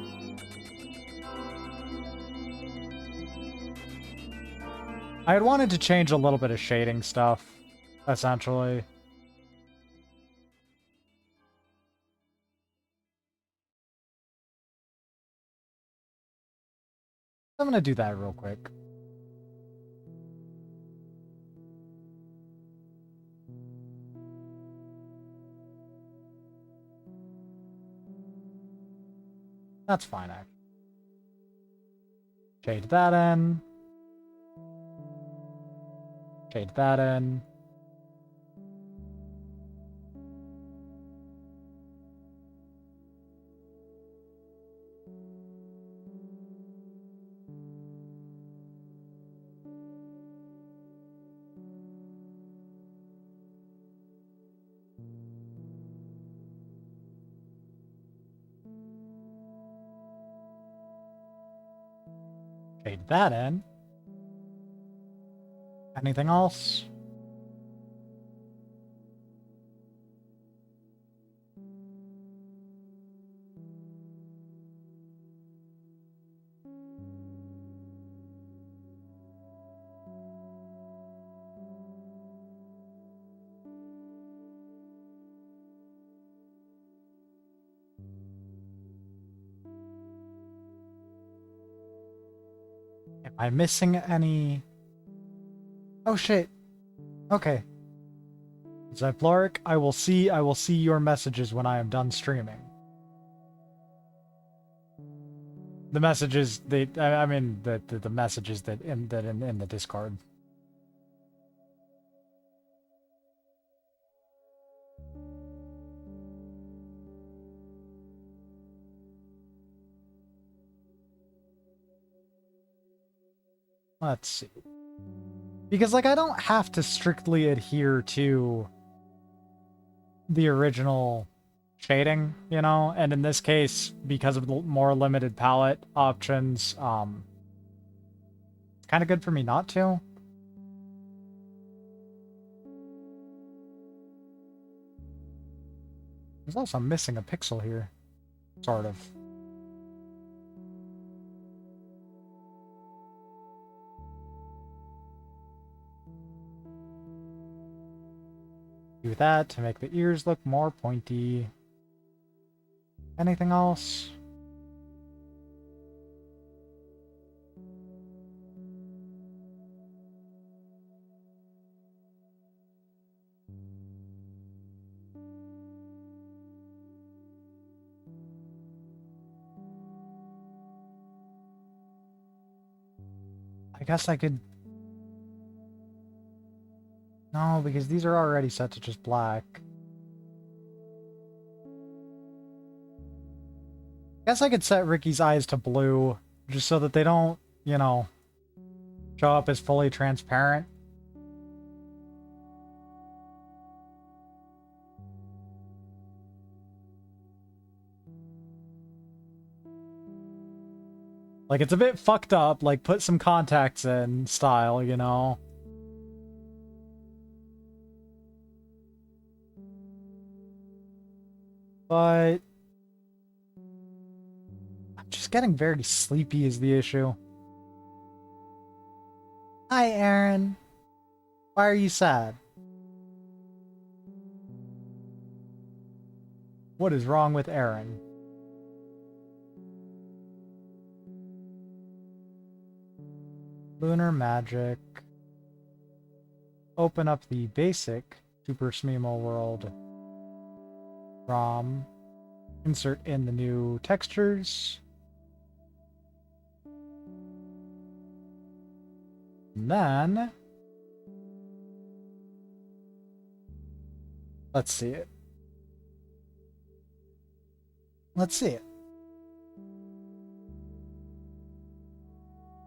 I had wanted to change a little bit of shading stuff, essentially. I'm gonna do that real quick. That's fine, actually. Shade that in. Shade that in. Shade that in. Anything else? Am I missing any? Oh shit. Okay. Zyploric, I will see your messages when I am done streaming. The messages I mean the messages that in the Discord. Let's see. Because, like, I don't have to strictly adhere to the original shading, you know? And in this case, because of the more limited palette options, it's kind of good for me not to. There's also missing a pixel here. Sort of. Do that to make the ears look more pointy. Anything else? I guess I could... No, because these are already set to just black. I guess I could set Ricky's eyes to blue, just so that they don't, you know, show up as fully transparent. Like, it's a bit fucked up, like, put some contacts in style, you know? But... I'm just getting very sleepy is the issue. Hi, Aaron. Why are you sad? What is wrong with Aaron? Lunar Magic. Open up the basic Super Smemo World ROM. Insert in the new textures. And then... let's see it. Let's see it.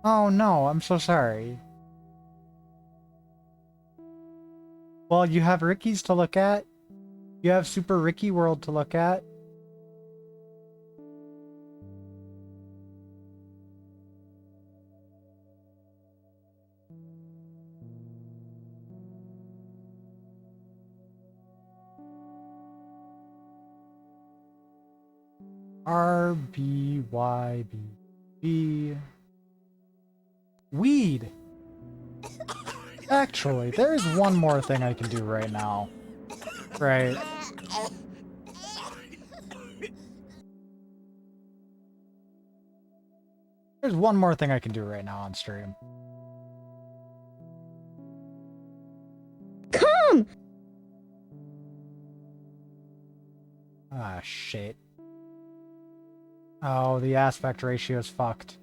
Oh no, I'm so sorry. Well, you have Ricky's to look at. You have Super Ricky World to look at. RBYBG. Weed! Actually, there is one more thing I can do right now. Right. There's one more thing I can do right now on stream. Come! Ah, shit. Oh, the aspect ratio is fucked.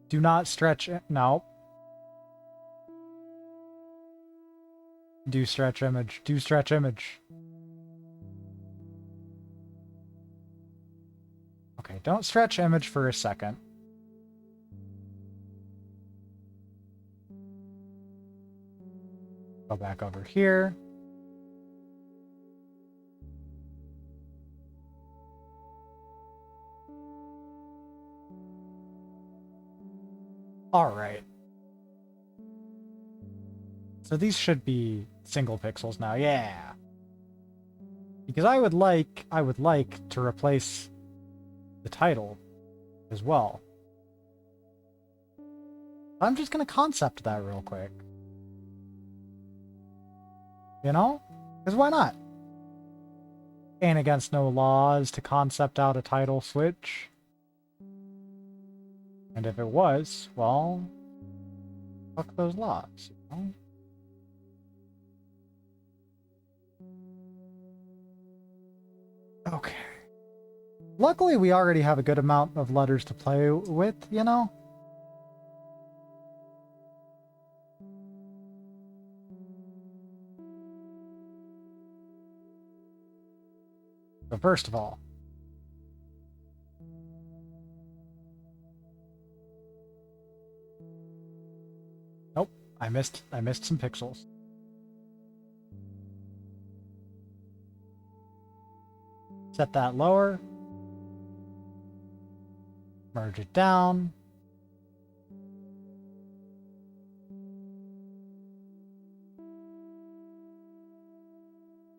Do not stretch it. No. Do stretch image. Do stretch image. Okay, don't stretch image for a second. Go back over here. Alright. So these should be single pixels now, yeah. Because I would like to replace the title as well. I'm just gonna concept that real quick. You know? Because why not? Ain't against no laws to concept out a title switch. And if it was, well, fuck those laws, you know? Okay. Luckily, we already have a good amount of letters to play with, you know? So first of all, nope, I missed some pixels. Set that lower. Merge it down.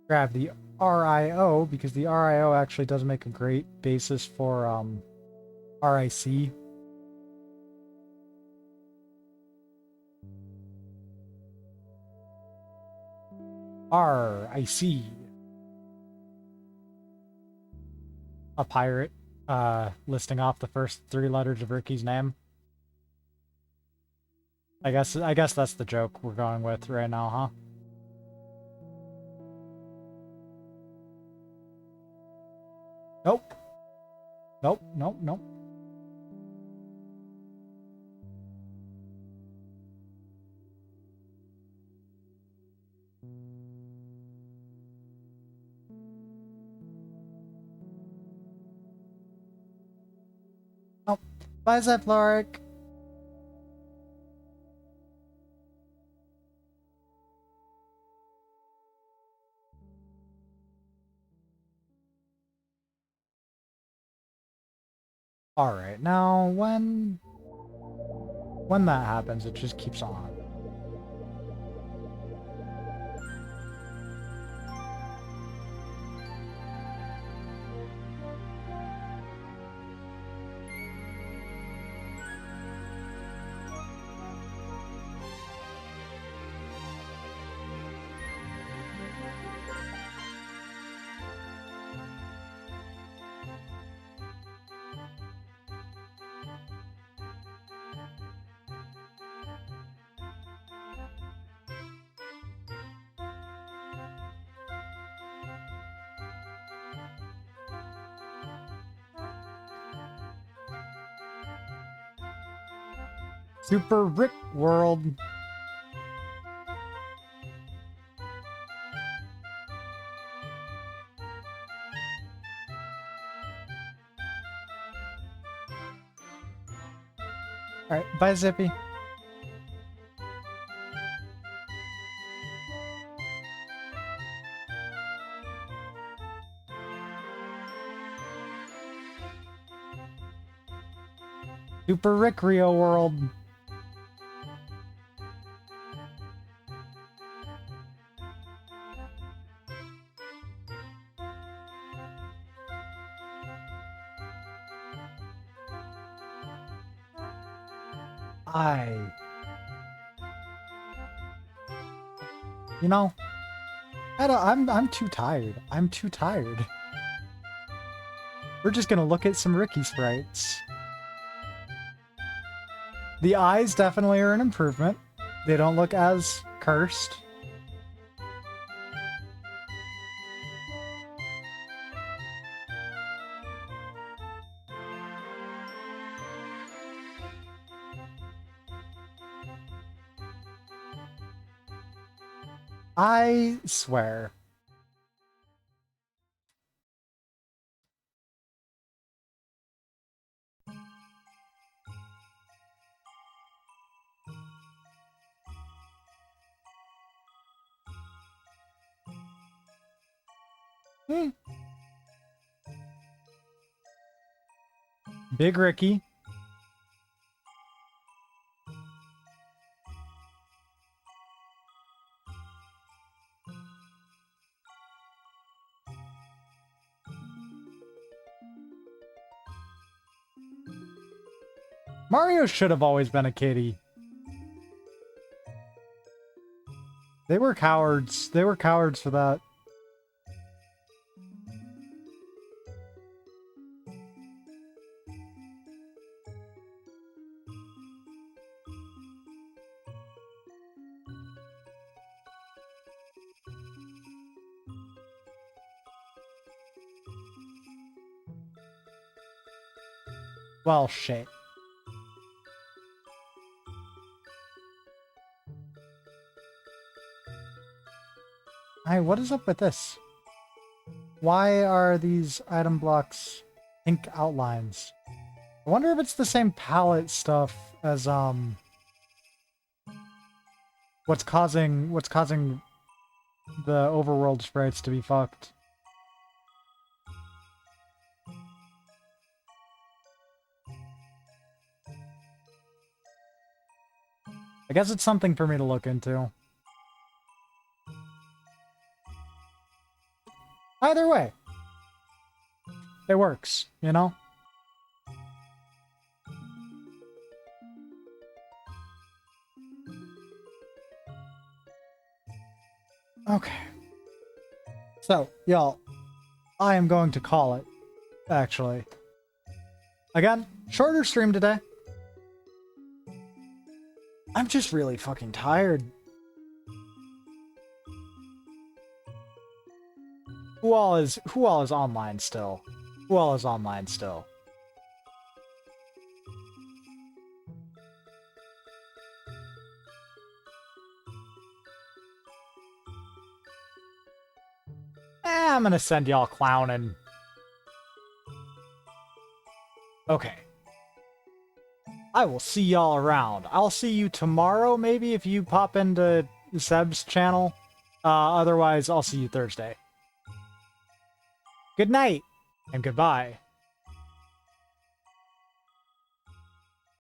grab the RIO, because the RIO actually does make a great basis for RIC. RIC. A pirate, listing off the first 3 letters of Ricky's name. I guess that's the joke we're going with right now, huh? Nope. Nope, nope, nope. Nope. Bye, Zephlorik. Alright, now when that happens, it just keeps on. Super Rick World. Alright, bye, Zippy. Super Rick Rio World. You know, I'm too tired. I'm too tired. We're just gonna look at some Ricky sprites. The eyes definitely are an improvement. They don't look as cursed. I swear. Big Ricky. Mario should have always been a kitty. They were cowards. They were cowards for that. Well, shit. Hey, what is up with this? Why are these item blocks pink outlines? I wonder if it's the same palette stuff as what's causing the overworld sprites to be fucked. I guess it's something for me to look into. Either way, it works, you know? Okay. So, y'all, I am going to call it, actually. Again, shorter stream today. I'm just really fucking tired. Who all is online still? Who all is online still? I'm gonna send y'all clowning. Okay. I will see y'all around. I'll see you tomorrow, maybe, if you pop into Seb's channel. Otherwise, I'll see you Thursday. Good night, and goodbye.